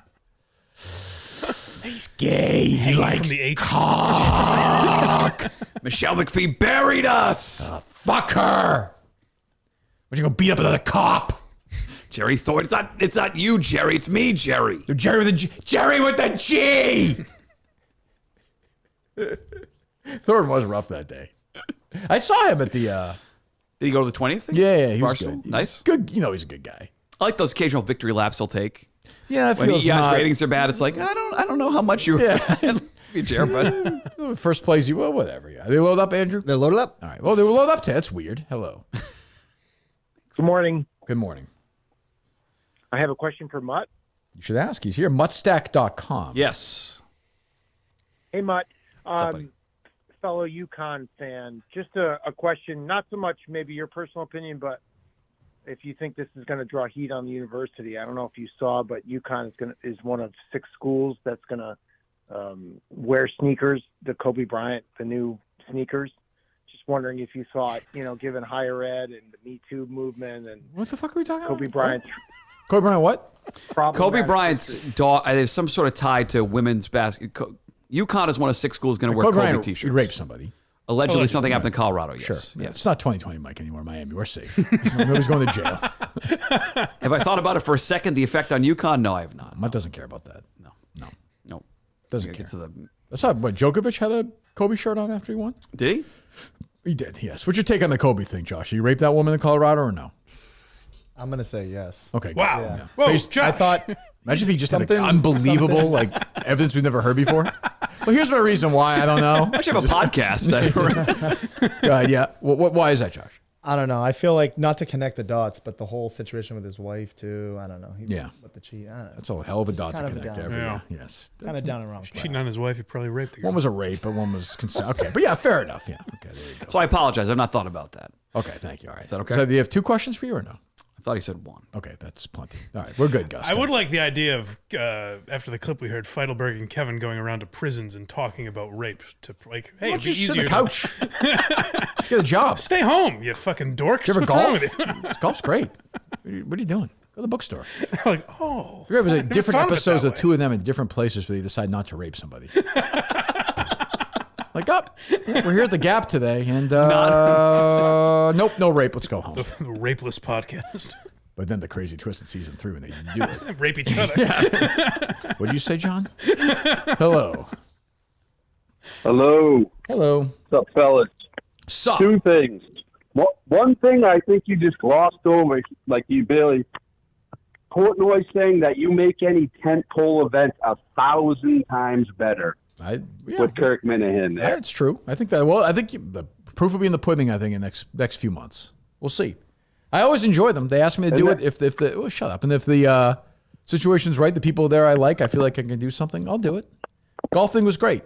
He's gay. He likes cock. Michelle McPhee buried us. Fuck her. Why don't you go beat up another cop? Jerry Thorne. It's not you, Jerry. It's me, Jerry. Jerry with the G. Jerry with the G. Thorne was rough that day. I saw him at the. Did he go to the 20th? Yeah, he was Barstool? good. He's Nice. good. You know, he's a good guy. I like those occasional victory laps he'll take. Yeah, when ESPN's ratings are bad, it's like I don't know how much you. Yeah. Jerry, but First place, you whatever. Yeah, they load up, Andrew. They're loaded up. All right. Well, they were loaded up. That's weird. Hello. Good morning. Good morning. I have a question for Mutt. You should ask. He's here. Muttstack.com. Yes. Hey, Mutt. What's up, Fellow UConn fan. Just a question, not so much maybe your personal opinion, but if you think this is going to draw heat on the university. I don't know if you saw, but UConn is one of 6 schools that's going to wear sneakers, the Kobe Bryant, the new sneakers. Just wondering if you thought, given higher ed and the Me Too movement and what the fuck are we talking Kobe about? Bryant. Kobe Bryant what? Kobe Bryant's daughter. There's some sort of tie to women's basketball. UConn is one of 6 schools going to wear Kobe Bryant t-shirts. Raped somebody. Allegedly, something happened in Colorado. Yes. Sure. Yes. It's not 2020, Mike, anymore. Miami. We're safe. Nobody's going to jail. Have I thought about it for a second? The effect on UConn? No, I have not. Mutt doesn't care about that. No. Doesn't care. That's not what Djokovic had a Kobe shirt on after he won. Did he? He did. Yes. What's your take on the Kobe thing, Josh? You raped that woman in Colorado or no? I'm gonna say yes. Okay. Wow. Good. Yeah. Whoa, Josh. I thought. Imagine if he just had unbelievable evidence we've never heard before. Well, here's my reason why. I don't know. I should have a podcast. Go ahead, yeah. Why is that, Josh? I don't know. I feel like not to connect the dots, but the whole situation with his wife too. I don't know. With the cheat. I don't know. That's a hell of a dot to kind of connect down. there. Yeah. Yes. Kind of down and wrong. Cheating on his wife, he probably raped her. One was a rape, but one was consent. Okay, but yeah, fair enough. Yeah. Okay, there you go. So I apologize. I've not thought about that. Okay, thank you. All right. Is that okay? So do you have 2 questions for you or no? I thought he said 1. Okay, that's plenty. All right, we're good, Gus. I would like the idea of, after the clip we heard, Feidelberg and Kevin going around to prisons and talking about rape. To like, hey, it'd be just sit easier. on the couch. Just get a job. Stay home, you fucking dorks. You ever What's wrong golf? with you? Golf's great. What are you doing? Go to the bookstore. Like, oh. There was I never different thought of it episodes that of way. 2 of them in different places where they decide not to rape somebody. Like, we're here at the Gap today, and nope, no rape. Let's go home. The Rapeless podcast. But then the crazy twist in season 3 when they do it. Rape each other. What did you say, John? Hello. Hello. Hello. What's up, fellas? Sup? 2 things. One thing I think you just glossed over, like you barely. Portnoy saying that you make any tentpole event 1,000 times better with Kirk Minahan there. Yeah, it's true. I think that. Well, I think the proof will be in the pudding. I think in next few months, we'll see. I always enjoy them. They ask me to do it if the shut up, and if the situation's right, the people there I like, I feel like I can do something. I'll do it. Golfing was great.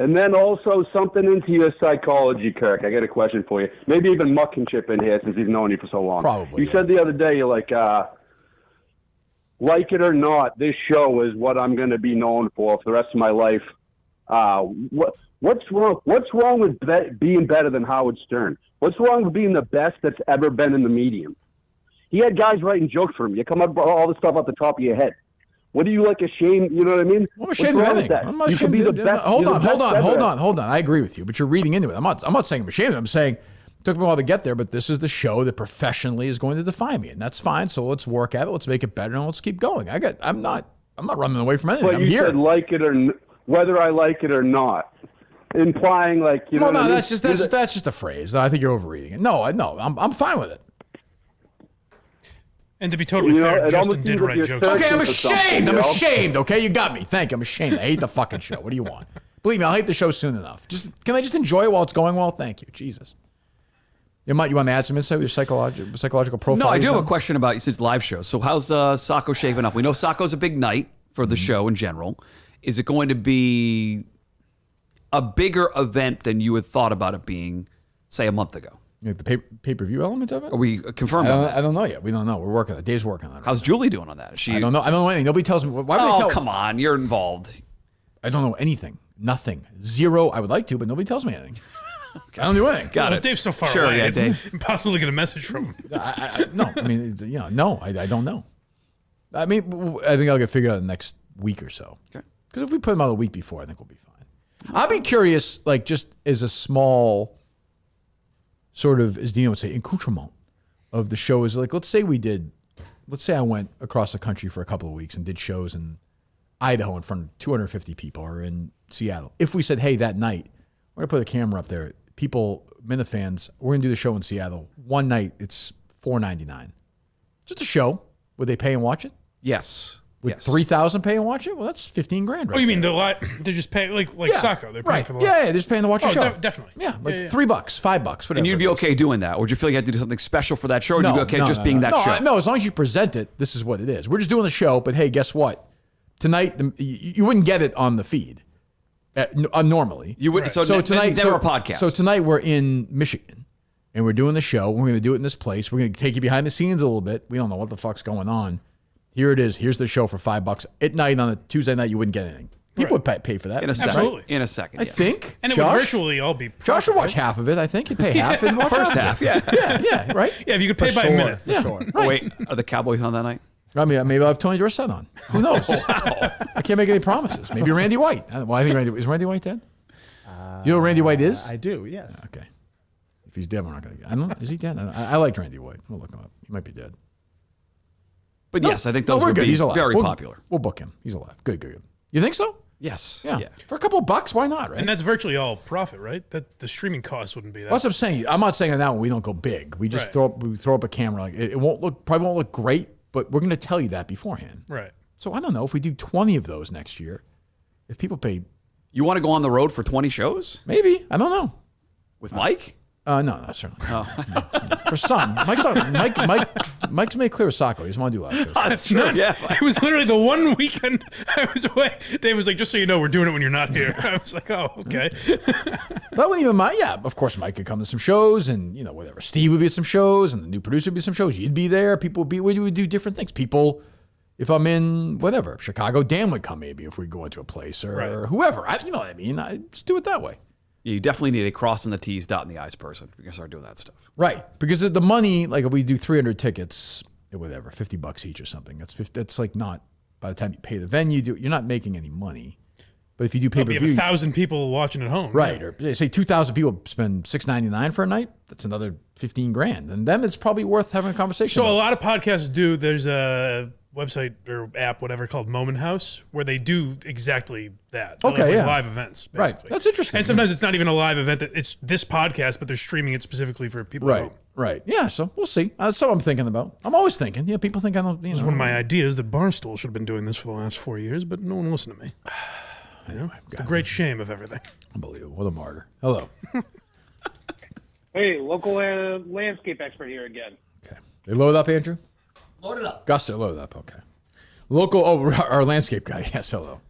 And then also something into your psychology, Kirk. I got a question for you. Maybe even Mutt can chip in here since he's known you for so long. Probably. You said the other day, you're like it or not, this show is what I'm going to be known for the rest of my life. What's wrong? What's wrong with being better than Howard Stern? What's wrong with being the best that's ever been in the medium? He had guys writing jokes for him. You come up with all the stuff off the top of your head. What are you ashamed? You know what I mean? I'm ashamed of anything. I'm not ashamed. Hold on. I agree with you, but you're reading into it. I'm not saying I'm ashamed. I'm saying it took me a while to get there, but this is the show that professionally is going to define me, and that's fine. So let's work at it. Let's make it better, and let's keep going. I'm not running away from anything. But you said like it or whether I like it or not, implying you know. Well, no, that's just a phrase. I think you're overreading it. No, I'm fine with it. And to be totally fair, Justin did write jokes. Okay, I'm ashamed. I'm ashamed. Okay, you got me. Thank you. I'm ashamed. I hate the fucking show. What do you want? Believe me, I'll hate the show soon enough. Can I just enjoy it while it's going well? Thank you. Jesus. You want to add some insight with your psychological profile? No, I do have a question about you since live shows. So how's Sacco shaping up? We know Sacco's a big night for the show in general. Is it going to be a bigger event than you had thought about it being, say, a month ago? The pay-per-view element of it? Are we confirmed on that? I don't know yet. We don't know. We're working on it. Dave's working on it. How's Julie doing on that? Is she? I don't know. I don't know anything. Nobody tells me. Why would they tell? Come on. You're involved. I don't know anything. Nothing. Zero. I would like to, but nobody tells me anything. Okay. I don't do anything. Got it. Dave's so far sure, away. Yeah, it's Dave. impossible to get a message from him. No. I mean, no. I don't know. I mean, I think I'll get figured out in the next week or so. Okay. Because if we put them out a week before, I think we'll be fine. I'll be curious, just as a small sort of, as Dino would say, accoutrement of the show is let's say I went across the country for a couple of weeks and did shows in Idaho in front of 250 people or in Seattle. If we said, hey, that night, we're going to put a camera up there, people, Minifans, we're going to do the show in Seattle. One night, it's $4.99. Just a show. Would they pay and watch it? Yes. Would 3,000 pay and watch it? Well, that's $15,000 right Oh, you mean there. they just pay like Sacco? They're paying Right. for the Yeah, they're just paying to watch the show. Definitely. Yeah, $3, $5, whatever. And you'd be okay doing that? Or would you feel like you had to do something special for that show? Or would you be okay just being that show? No, as long as you present it, this is what it is. We're just doing the show, but hey, guess what? Tonight, you wouldn't get it on the feed normally. You wouldn't. Right. So tonight, never a podcast. So tonight we're in Michigan, and we're doing the show. We're going to do it in this place. We're going to take you behind the scenes a little bit. We don't know what the fuck's going on. Here it is. Here's the show for $5 at night on a Tuesday night. You wouldn't get anything. People would pay for that in a second. Absolutely. In a second. I think. And it would virtually all be. Josh would watch half of it. I think he'd pay half and watch first half. Yeah. Yeah. Right. Yeah, if you could pay by a minute. Yeah. Sure. Oh, wait, are the Cowboys on that night? I mean, maybe I'll have Tony Dorsett on. Who knows? I can't make any promises. Maybe Randy White. Well, I think is Randy White dead? You know who Randy White is? I do. Yes. Okay. If he's dead, we're not going to. I don't know. Is he dead? I liked Randy White. We'll look him up. He might be dead. But yes, I think those would be very popular. We'll book him. He's alive. Good. You think so? Yes. Yeah. For a couple of bucks, why not? Right. And that's virtually all profit, right? That the streaming cost wouldn't be that. That's what I'm saying. I'm not saying on that one we don't go big. We just throw up a camera. It probably won't look great, but we're going to tell you that beforehand. Right. So I don't know if we do 20 of those next year. If people pay, you want to go on the road for 20 shows? Maybe. I don't know. With Mike? No, certainly. No. For some, Mike's made clear with Sacco. He doesn't want to do live shows. That's true. Yeah, it was literally the one weekend I was away. Dave was like, "Just so you know, we're doing it when you're not here." I was like, "Oh, okay." But I wouldn't even mind. Yeah, of course, Mike could come to some shows, and whatever. Steve would be at some shows, and the new producer would be at some shows. You'd be there. People would be. We would do different things. People, if I'm in whatever Chicago, Dan would come maybe if we go into a place or whoever. You know what I mean? I just do it that way. You definitely need a crossing the T's, dotting the I's person. We can start doing that stuff. Right. Because the money, like if we do 300 tickets, whatever, $50 each or something, that's like not, by the time you pay the venue, you're not making any money. But if you do pay-per-view. You have 1,000 people watching at home. Right. Or say 2,000 people spend $6.99 for a night, that's another $15,000. And then it's probably worth having a conversation So a lot of podcasts do, there's a website or app, whatever, called Moment House, where they do exactly that. Okay, like live events, basically. Right. That's interesting. And sometimes it's not even a live event. It's this podcast, but they're streaming it specifically for people at home. Right. Yeah, so we'll see. That's what I'm thinking about. I'm always thinking. Yeah, people think I don't, This is one of my ideas that Barstool should have been doing this for the last 4 years, but no one listened to me. Anyway, it's the great shame of everything. Unbelievable. What a martyr. Hello. Hey, local landscape expert here again. They load up, Andrew? Load it up. Gus, load it up. Okay. Local, our landscape guy. Yes, hello.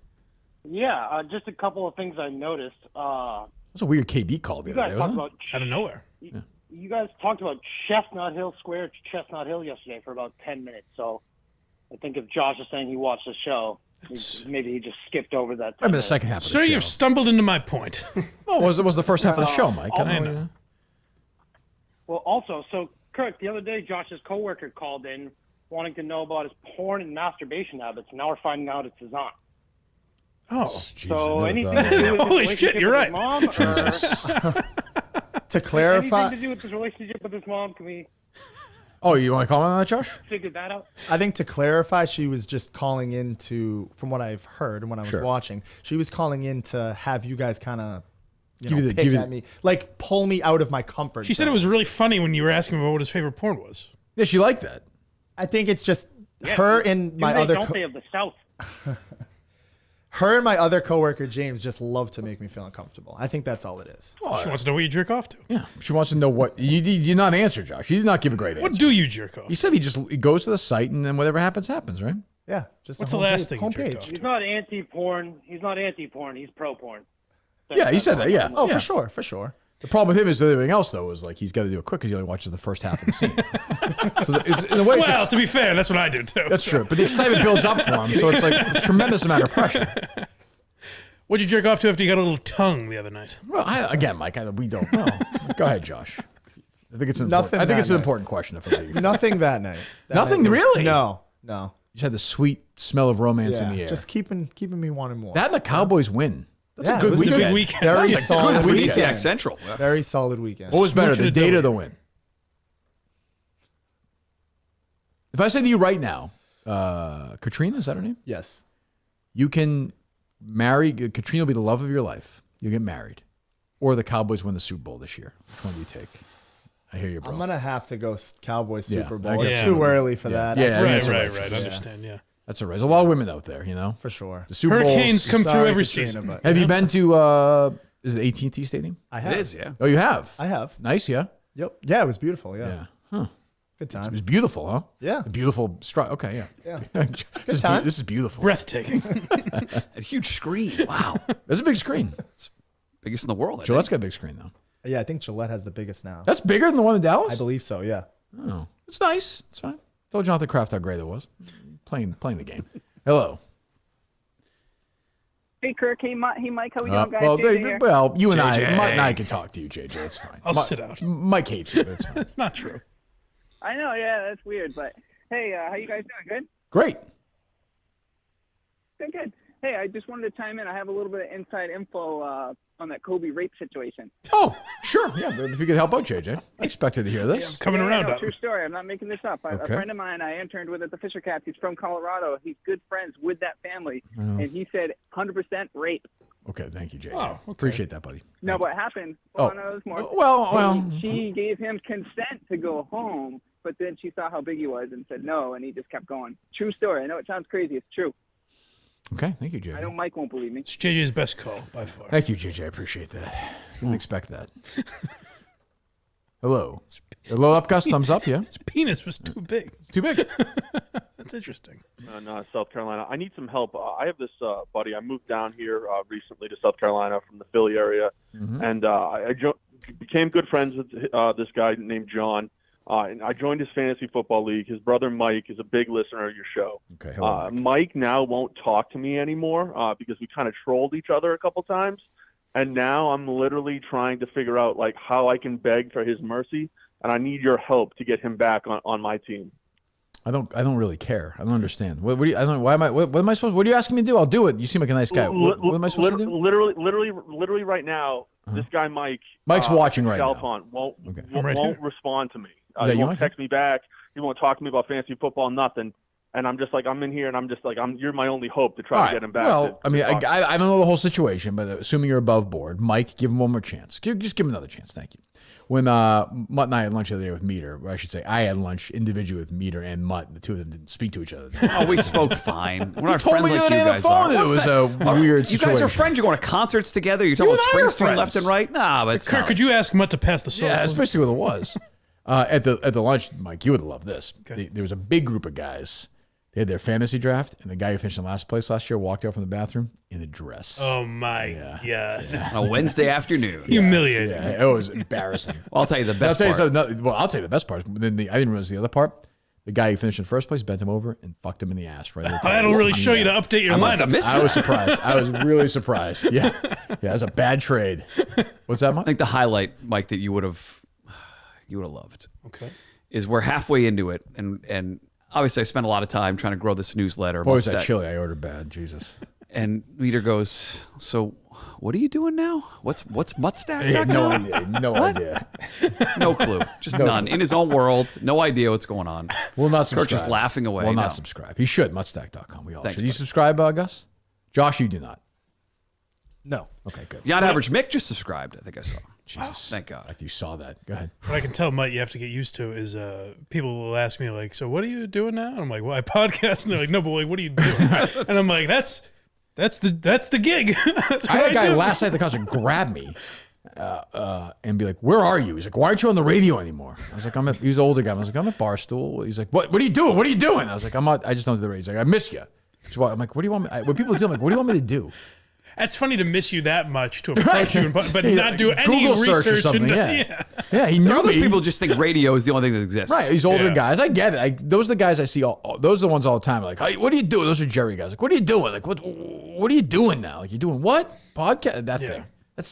Yeah, just a couple of things I noticed. That's a weird KB call the other day, wasn't it? Out of nowhere. You guys talked about Chestnut Hill Square, Chestnut Hill yesterday for about 10 minutes. So I think if Josh is saying he watched the show, Maybe he just skipped over that. I mean, the second half of the Sir, show. you've stumbled into my point. Well, it was the first half of the show, Mike. I know. Well, also, so Kirk, the other day, Josh's coworker called in wanting to know about his porn and masturbation habits. Now we're finding out it's his aunt. Oh, so anything to do with his Holy shit, relationship you're with right. his mom? Or To clarify, anything to do with his relationship with his mom? Can we Oh, you want to comment on that, Josh? figure that out? I think to clarify, she was just calling in to, from what I've heard and when I was Sure. watching, she was calling in to have you guys kind of, Give you the- pick give you at the- me, like pull me out of my comfort She said zone. it was really funny when you were asking about what his favorite porn was. Yeah, she liked that. I think it's just Yeah, her do- and do my they, other don't they of the South? her and my other coworker James just love to make me feel uncomfortable. I think that's all it is. She wants to know what you jerk off to. Yeah, she wants to know what you did not answer, Josh. You did not give a great answer. What do you jerk off? You said he goes to the site and then whatever happens, happens, right? Yeah, just What's the last thing you jerked off He's not anti-porn. He's not anti-porn. He's pro-porn. Yeah, he said that. Yeah. Oh, yeah. for sure, for sure. The problem with him is that everything else though is like he's got to do it quick because he only watches the first half of the scene. So it's, in a way, Well, to be fair, that's what I do too. that's true. But the excitement builds up for him, so it's like a tremendous amount of pressure. What'd you jerk off to after you got a little tongue the other night? Well, again, Mike, we don't know. Go ahead, Josh. I think it's an Nothing important, I think that it's an night. important question. If I'm being Nothing that night. That Nothing night was- really. No. You just had the sweet smell of romance in the air. Just keeping me wanting more. That and the Cowboys win. That's Yeah, a good it was a weekend. good weekend. Very That's a solid good weekend. weekend. Pontiac Central. Yeah. Very solid weekend. What was better, the Smooching date a or the win? If I said to you right now, Katrina, is that her name? Yes. You can marry, Katrina will be the love of your life. You get married. Or the Cowboys win the Super Bowl this year. Which one do you take? I hear you, bro. I'm gonna have to go Cowboys Yeah, Super I Bowl. guess It's so. too early for Yeah. that. Yeah, Right, that's right. Yeah. Understand, yeah. That's all right. There's a lot of women out there, you know? For sure. The Super Hurricanes Bowls. come through Sorry, every Katrina, season. but- Have you been to, is it AT&T Stadium? I have. It is, yeah. Oh, you have? I have. Nice, yeah? Yep. Yeah, it was beautiful. Yeah. Yeah. Huh. Good time. It was beautiful, huh? Yeah. A beautiful strike. Okay, yeah. Yeah. This is beautiful. Breathtaking. A huge screen. Wow. There's a big screen. Biggest in the world. I Gillette's think. got a big screen, though. Yeah, I think Gillette has the biggest now. That's bigger than the one in Dallas? I believe so. Yeah. Oh, it's nice. It's fine. Told Jonathan Kraft how great it was. Playing the game. Hello. Hey, Kirk. Hey, Mike. How we doing, guys? Well, JJ here. you and JJ. Mike and I can talk to you, JJ. It's fine. I'll sit out. Mike hates you, but it's fine. It's not true. I know. Yeah, that's weird. But hey, how you guys doing? Good. Great. Good. Hey, I just wanted to chime in. I have a little bit of inside info on that Kobe rape situation. Oh, sure. Yeah, but if you could help out, JJ. I expected to hear this. Coming around. No, true story. I'm not making this up. A Okay. friend of mine I interned with at the Fisher Cats. He's from Colorado. He's good friends with that family, Oh. and he said 100% rape. Okay, thank you, JJ. Oh, okay. Appreciate that, buddy. No, what happened? Oh. No, there's more. Well. She gave him consent to go home, but then she saw how big he was and said no, and he just kept going. True story. I know it sounds crazy. It's true. Okay, thank you, JJ. I know Mike won't believe me. It's JJ's best call by far. Thank you, JJ. I appreciate that. Didn't expect that. Hello. Hello, up, Gus. Thumbs up, yeah? His penis was too big. It's too big. That's interesting. No, South Carolina. I need some help. I have this buddy. I moved down here recently to South Carolina from the Philly area, and I became good friends with this guy named John. And I joined his fantasy football league. His brother Mike is a big listener of your show. Okay. Hello, Mike now won't talk to me anymore because we kind of trolled each other a couple times, and now I'm literally trying to figure out like how I can beg for his mercy, and I need your help to get him back on my team. I don't really care. I don't understand. What do you? I don't. Why am I? What am I supposed? What are you asking me to do? I'll do it. You seem like a nice guy. What am I supposed to do? Literally right now, this guy Mike. Mike's watching right now. Won't right respond to me. Yeah, He you won't Mike? text me back. He won't talk to me about fantasy football. Nothing. And I'm just like, I'm in here, and I'm just like, you're my only hope to try All to right. get him back. Well, to I mean, talk. I don't know the whole situation, but assuming you're above board, Mike, give him one more chance. Just give him another chance. Thank you. When Mutt and I had lunch the other day with Meter, or I should say, I had lunch individually with Meter and Mutt. The two of them didn't speak to each other. Oh, we spoke fine. We're not told friends me like the you other day on guys the phone are. that it What's was that? a weird You guys are situation. friends. You're going to concerts together. You're talking You about and I are Springsteen left friends. and right. Nah, but it's Kirk, could you ask Mutt to pass the salt? Yeah, that's basically what it was. At the lunch, Mike, you would love this. There was a big group of guys. They had their fantasy draft, and the guy who finished in last place last year walked out from the bathroom in a dress. Oh my god! On a Wednesday afternoon. Humiliating. Yeah, it was embarrassing. Well, I'll tell you the best I'll tell you part. something. Well, I'll tell you the best part. Then I didn't realize the other part. The guy who finished in first place bent him over and fucked him in the ass. Right. That'll really show you to update your lineup. I was surprised. I was really surprised. Yeah. It was a bad trade. What's that, Mike? I think the highlight, Mike, that you would have loved. Okay. Is we're halfway into it, and obviously I spent a lot of time trying to grow this newsletter. Boy, was that chili I ordered bad. Jesus. And Leader goes, so what are you doing now? What's Mutstack? Yeah, no idea. No idea. No clue. Just none. In his own world. No idea what's going on. Will not subscribe. Kirk just laughing away. Will not subscribe. He should. Mutstack.com. We all Thanks, should. You subscribe, Gus? Josh, you do not. No. Okay, good. Beyond Average Mick just subscribed, I think I saw. Jesus. Thank God. Like you saw that. Go ahead. What I can tell, Mike, you have to get used to is people will ask me, like, so what are you doing now? And I'm like, well, I podcast. And they're like, no, but like, what are you doing? And I'm like, that's the gig. That's I had a guy do. last night at the concert grab me and be like, where are you? He's like, why aren't you on the radio anymore? I was like, he was an older guy. I was like, I'm at Barstool. He's like, what are you doing? What are you doing? I was like, I just don't do the radio. He's like, I miss you. I'm like, what do you want me? When people do, I'm like, what do you want me to do? That's funny to miss you that much to approach you, but Yeah, not do any Google search or research. something, yeah. He knew Those me. people just think radio is the only thing that exists. Right, these older Yeah. guys. I get it. Those are the guys I see. Those are the ones all the time. Like, hey, what are you doing? Those are Jerry guys. Like, what are you doing? Like, what are you doing now? Like, you doing what? Podcast? That thing.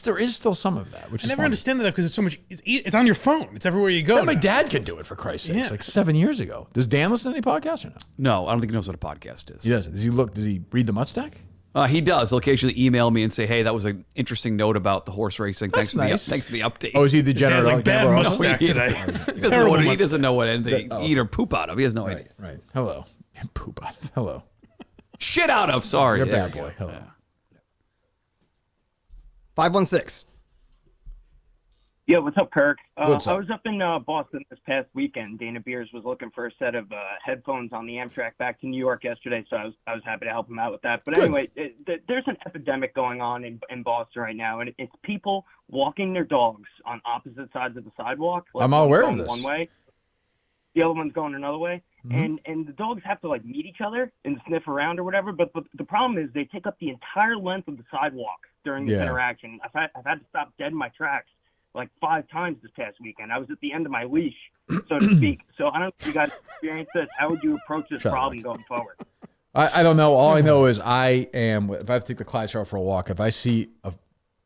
There is still some of that, which I is never funny. understand that because it's so much. It's on your phone. It's everywhere you go. Yeah, my now. dad can do it, for Christ's sakes. Yeah. Like 7 years ago. Does Dan listen to any podcasts or no? No, I don't think he knows what a podcast is. He doesn't. Does he read the Mutstack? He does. He'll occasionally email me and say, hey, that was an interesting note about the horse racing. That's nice. Thanks for the update. Oh, is he the general? Dad's like, bad Mustang he today. He doesn't know what anything eat or poop out of. He has no idea. Right. Hello. Poop out of. Hello. Shit out of. Sorry. You're a There bad we boy. go. Hello. Yeah. 516. Yo, what's up, Kirk? What's up? I was up in Boston this past weekend. Dana Beers was looking for a set of headphones on the Amtrak back to New York yesterday, so I was happy to help him out with that. But Good. anyway, there's an epidemic going on in Boston right now, and it's people walking their dogs on opposite sides of the sidewalk. Like, I'm all aware of one this. One way, the other one's going another way, Mm-hmm. and the dogs have to like meet each other and sniff around or whatever. But the problem is they take up the entire length of the sidewalk during this Yeah. interaction. I've had to stop dead in my tracks like 5 times this past weekend. I was at the end of my leash, so to speak. So I don't know if you guys experienced this. How would you approach this Shut up, problem Mike. going forward? I don't know. All I know is if I have to take the Clydesdale for a walk, if I see a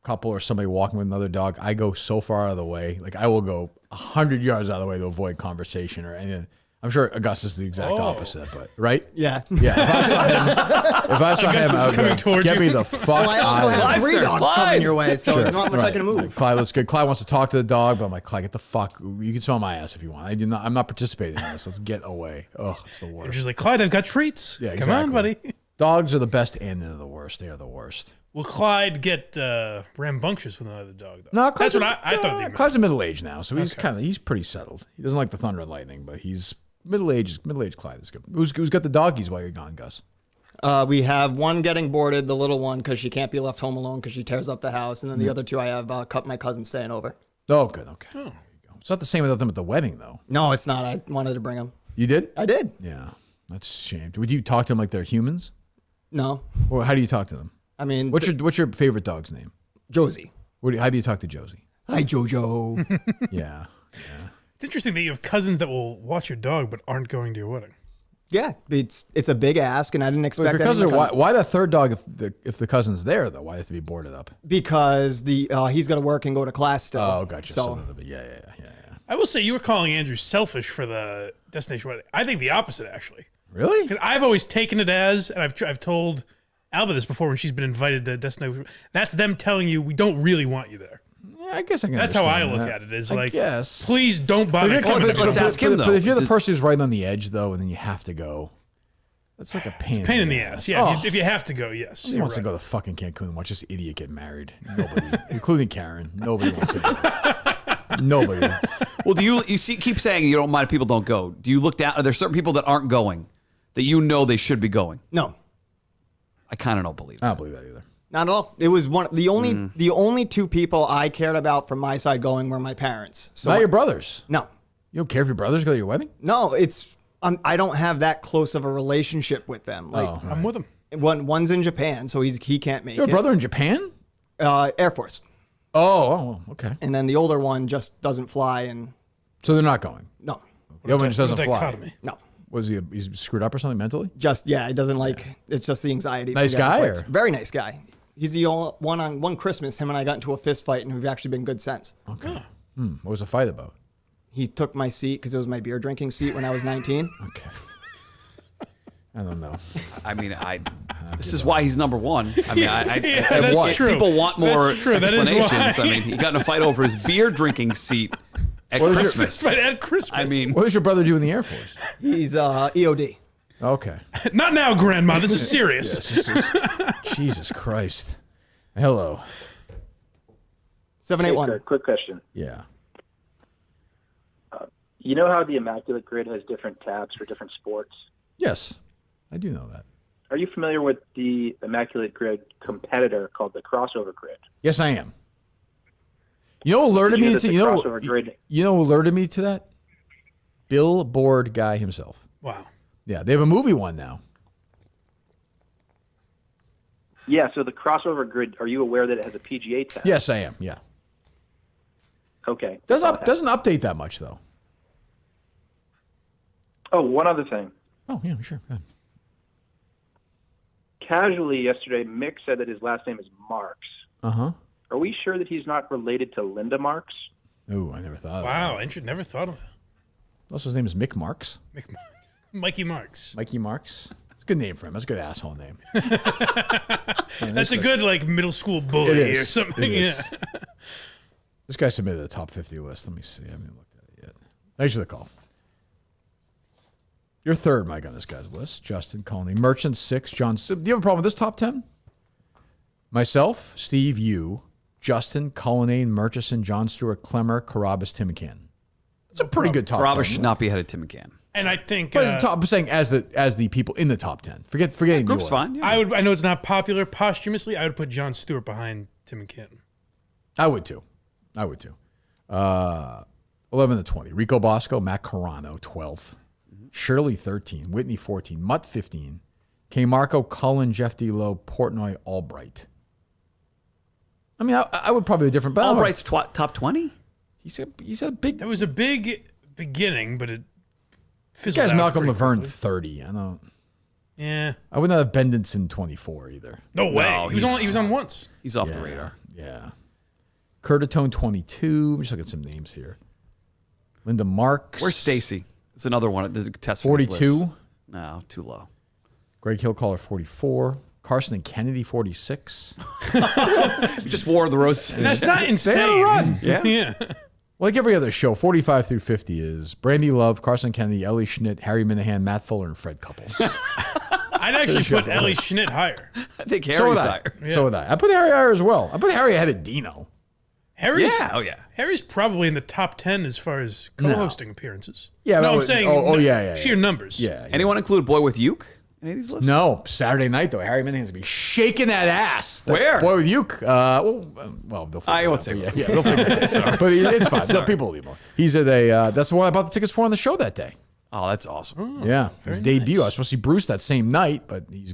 couple or somebody walking with another dog, I go so far out of the way. Like I will go 100 yards out of the way to avoid conversation or anything. I'm sure Augustus is the exact opposite, but right? Yeah. Yeah. If I saw him, I would coming go, towards get you. me the fuck Well, I also out of have here. 3 dogs coming your way, so it's not much I can move. Like, Clyde, let's go. Clyde wants to talk to the dog, but I'm like, Clyde, get the fuck. You can smell my ass if you want. I'm not participating in this. Let's get away. Ugh, it's the worst. You're just like, Clyde, I've got treats. Yeah, Come on, exactly. buddy. Dogs are the best and they're the worst. They are the worst. Will Clyde get rambunctious with another dog, though? No, That's what I thought they meant. Clyde's middle aged now, so he's Okay. he's pretty settled. He doesn't like the thunder and lightning, but he's middle aged. Middle aged Clyde is good. Who's got the doggies while you're gone, Gus? We have one getting boarded, the little one, because she can't be left home alone because she tears up the house. And then the other 2 I have my cousin staying over. Oh, good. Okay. There you go. It's not the same with them at the wedding, though. No, it's not. I wanted to bring them. You did? I did. Yeah. That's a shame. Would you talk to them like they're humans? No. Or how do you talk to them? I mean, What's your favorite dog's name? Josie. How do you talk to Josie? Hi, Jojo. Yeah. It's interesting that you have cousins that will watch your dog but aren't going to your wedding. Yeah, it's a big ask, and I didn't So expect if your anyone cousin, to come. why the third dog if the cousin's there though? Why do they have to be boarded up? Because he's got to work and go to class still. Oh, gotcha. So Yeah. I will say you were calling Andrew selfish for the destination wedding. I think the opposite, actually. Really? Because I've always taken it as, and I've told Alba this before when she's been invited to destination. That's them telling you we don't really want you there. Yeah, I guess I can. That's how I understand look that. at it. Is I like, guess. please don't bother coming. let's ask him, though. But if you're the Just- person who's right on the edge though, and then you have to go, that's like a pain. It's a pain in the ass. Yeah, Oh. if you have to go, yes. Who you're wants to right. go to fucking Cancun and watch this idiot get married? Nobody, including Karen. Nobody wants to go. Nobody. Well, do you keep saying you don't mind if people don't go? Do you look down? Are there certain people that aren't going that you know they should be going? No. I kind of don't believe I don't believe that either. Not at all. It was the only 2 people I cared about from my side going were my parents. So Not your brothers. No. You don't care if your brothers go to your wedding? No, it's I don't have that close of a relationship with them. Like I'm with him. One's in Japan, so he can't make You have it. a brother in Japan? Air Force. Oh, okay. And then the older one just doesn't fly, and So they're not going. no. The other one just doesn't What a fly. dichotomy. No. Was he's screwed up or something mentally? Just he doesn't like. It's just the anxiety. Nice guy, or? Very nice guy. He's the only one on one Christmas. Him and I got into a fist fight, and we've actually been good since. Okay. What was the fight about? He took my seat because it was my beer drinking seat when I was 19. Okay. I don't know. I mean, this is why he's number one. I mean, that's true. People want more That's true. That is explanations. why. I mean, he got in a fight over his beer drinking seat at Christmas. At Christmas. I mean, what does your brother do in the Air Force? He's EOD. Okay. Not now, Grandma. This is serious. Jesus Christ. Hello. 781. Hey, quick question. Yeah. You know how the Immaculate Grid has different tabs for different sports? Yes, I do know that. Are you familiar with the Immaculate Grid competitor called the Crossover Grid? Yes, I am. You know who alerted me to you know who alerted me to that? Billboard guy himself. Wow. Yeah, they have a movie one now. Yeah, so the Crossover Grid, are you aware that it has a PGA tab? Yes, I am. Yeah. Okay. Doesn't update that much though. Oh, one other thing. Oh, yeah, sure. Go ahead. Casually yesterday, Mick said that his last name is Marks. Uh-huh. Are we sure that he's not related to Linda Marks? Ooh, I never thought of Wow, that. never thought of that. Also, his name is Mick Marks. Mikey Marks. Mikey Marks. It's a good name for him. That's a good asshole name. That's a good middle school bully or something. It Yeah. is. This guy submitted a top 50 list. Let me see. I haven't looked at it yet. Thanks for the call. You're third, Mike, on this guy's list. Justin Conley. Merchant 6. John. Do you have a problem with this top 10? Myself, Steve, you, Justin, Cullinane, Murchison, John Stewart, Clemmer, Carabas, Tim McCann. It's a pretty good top 10. Carabas should not be ahead of Tim McCann. And I think But I'm saying as the people in the top 10. Forgetting group's the fine. Yeah. I know it's not popular posthumously. I would put John Stewart behind Tim and Kenton. I would too. 11 to 20. Rico Bosco, Matt Carano, 12. Shirley, 13. Whitney, 14. Mutt, 15. K. Marco, Cullen, Jeff D. Lowe, Portnoy, Albright. I mean, I would probably be different. But Albright's top 20? He's a big. That was a big beginning, but it This fizzled guy's out Malcolm pretty Laverne, quickly. 30. I don't. Yeah. I would not have Bendinson 24 either. No way. He was on once. He's off the radar. Yeah. Curtatone 22. Just look at some names here. Linda Marks. Where's Stacy? It's another one. There's a test for this 42. list. No, too low. Greg Hillcaller 44. Carson and Kennedy 46. You just wore the rose. That's not insane. They had a run. Yeah. Like every other show, 45 through 50 is Brandy Love, Carson Kennedy, Ellie Schnitt, Harry Minahan, Matt Fuller, and Fred Couples. I'd actually put Ellie Schnitt higher. I think So Harry's would I. higher. Yeah. So would I. I put Harry higher as well. I put Harry ahead of Dino. Harry's, Yeah. Oh, yeah. Harry's probably in the top 10 as far as co-hosting appearances. Yeah, no, that I'm was- saying yeah. sheer numbers. Yeah. Anyone include Boy with Uke? Any of these lists? No, Saturday night though. Harry Minahan's gonna be shaking that ass. That Where? Boy with Uke. Well, they'll figure I it won't out, say but where. Yeah, they'll figure it out. But it's fine. Sorry. People will leave more. He's at a. That's the one I bought the tickets for on the show that day. Oh, that's awesome. Yeah, his very debut. I was supposed to see Bruce that same night, but he's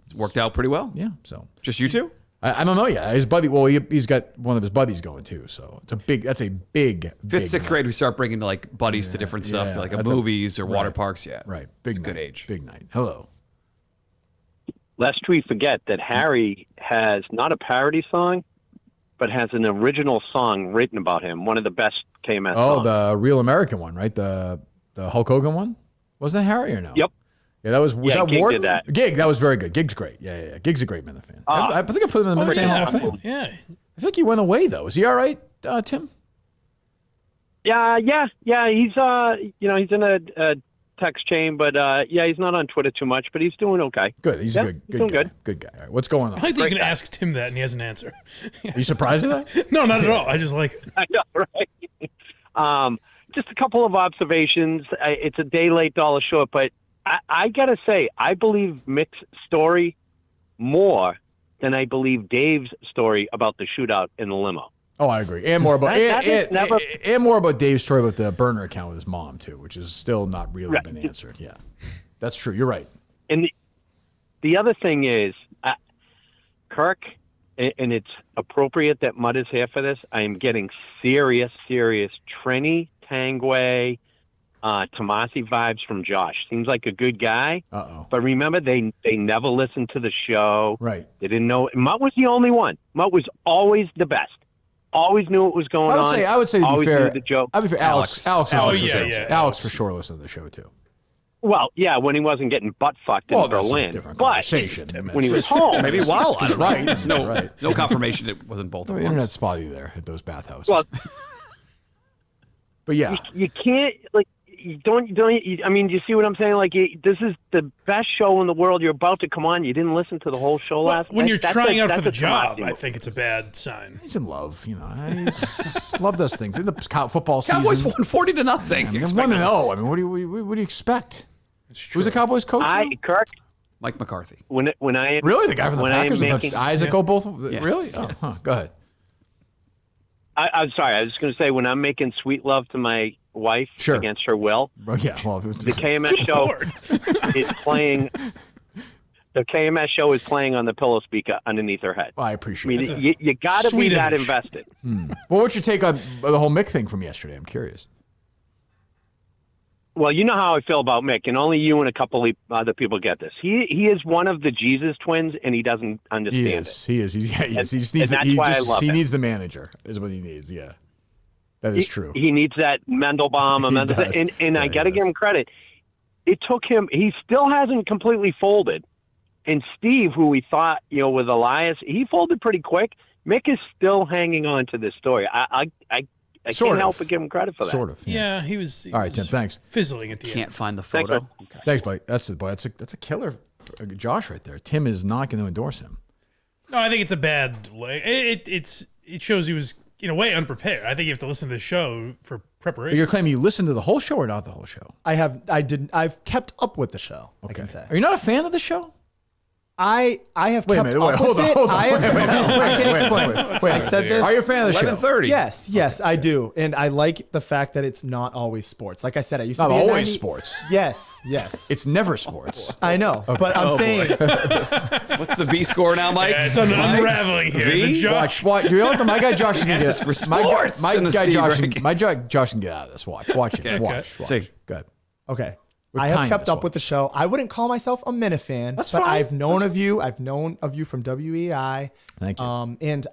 It's worked out pretty well. yeah. So Just you two? I don't know yet. His buddy. Well, he's got one of his buddies going too. So it's a big. That's a big. Fifth, sixth grade, we start bringing like buddies to different stuff, yeah, like that's a- movies or water right. parks. Yeah, Right. Big It's a night. good age. Big night. Hello. Lest we forget that Harry has not a parody song, but has an original song written about him. One of the best KMS Oh, songs. the Real American one, right? The Hulk Hogan one. Wasn't that Harry or no? Yep. Yeah, that was Yeah, that Gig Ward? did that. Gig, that was very good. Gig's great. Yeah. Gig's a great Minute fan. I think I put him in the Minute Fan Hall of Fame. Yeah. I think he went away though. Is he all right, Tim? Yeah. He's he's in a text chain, but he's not on Twitter too much, but he's doing okay. Good. He's Yeah, a good doing guy. good. Good guy. All right, what's going on? I like that you can ask Tim that and he has an answer. Are you surprised at that? No, not at all. I just like it. I know, right? Just a couple of observations. It's a day late, dollar short, but I gotta say, I believe Mick's story more than I believe Dave's story about the shootout in the limo. Oh, I agree. And more about That is never- and more about Dave's story about the burner account with his mom too, which is still not really been answered. Yeah, that's true. You're right. And the other thing is, Kirk, and it's appropriate that Mutt is here for this. I am getting serious Trini Tangway, Tomasi vibes from Josh. Seems like a good guy. Uh-oh. But remember, they never listened to the show. Right. They didn't know. Mutt was the only one. Mutt was always the best. Always knew what was going on. I would say to be always fair, knew the joke. I'd be fair. Alex Yeah. Alex for sure listened to the show too. Well, yeah, when he wasn't getting butt fucked in Berlin. Different But conversation. when he was home. Maybe while I don't know. Right. No confirmation it wasn't both of The them. internet's spotty there at those bathhouses. Well, but yeah. You can't, like, you I mean, do you see what I'm saying? Like, this is the best show in the world. You're about to come on. You didn't listen to the whole show last night. When you're trying out for that's the a job, Tomasi I move. think it's a bad sign. He's in love, I love those things. In the football season, Cowboys won 40-0. I mean, 1-0. I mean, what do you expect? Who's the Cowboys coach? Kirk. Mike McCarthy. When I Really, the guy from the when I am Packers with making- the eyes that go both. Yes. Really? Oh, huh. Go ahead. I'm sorry. I was just going to say, when I'm making sweet love to my wife Sure. against her will, Yeah. Well, the KMS show is playing. The KMS show is playing on the pillow speaker underneath her head. I appreciate I it. mean, you got to be sweet that image. invested. Well, what's your take on the whole Mick thing from yesterday? I'm curious. Well, you know how I feel about Mick, and only you and a couple of other people get this. He is one of the Jesus twins, and he doesn't understand it. He is. He just needs. And that's why I love he him. needs the manager. Is what he needs. Yeah, that is true. He needs that Mendelbaum, does. and I got to give him credit. It took him. He still hasn't completely folded. And Steve, who we thought with Elias, he folded pretty quick. Mick is still hanging on to this story. I can't help but give him credit for that. Sort of. Yeah, he was. All right, Tim. Thanks. Fizzling at the end. Can't find the photo. Thanks, buddy. That's a killer, Josh, right there. Tim is not going to endorse him. No, I think it's a bad. It shows he was in a way unprepared. I think you have to listen to the show for But preparation. you're claiming you listened to the whole show or not the whole show? I've kept up with the show. Okay. I can say. Are you not a fan of the show? I have Wait a kept minute. Wait, up hold with on. it. Hold on. I have, Wait, I can explain. wait. I said this. Are you a fan of the show? 11:30. Yes, I do, and I like the fact that it's not always sports. Like I said, I used to Not be a always 90 sports. Yes. It's never sports. I know, but I'm saying What's the V score now, Mike? Yeah, it's unraveling here. V? The Josh. Watch. Do you know my guy Josh can Yes, get it's for my sports guy in the Josh. Steve My rankings. guy Josh can get out of this. Watch it. Okay. Watch. See. Good. okay. With I have kindness, kept up with the show. I wouldn't call myself a Minifan, That's but fine. I've known of you. I've known of you from WEI. Thank you. And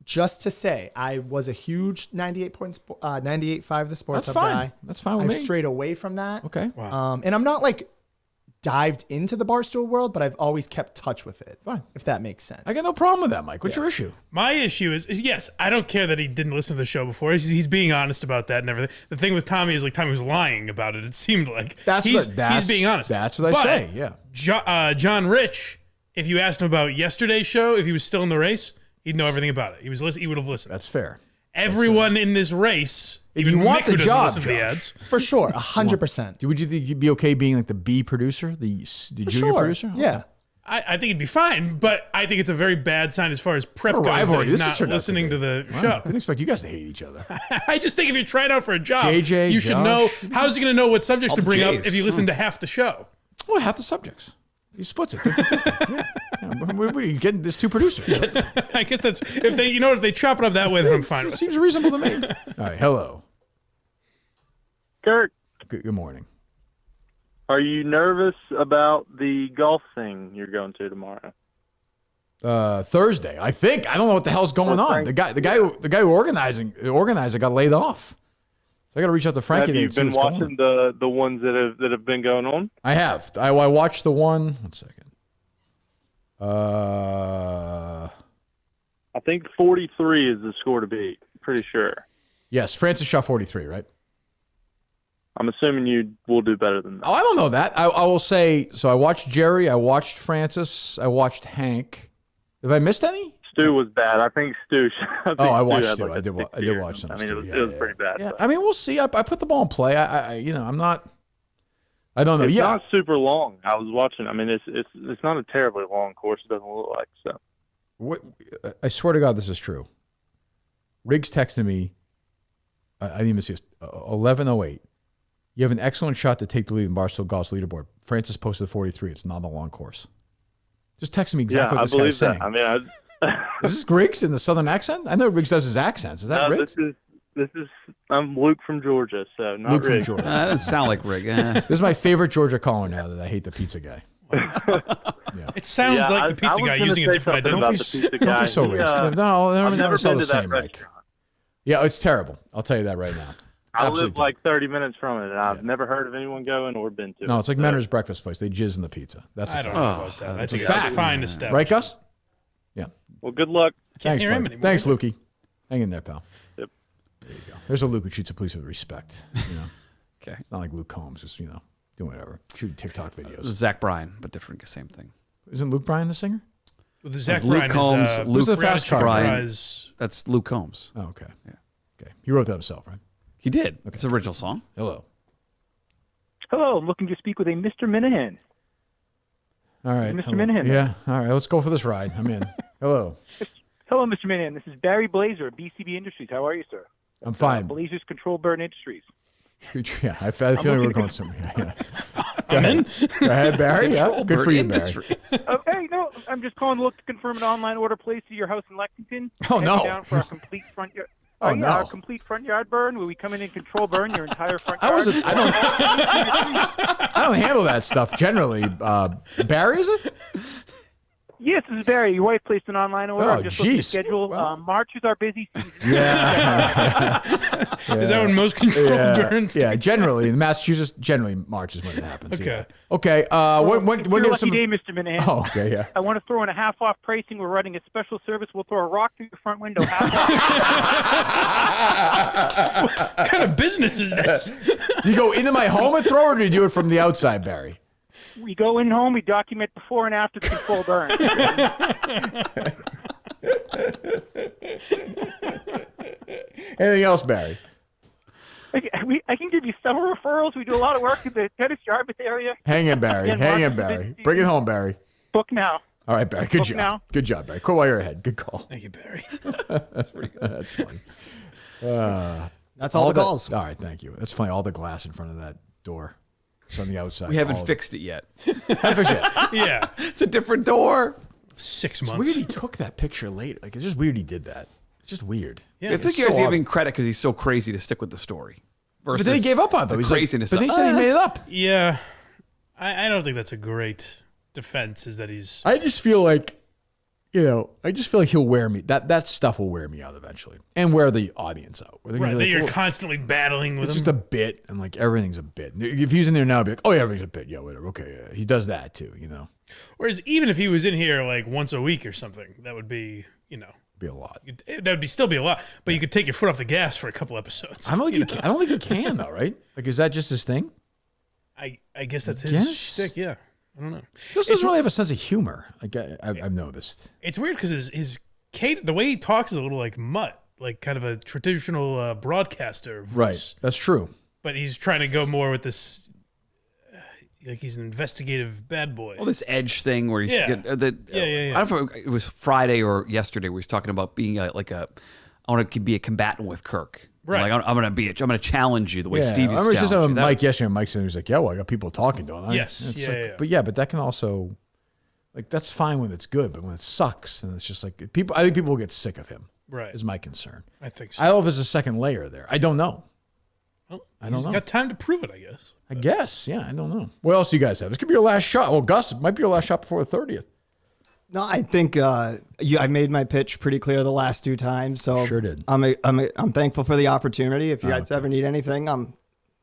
just to say, I was a huge 98.5 the Sports That's Hub fine. guy. That's fine with I've me. strayed away from that. Okay. And I'm not like dived into the Barstool world, but I've always kept touch with it. Fine. If that makes sense. I got no problem with that, Mike. What's your issue? My issue is yes, I don't care that he didn't listen to the show before. He's being honest about that and everything. The thing with Tommy is like Tommy was lying about it. It seemed like he's being honest. That's what I But say. Yeah. John Rich, if you asked him about yesterday's show, if he was still in the race, he'd know everything about it. He would have listened. That's fair. Everyone in this race, If even you want Mick, who the doesn't job, listen to the Josh. ads. For sure, 100%. Would you think you'd be okay being like the B producer, the junior producer? Yeah. I think it'd be fine, but I think it's a very bad sign as far as prep What a goes that rivalry he's this has not turned out to listening be. to the Wow. show. I didn't expect you guys to hate each other. I just think if you're trying out for a job, JJ, you should Josh. know. How's he going to know what subjects All to the bring up J's. if you listen to half the show? Well, half the subjects. He splits it 50-50. Yeah. What are you getting? There's two producers. I guess that's if they chop it up that way, then I'm fine with it. Seems reasonable to me. All right. Hello. Kirk, Good morning. are you nervous about the golf thing you're going to tomorrow? Thursday, I think. I don't know what the hell's going on. The guy who organized got laid off. So I got to reach out to Frankie. Have you and see been what's going watching the ones that have been going on? I have. I watched the one. 1 second. I think 43 is the score to beat. Pretty sure. Yes, Francis shot 43, right? I'm assuming you will do better than that. Oh, I don't know that. I will say. So I watched Jerry. I watched Francis. I watched Hank. Have I missed any? Stu was bad. I think Stu. I watched had Stu. like I a did 6 I did year. watch some. I mean, Stu. it was pretty bad. Yeah, but I mean, we'll see. I put the ball in play. I'm not. I don't know. It's Yeah, not super long. I was watching. I mean, it's not a terribly long course. It doesn't look like so. What, I swear to God, this is true. Riggs texted me. I didn't even see this. 11:08. You have an excellent shot to take the lead in Barstool Golf's leaderboard. Francis posted 43. It's not a long course. Just texting me exactly Yeah, what this I believe guy's saying. that. I mean, Is this Griggs in the southern accent? I know Riggs does his accents. Is that no, Riggs? I'm Luke from Georgia, so not Luke from Rick. Georgia. That doesn't sound like Rick. This is my favorite Georgia caller now that I hate the pizza guy. It sounds like the pizza guy using a different identity. Don't be so racist. No, I've never sell been the to that same, Mike. restaurant. Yeah, it's terrible. I'll tell you that right now. I live Absolutely like 30 minutes from it, and I've never heard of anyone going or been to it. No, it's like Mentor's breakfast place. They jizz in the pizza. That's a I don't fact. know about that. I That's think a that's fact. a fine establishment. Right, Gus? Yeah. Well, good luck. Thanks, hear him bud. anymore. Thanks, Lukey. Hang in there, pal. Yep. There you go. There's a Luke who treats the police with respect. You know? Okay. It's not like Luke Combs, just, doing whatever. Shooting TikTok videos. Zach Bryan, but different, same thing. Isn't Luke Bryan the singer? Well, the Zach Luke Bryan Combs, is Who's the Luke fast car? Bryan. That's Luke Combs. Oh, okay. Yeah. Okay. He wrote that himself, right? He did. It's an original song. Hello. Hello, I'm looking to speak with a Mr. Minahan. All right. Mr. Hello. Minahan. Yeah. All right. Let's go for this ride. I'm in. Hello. Hello, Mr. Minahan. This is Barry Blazer of BCB Industries. How are you, sir? I'm fine. Blazers Control Burn Industries. Yeah, I have a feeling we're going somewhere. Yeah. Go I'm ahead. in. Go ahead, Barry. Yeah. Good for you, Barry. Okay, no, I'm just calling to look to confirm an online order placed at your house in Lexington. Oh, no. Down for our complete front yard. Oh, yeah, no. our complete front yard burn, where we come in and control burn your entire front yard. I don't handle that stuff generally. Barry, is it? Yes, this is Barry. Your wife placed an online order. Oh, I'm just looking to jeez. schedule. March is our busy season. Yeah. Is that when most control burns? Yeah, generally in Massachusetts, generally March is when it happens. Okay. Yeah. Okay. When It's do your you have lucky some? day, Mr. Minahan. Oh, okay. Yeah. I want to throw in a half-off pricing. We're running a special service. We'll throw a rock through your front window. What kind of business is this? Do you go into my home and throw, or do you do it from the outside, Barry? We go in home. We document before and after the control burn. Anything else, Barry? I can give you several referrals. We do a lot of work in the Dennis Jarvis area. Hang in, Barry. And Hang March in, is the Barry. busy Bring it season. home, Barry. Book now. All right, Barry. Good Book job. now. Good job, Barry. Cool while you're ahead. Good call. Thank you, Barry. That's pretty good. That's funny. That's all the calls. All right, thank you. That's funny. All the glass in front of that door. It's on the outside. We haven't All of fixed it yet. Haven't fixed it. Yeah. It's a different door. 6 It's months. weird he took that picture late. Like, it's just weird he did that. It's just weird. Yeah, I think it's he's so giving credit because he's so crazy to stick with the story. But then he gave up on it, though. The He's like, craziness. but then he said he made it up. Yeah. I don't think that's a great defense, is that he's... I just feel like, he'll wear me. That stuff will wear me out eventually, and wear the audience out. Where they're gonna Right, be that like, you're "Oh, constantly battling with it's him. just a bit, and like everything's a bit. If he's in there now, I'd be like, oh yeah, everything's a bit. Yeah, whatever. Okay, yeah. He does that too. Whereas even if he was in here like once a week or something, that would be, be a lot. That would still be a lot. But you could take your foot off the gas for a couple episodes. I don't think he can though, right? Like, is that just his thing? I guess that's his Yes. shtick. Yeah, I don't know. He just doesn't really have a sense of humor. Like I've noticed. It's weird because his the way he talks is a little like Mutt, like kind of a traditional broadcaster voice. Right, that's true. But he's trying to go more with this. Like he's an investigative bad boy. Well, this edge thing where he's Yeah. I don't know if it was Friday or yesterday where he's talking about being I want to be a combatant with Kirk. Right. Like I'm going to challenge you the way Yeah, Stevie's I remember just challenged you. Mike yesterday. Mike said he was like, "Yeah, well, I got people talking, don't I?" Yes, And it's yeah, like, yeah. But that can also, like, that's fine when it's good, but when it sucks and it's just like I think people will get sick of him. Right. Is my concern. I think so. I don't know if there's a second layer there. I don't know. Well, I don't know. He's got time to prove it, I guess. I guess. Yeah, I don't know. What else do you guys have? This could be your last shot. Well, Gus, it might be your last shot before the 30th. No, I think I made my pitch pretty clear the last 2 times. So Sure did. I'm thankful for the opportunity. If you guys ever need anything, I'm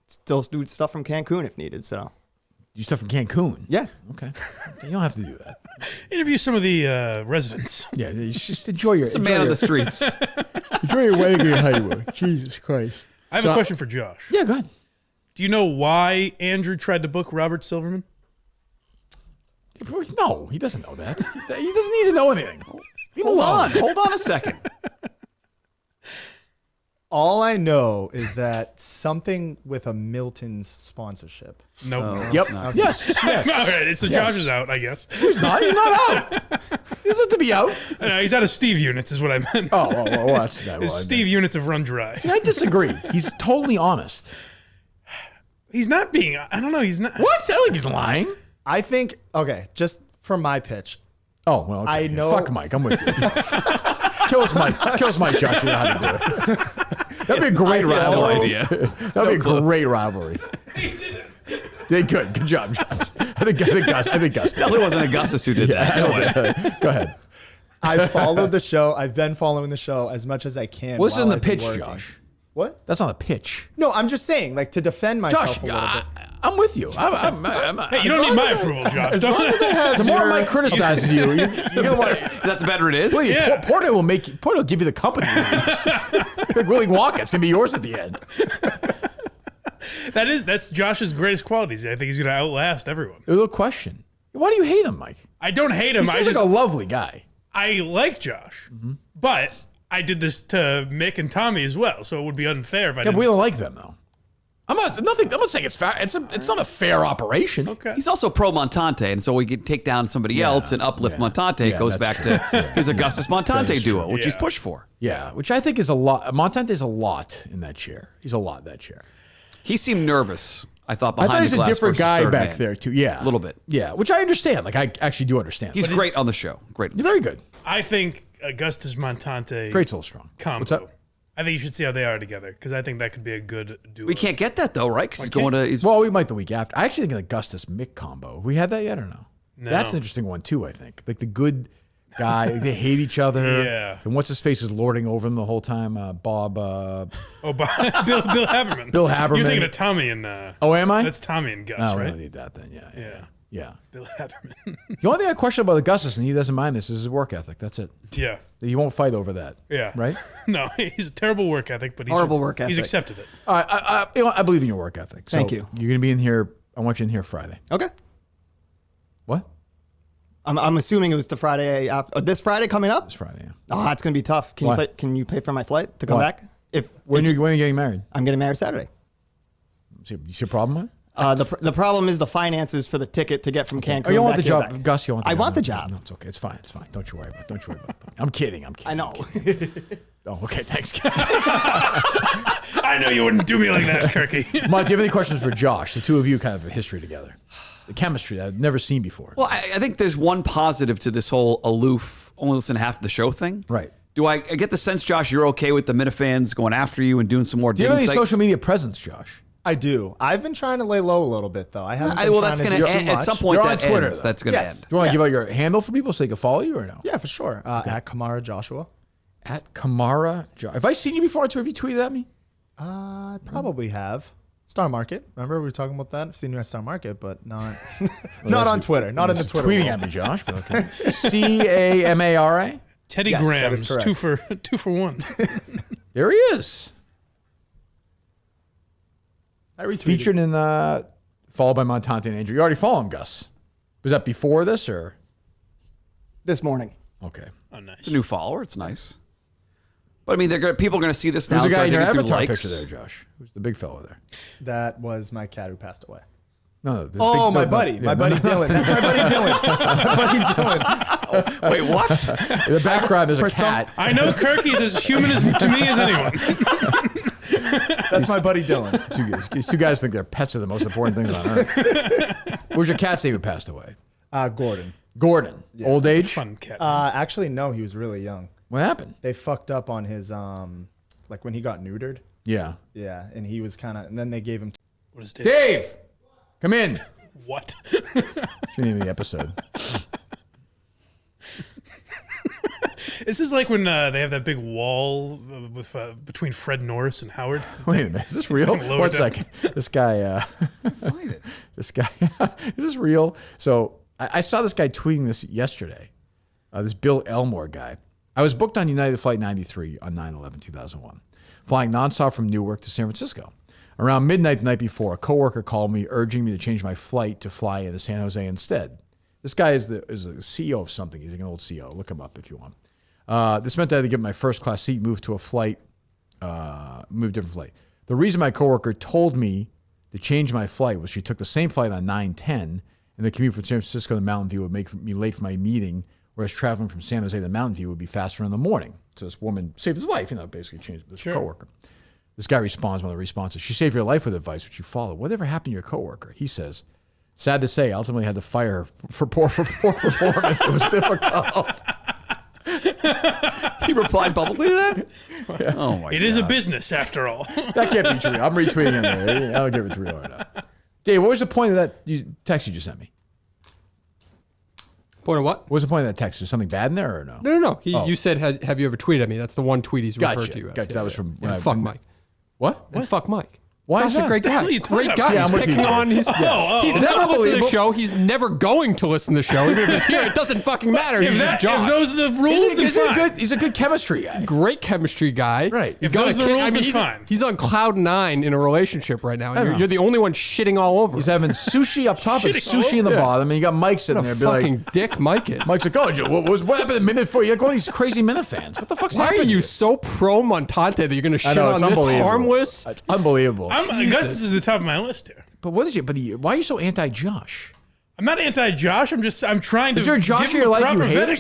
still doing stuff from Cancun if needed. So You stuff from Cancun? Yeah. Okay. You don't have to do that. Interview some of the residents. Yeah, you just enjoy your. It's a man on the streets. Enjoy your wedding in Hollywood. Jesus Christ. I have a question for Josh. Yeah, go ahead. Do you know why Andrew tried to book Robert Silverman? No, he doesn't know that. He doesn't need to know anything. Hold on a second. All I know is that something with a Miltons sponsorship. Nope. Yep. Okay. Yes. Yes. All right, so Yes. Josh is out, I guess. He's not. He's not out. He doesn't have to be out. No, he's out of Steve units, is what I meant. Oh, well, that's that. His Steve units have run dry. See, I disagree. He's totally honest. He's not being. I don't know. He's not. What? I think he's lying. I think, okay, just for my pitch. Oh, well, okay. I know. Fuck Mike. I'm with you. Kill us, Mike. Kill us, Mike, Josh. You know how to do it. That'd be a great rivalry. No idea. That'd be a great rivalry. Good job, Josh. I think Gus. Definitely wasn't Augustus who did that. No way. Go ahead. I've followed the show. I've been following the show as much as I can. Well, this isn't the while I've been pitch, working. Josh. What? That's not a pitch. No, I'm just saying, like, to defend myself Josh, a little bit. I'm with you. Hey, you don't need my approval, Josh. As long as I have The more your- Mike criticizes you, you're gonna want. Is that the better it is? Willie, Yeah. Portnoy will give you the company. Like Willie Wonka, it's gonna be yours at the end. That's Josh's greatest qualities. I think he's going to outlast everyone. No question. Why do you hate him, Mike? I don't hate him. He seems like a lovely guy. I like Josh, but I did this to Mick and Tommy as well, so it would be unfair if I Yeah, didn't. but we don't like them though. I'm not saying it's fair. It's not a fair operation. Okay. He's also pro Montante, and so we can take down somebody else and uplift Montante. Yeah, It goes back that's to his Augustus Montante duo, which he's Yeah. pushed for. Yeah, which I think is a lot. Montante's a lot in that chair. He's a lot in that chair. He seemed nervous. I thought I behind thought he's the a glass different versus guy third back man. there too. Yeah, A little bit. Yeah, which I understand. Like I actually do understand. He's great on the show. Great. He's very good. I think Augustus Montante Great's a little strong. combo. What's up? I think you should see how they are together because I think that could be a good duo. We can't get that though, right? Because he's Why going to. He's, Well, we might the week after. I actually think an Augustus Mick combo. We had that yet or no? No. That's an interesting one too. I think like the good guy. They hate each other. Yeah. And what's his face is lording over him the whole time. Bob. Oh, Bill Haberman. Bill Haberman. You're thinking of Tommy and. Oh, am I? That's Tommy and Gus, Oh, we right? don't need that then. Yeah. Bill Haberman. The only thing I question about Augustus, and he doesn't mind this, is his work ethic. That's it. Yeah. You won't fight over that. Yeah. Right? No, he's a terrible work ethic, but he's Horrible work He's ethic. accepted it. All right. I believe in your work ethic. So Thank you. You're going to be in here. I want you in here Friday. Okay. What? I'm assuming it was the Friday after, this Friday coming up. This Friday. Yeah. Oh, it's gonna be tough. Why? Can you pay for my flight to come Why? back? When are you getting married? I'm getting married Saturday. You see a problem with it? The problem is the finances for the ticket to get from Cancun. Oh, you don't want back the here job, back. Gus. You want? I want the job. No, it's okay. It's fine. Don't you worry about it. I'm kidding. I know. Oh, okay. Thanks. I know you wouldn't do me like that, Kirky. Mike, do you have any questions for Josh? The two of you kind of have a history together. The chemistry that I've never seen before. well, I think there's one positive to this whole aloof, only listen to half the show thing. Right. Do I get the sense, Josh, you're okay with the Minifans going after you and doing some more? Do you have any digging? social media presence, Josh? I do. I've been trying to lay low a little bit, though. I haven't. Well, been that's trying to going do to too end at much. some point. You're That on Twitter, ends. though. That's going to Yes. end. Do you want to give out your handle for people so they can follow you or no? Yeah, for sure. At Kamara Joshua. At Kamara. Have I seen you before on Twitter? Have you tweeted at me? I probably have. Star Market. Remember we were talking about that? I've seen you at Star Market, but not not on Twitter. Not in the Twitter. Tweeting world. at me, Josh. But okay. CAMARA. Teddy Yes, that Grahams, is correct. two for one. There he is. I retweeted. Featured in followed by Montante and Andrew. You already follow him, Gus. Was that before this or? This morning. Okay. Oh, nice. It's a new follower. It's nice. But I mean, people are going to see this now. Who's the guy in your start digging through avatar likes. picture there, Josh? Who's the big fellow there? That was my cat who passed away. No, the Oh, big, my buddy. My buddy Dylan. That's my buddy Dylan. My buddy Dylan. Wait, what? The background is a For some- cat. I know Kirky's as human to me as anyone. That's my buddy Dylan. These two guys think their pets are the most important things on earth. What was your cat's name who passed away? Gordon. Gordon. Yeah. Old age? Fun cat. Actually, no. He was really young. What happened? They fucked up on his like when he got neutered. Yeah. Yeah, and he was kind of, and then they gave him. What is Dave? Dave! Come in. What? That's the name of the episode. This is like when they have that big wall with between Fred Norris and Howard. Wait a minute. Is this real? Lower One down. second. This guy, this guy, is this real? So I saw this guy tweeting this yesterday. This Bill Elmore guy. I was booked on United Flight 93 on 9/11/2001, flying nonstop from Newark to San Francisco. Around midnight the night before, a coworker called me urging me to change my flight to fly into San Jose instead. This guy is a CEO of something. He's like an old CEO. Look him up if you want. This meant I had to get my first class seat, move to a flight, move different flight. The reason my coworker told me to change my flight was she took the same flight on 9/10, and the commute from San Francisco to Mountain View would make me late for my meeting, whereas traveling from San Jose to Mountain View would be faster in the morning. So this woman saved his life, basically changed this coworker. This guy responds, one of the responses, she saved your life with advice, which you followed. Whatever happened to your coworker? He says, sad to say, I ultimately had to fire her for poor performance. It was difficult. He replied publicly to that? Oh my! It is a business after all. That can't be true. I'm retweeting it. I don't give it to real or not. Dave, what was the point of that text you just sent me? Point of what? What was the point of that text? Is something bad in there or no? No. You said, have you ever tweeted at me? That's the one tweet he's referred to you as. Gotcha. That was from when fuck Mike. What? And fuck Mike. Why Josh is that? a great guy. Great guy. Yeah, he's I'm with you, picking Dave. on. He's never listened to the show. He's never going to listen to the show. Even if he's here, it doesn't fucking matter. He's just Josh. If those are the rules, then fine. He's a good chemistry guy. Great chemistry guy. Right. If those are the rules, then he's, fine. He's on cloud 9 in a relationship right now. And you're the only one shitting all over. He's having sushi up top and sushi in the bottom, and you got Mike sitting there. Fucking dick Mike is. Mike's like, oh, Joe, what happened to Minute 4? You got all these crazy Minute fans. What the fuck's Why happening? are you so pro Montante that you're going to shit on this harmless? It's unbelievable. Augustus is the top of my list here. But what is it? Why are you so anti-Josh? I'm not anti-Josh. I'm trying to. Is there a Josh give in your him life you proper hate or vetting.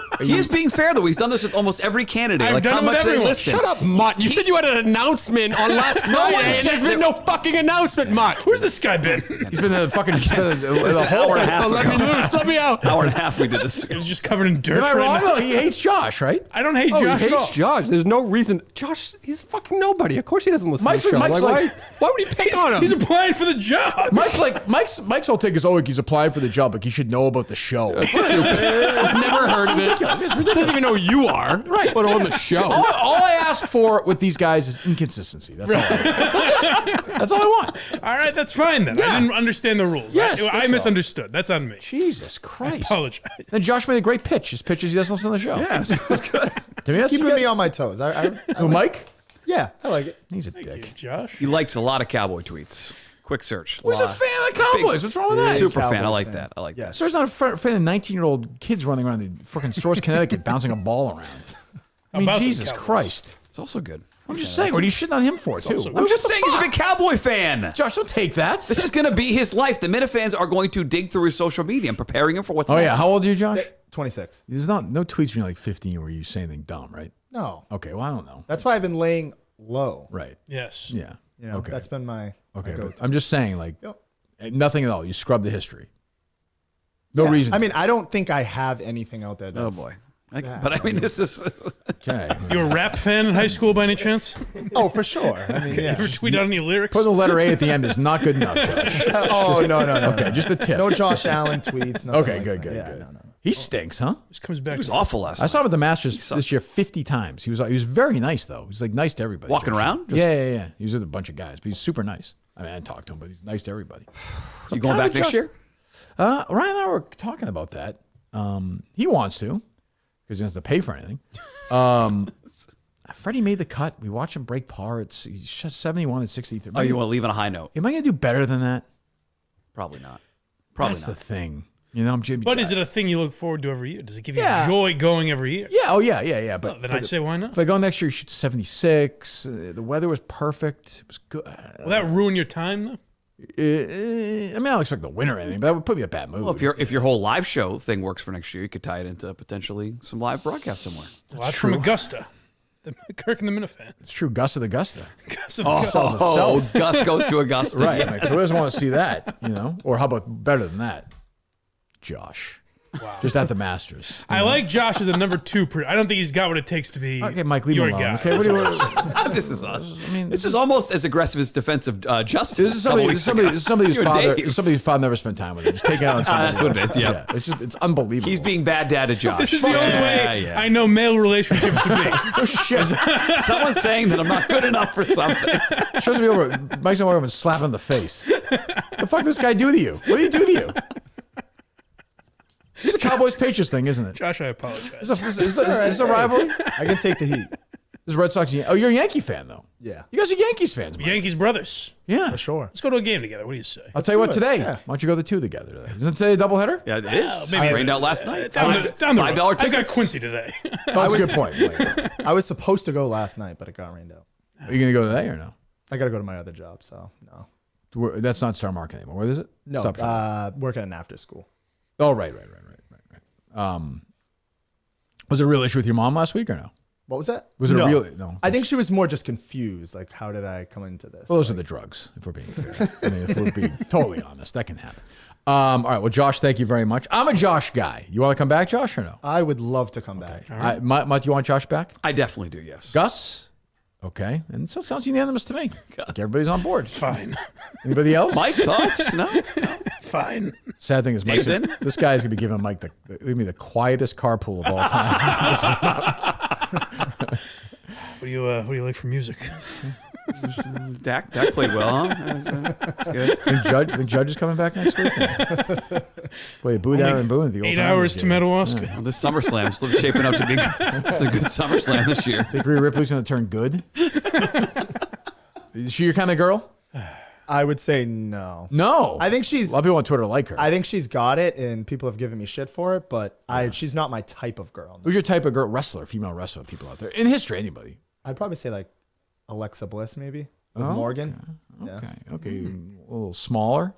something? He's being fair though. He's done this with almost every candidate. I've done how it with much they everyone. listen. Shut up, Mutt. You said you had an announcement on last Friday, and there's been no fucking announcement, Mutt. Where's this guy been? He's been in the fucking An hour and a half Let me ago. loose. Let me out. Hour and a half we did this. It was just covered in dirt. Am I right wrong? now. No, he hates Josh, right? I don't hate Oh, Josh he at all. hates Josh. There's no reason. Josh, he's fucking nobody. Of course he doesn't listen Mike's to the show. like- why would he pick on him? He's applying for the job. Mike's whole take is, oh, he's applying for the job, like he should know about the show. He's never heard of it. Doesn't even know who you are. Right. But on the show. All I ask for with these guys is inconsistency. That's all. That's all I want. All right, that's fine then. I didn't understand the rules. Yes, I that's misunderstood. That's on me. Jesus Christ. I apologize. And Josh made a great pitch. His pitch is he doesn't listen to the show. Yes, that's good. To me, that's Keeping good. me on my toes. Who, Mike? Yeah, I like it. He's a dick. Josh. He likes a lot of cowboy tweets. Quick search. Well, he's a fan of the Cowboys. What's wrong with that? Super fan. I Cowboys like fan. that. I like that. So he's not a fan of 19-year-old kids running around the fucking stores, Connecticut, bouncing a ball around. I mean, About the Jesus Cowboys. Christ. It's also good. I'm just saying, what are you shitting on him for, too? also- I'm just saying he's a big Cowboy fan. Josh, don't take that. This is going to be his life. The Minute fans are going to dig through his social media and preparing him for what's Oh, next. yeah. How old are you, Josh? 26. There's no tweets when you're like 15 where you say anything dumb, right? No. Okay, well, I don't know. That's why I've been laying low. Right. Yes. Yeah. You know, Okay. that's been my Okay, my but go-to. I'm just saying, like, Yep. nothing at all. You scrub the history. No Yeah. reason. I mean, I don't think I have anything out there. Oh, That's, boy. But I mean, this is. Okay. You a rap fan in high school by any chance? Oh, for sure. I mean, You yeah. ever tweet out any lyrics? Put the letter A at the end is not good enough, Josh. Oh, no. Okay, just a tip. No Josh Allen tweets. nothing Okay, like good, that. good, Yeah, good. no. He stinks, huh? This comes back. He was to awful last I night. saw him at the Masters this year 50 times. He was very nice, though. He's like nice to everybody. Walking Josh. around? Yeah. He was with a bunch of guys, but he's super nice. I mean, I didn't talk to him, but he's nice to everybody. You going back next year? Ryan and I were talking about that. He wants to because he doesn't have to pay for anything. Freddie made the cut. We watched him break par. He's shot 71 and 63. Oh, you want to leave on a high note? Am I going to do better than that? Probably not. Probably That's not. the thing. You know, I'm Jimmy. But is it a thing you look forward to every year? Does it give you Yeah. joy going every year? Yeah. Oh, yeah. But Then I say, why not? If I go next year, shoot 76. The weather was perfect. It was good. Will that ruin your time, though? I mean, I don't expect to win or anything, but that would put me in a bad mood. Well, if your whole live show thing works for next year, you could tie it into potentially some live broadcast somewhere. Well, that's from Augusta. The Kirk and the Minifan. It's true. Gus of the Augusta. Gus of Oh, Augusta. itself. Gus goes to Augusta. Right. Yes. Like, who doesn't want to see that? You know? Or how about better than that? Josh. Wow. Just at the Masters. I like Josh as a number 2. I don't think he's got what it takes to be Okay, Mike, leave your him alone. guy. Okay, what do you This is us. I mean, This is almost as aggressive as defensive justice. This is somebody whose father, Dave. somebody's father never spent time with him. Just take it out on somebody. That's what it is, yeah. It's unbelievable. He's being bad dad to Josh. This is the only way I know male relationships to be. Oh, shit. Someone's saying that I'm not good enough for something. Shows me over. Mike's over and slap him in the face. The fuck does this guy do to you? What did he do to you? This is a Cowboys Patriots thing, isn't it? Josh, I apologize. Is this a rivalry? I can take the heat. This is Red Sox. Oh, you're a Yankee fan, though. Yeah. You guys are Yankees fans, Mike. Yankees brothers. Yeah. For sure. Let's go to a game together. What do you say? I'll tell you what, do it. today. Yeah. Why don't you go the two together today? Isn't today a doubleheader? Yeah, it is. maybe It rained out last night. Down the road. $5 I got tickets. Quincy today. Oh, that's a good point. Mike. I was supposed to go last night, but it got rained out. Are you going to go today or no? I got to go to my other job, so no. That's not Star Market anymore. What is it? No, Stop Star. working an after school. Oh, right. Was it a real issue with your mom last week or no? What was that? Was it really? No. I think she was more just confused. Like, how did I come into this? Well, those are the drugs, if we're being fair. I mean, if we're being totally honest, that can happen. All right. Well, Josh, thank you very much. I'm a Josh guy. You want to come back, Josh, or no? I would love to come back. Right. Mutt, you want Josh back? I definitely do, yes. Gus? Okay. And so it sounds unanimous to me. Like everybody's on board. Fine. Anybody else? Mike, thoughts? No? Fine. Sad thing is, Mike's in? This guy's going to be giving Mike the quietest carpool of all time. What do you like for music? Dak played well, huh? That's good. Think Judge is coming back next week? Wait, boo down and boo in the old 8 hours to Madawaska. Yeah. Well, this SummerSlam's shaping up to be it's a good SummerSlam this year. Think Rhea Ripley's going to turn good? Is she your kind of girl? I would say no. No. I think she's. A lot of people on Twitter like her. I think she's got it, and people have given me shit for it, but she's not my type of girl. Who's your type of girl? Wrestler, female wrestler, people out there. In history, anybody. I'd probably say like Alexa Bliss, maybe. With Morgan. Okay. Okay. A little smaller.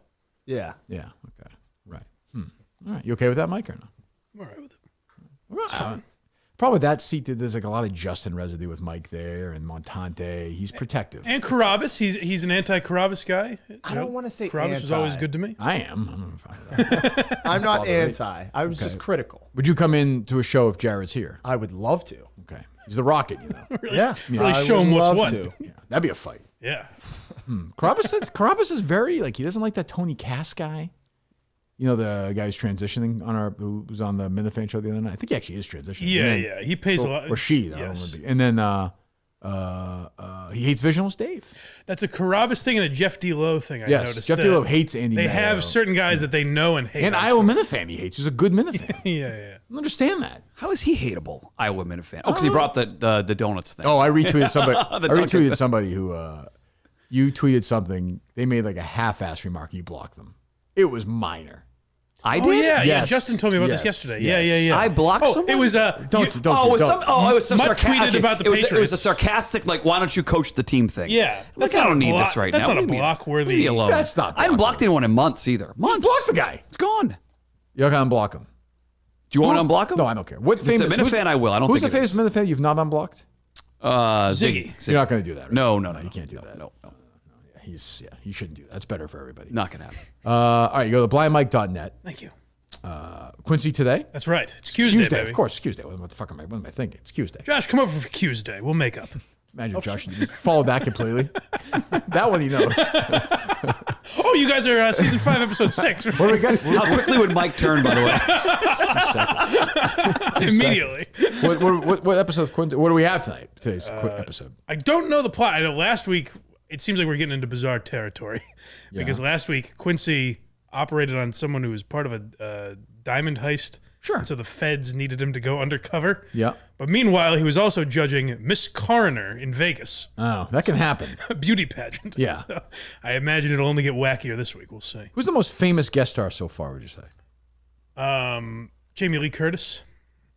Yeah. Yeah. Okay. Right. All right. You okay with that, Mike, or no? I'm all right with it. Well, probably that seat, there's like a lot of Justin residue with Mike there and Montante. He's protective. And Carabas, he's an anti-Carabas guy. I don't want to say Carabas is always good to me. I am. I'm not anti. I was just critical. Would you come in to a show if Jared's here? I would love to. Okay. He's the Rocket, you know. Really, Yeah. really show him what's what. Yeah, that'd be a fight. Yeah. Carabas is very, like, he doesn't like that Tony Cass guy. You know, the guy who's transitioning who was on the Minifan show the other night. I think he actually is transitioning. Yeah. He pays a lot. Or she. Yes. And then he hates Visionless Dave. That's a Carabas thing and a Jeff D. Lowe thing, I noticed. Jeff D. Lowe hates Andy They Mayo. have certain guys that they know and hate. And Iowa Minifan he hates. He's a good Minifan. Yeah. I don't understand that. How is he hateable, Iowa Minifan? Oh, because he brought the donuts thing. Oh, I retweeted somebody. The Dunkin' somebody who you tweeted something. They made like a half-ass remark. You blocked them. It was minor. I did. Oh, yeah. Yes. Justin told me about this yesterday. Yeah. I blocked someone. It was it was some Mutt tweeted about the Patriots. It was a sarcastic, like, why don't you coach the team thing? Yeah. Look, I don't need this right now. That's not a block-worthy. Leave me alone. That's not I haven't blocked anyone in months either. Months. Block the guy. It's gone. You're not gonna unblock him. Do you want to unblock him? No, I don't care. What If it's a Minifan, I will. I don't think Who's the famous Minifan you've not unblocked? Ziggy. You're not going to do that, right? No, you can't do that. No. You shouldn't do that. That's better for everybody. Not going to happen. All right, you go to blindmike.net. Thank you. Quincy today? That's right. It's Tuesday, baby. Of course, Tuesday. What the fuck am I thinking? It's Tuesday. Josh, come over for Tuesday. We'll make up. Imagine Josh followed that completely. That one he knows. Oh, you guys are season 5, episode 6. What do we got? How quickly would Mike turn, by the way? Immediately. What episode of Quincy? What do we have tonight? Today's episode. I don't know the plot. I know last week, it seems like we're getting into bizarre territory. Because last week, Quincy operated on someone who was part of a diamond heist. Sure. And so the feds needed him to go undercover. Yeah. But meanwhile, he was also judging Miss Coroner in Vegas. Oh, that can happen. A beauty pageant. Yeah. So I imagine it'll only get wackier this week. We'll see. Who's the most famous guest star so far, would you say? Jamie Lee Curtis.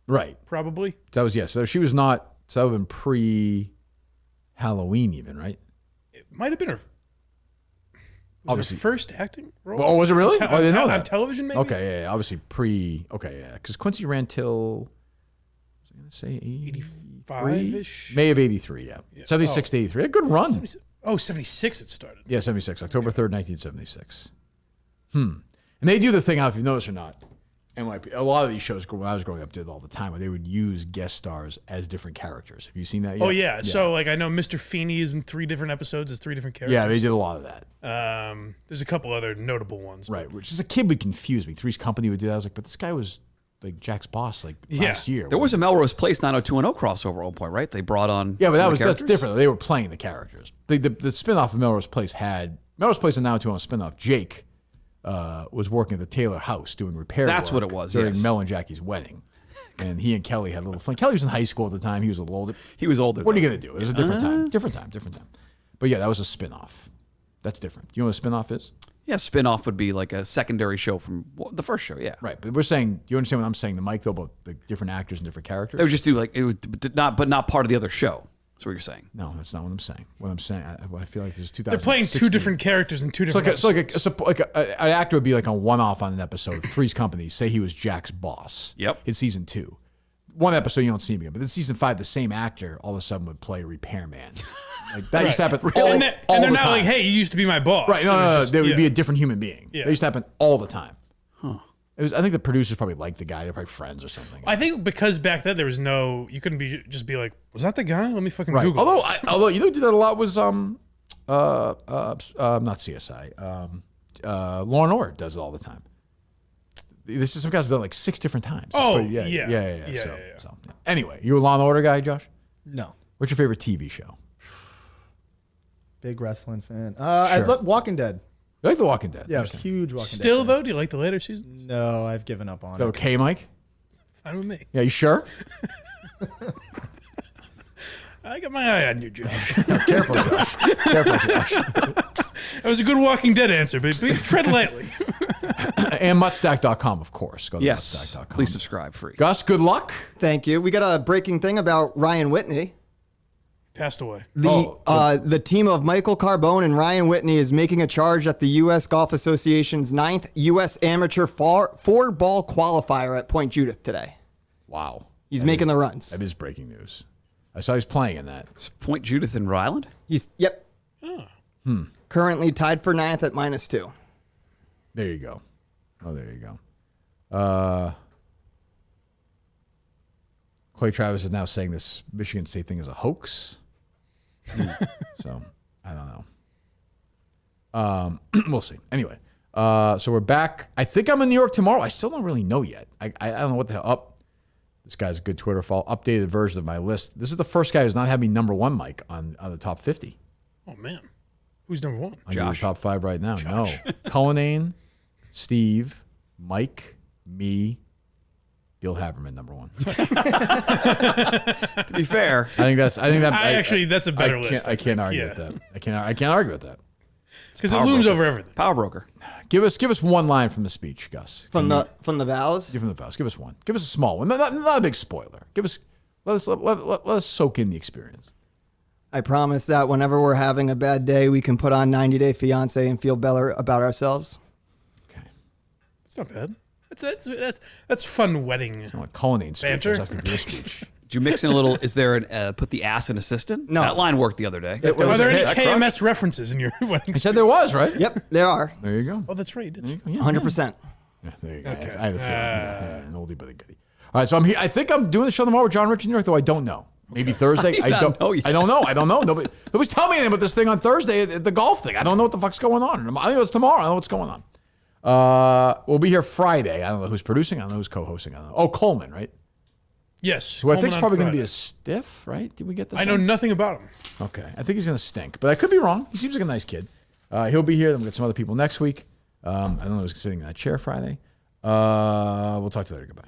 Right. Probably. That was, yes. So she was not, so that would have been pre-Halloween even, right? It might have been her. Was it her first acting role? Oh, was it really? I didn't know that. On television, maybe? Okay, yeah. Obviously because Quincy ran till, was I going to say 85-ish? May of 83, yeah. 76 to 83. A good run. 76 it started. Yeah, 76. October 3rd, 1976. And they do the thing, I don't know if you noticed or not, and like a lot of these shows when I was growing up did all the time, where they would use guest stars as different characters. Have you seen that yet? Oh, yeah. So, like, I know Mr. Feeney is in 3 different episodes as 3 different characters. Yeah, they did a lot of that. There's a couple other notable ones. Right, which as a kid would confuse me. Three's Company would do that. I was like, but this guy was like Jack's boss last year. There was a Melrose Place 90210 crossover at one point, right? They brought on but that's different. They were playing the characters. The spin-off of Melrose Place had Melrose Place and 90210 spin-off. Jake was working at the Taylor house doing repair work. That's what it was, during yes. Mel and Jackie's wedding. And he and Kelly had a little fun. Kelly was in high school at the time. He was a little older. He was older. What are you going to do? It was a different time. But yeah, that was a spin-off. That's different. Do you know what a spin-off is? Yeah, spin-off would be like a secondary show from the first show, yeah. Right, but we're saying, do you understand what I'm saying to Mike, though, about the different actors and different characters? They would just do like, it was not part of the other show. That's what you're saying. No, that's not what I'm saying. What I'm saying, I feel like this is 2016. They're playing 2 different characters in 2 different episodes. An actor would be like a one-off on an episode of Three's Company. Say he was Jack's boss. Yep. In season 2. one episode you don't see him again, but then season 5, the same actor all of a sudden would play repairman. Like that used to happen all and the they're not time. like, hey, you used to be my boss. Right? No. They would be a different human being. Yeah. They used to happen all the time. Huh. I think the producers probably liked the guy. They're probably friends or something. I think because back then there was no, you couldn't just be like, was that the guy? Let me fucking Right. Google. Although you know who did that a lot was not CSI. Law and Order does it all the time. This is some guys have done it like 6 different times. Oh, yeah. So anyway, you a Law and Order guy, Josh? No. What's your favorite TV show? Big wrestling fan. I love Walking Dead. You like The Walking Dead? Yeah, huge Walking Dead. Still though, do you like the later seasons? No, I've given up on it. Okay, Mike? Fine with me. Yeah, you sure? I got my eye on you, Josh. Careful, Josh. Careful, Josh. That was a good Walking Dead answer, but tread lightly. And mutstack.com, of course. Go to Yes. mutstack.com. Please subscribe free. Gus, good luck. Thank you. We got a breaking thing about Ryan Whitney. Passed away. The team of Michael Carbone and Ryan Whitney is making a charge at the U.S. Golf Association's 9th U.S. Amateur 4-ball qualifier at Point Judith today. Wow. He's making the runs. That is breaking news. I saw he's playing in that. It's Point Judith in Rhode Island? Yep. Oh. Currently tied for 9th at -2. There you go. Oh, there you go. Clay Travis is now saying this Michigan State thing is a hoax. So, I don't know. We'll see. Anyway, so we're back. I think I'm in New York tomorrow. I still don't really know yet. I don't know what the hell up. This guy's a good Twitter follow. Updated version of my list. This is the first guy who's not had me number 1, Mike, on the top 50. Oh, man. Who's number 1? I'm the top 5 right now. Josh. No. Cullinane, Steve, Mike, me, Bill Haverman, number 1. To be fair, that's a better list. I can't argue with that. I can't argue with that. Because it looms over everything. Power broker. Give us one line from the speech, Gus. From the vows? From the vows. Give us one. Give us a small one. Not a big spoiler. Let us soak in the experience. I promise that whenever we're having a bad day, we can put on 90 Day Fiancé and feel better about ourselves. It's not bad. That's fun wedding. It's not like Cullinane speech. Banter. I was asking for your speech. Did you mix in a little? Is there an put the ass in assistant? No. That line worked the other day. Are there any KMS references in your wedding? I said there was, right? Yep, there are. There you go. Oh, that's right. You did. 100%. Yeah, there you go. Okay. I have a feeling. Yeah, an oldie but a goodie. All right, so I'm here. I think I'm doing the show tomorrow with John Rich in New York, though I don't know. Maybe Thursday. I don't know. I don't know. Nobody's telling me anything about this thing on Thursday, the golf thing. I don't know what the fuck's going on. I know it's tomorrow. I don't know what's going on. We'll be here Friday. I don't know who's producing. I don't know who's co-hosting. I don't know. Oh, Coleman, right? Yes. Who I think is probably going to be a stiff, right? Did we get this? I know nothing about him. Okay. I think he's going to stink, but I could be wrong. He seems like a nice kid. He'll be here. Then we'll get some other people next week. I don't know who's sitting in that chair Friday. We'll talk to you later. Goodbye.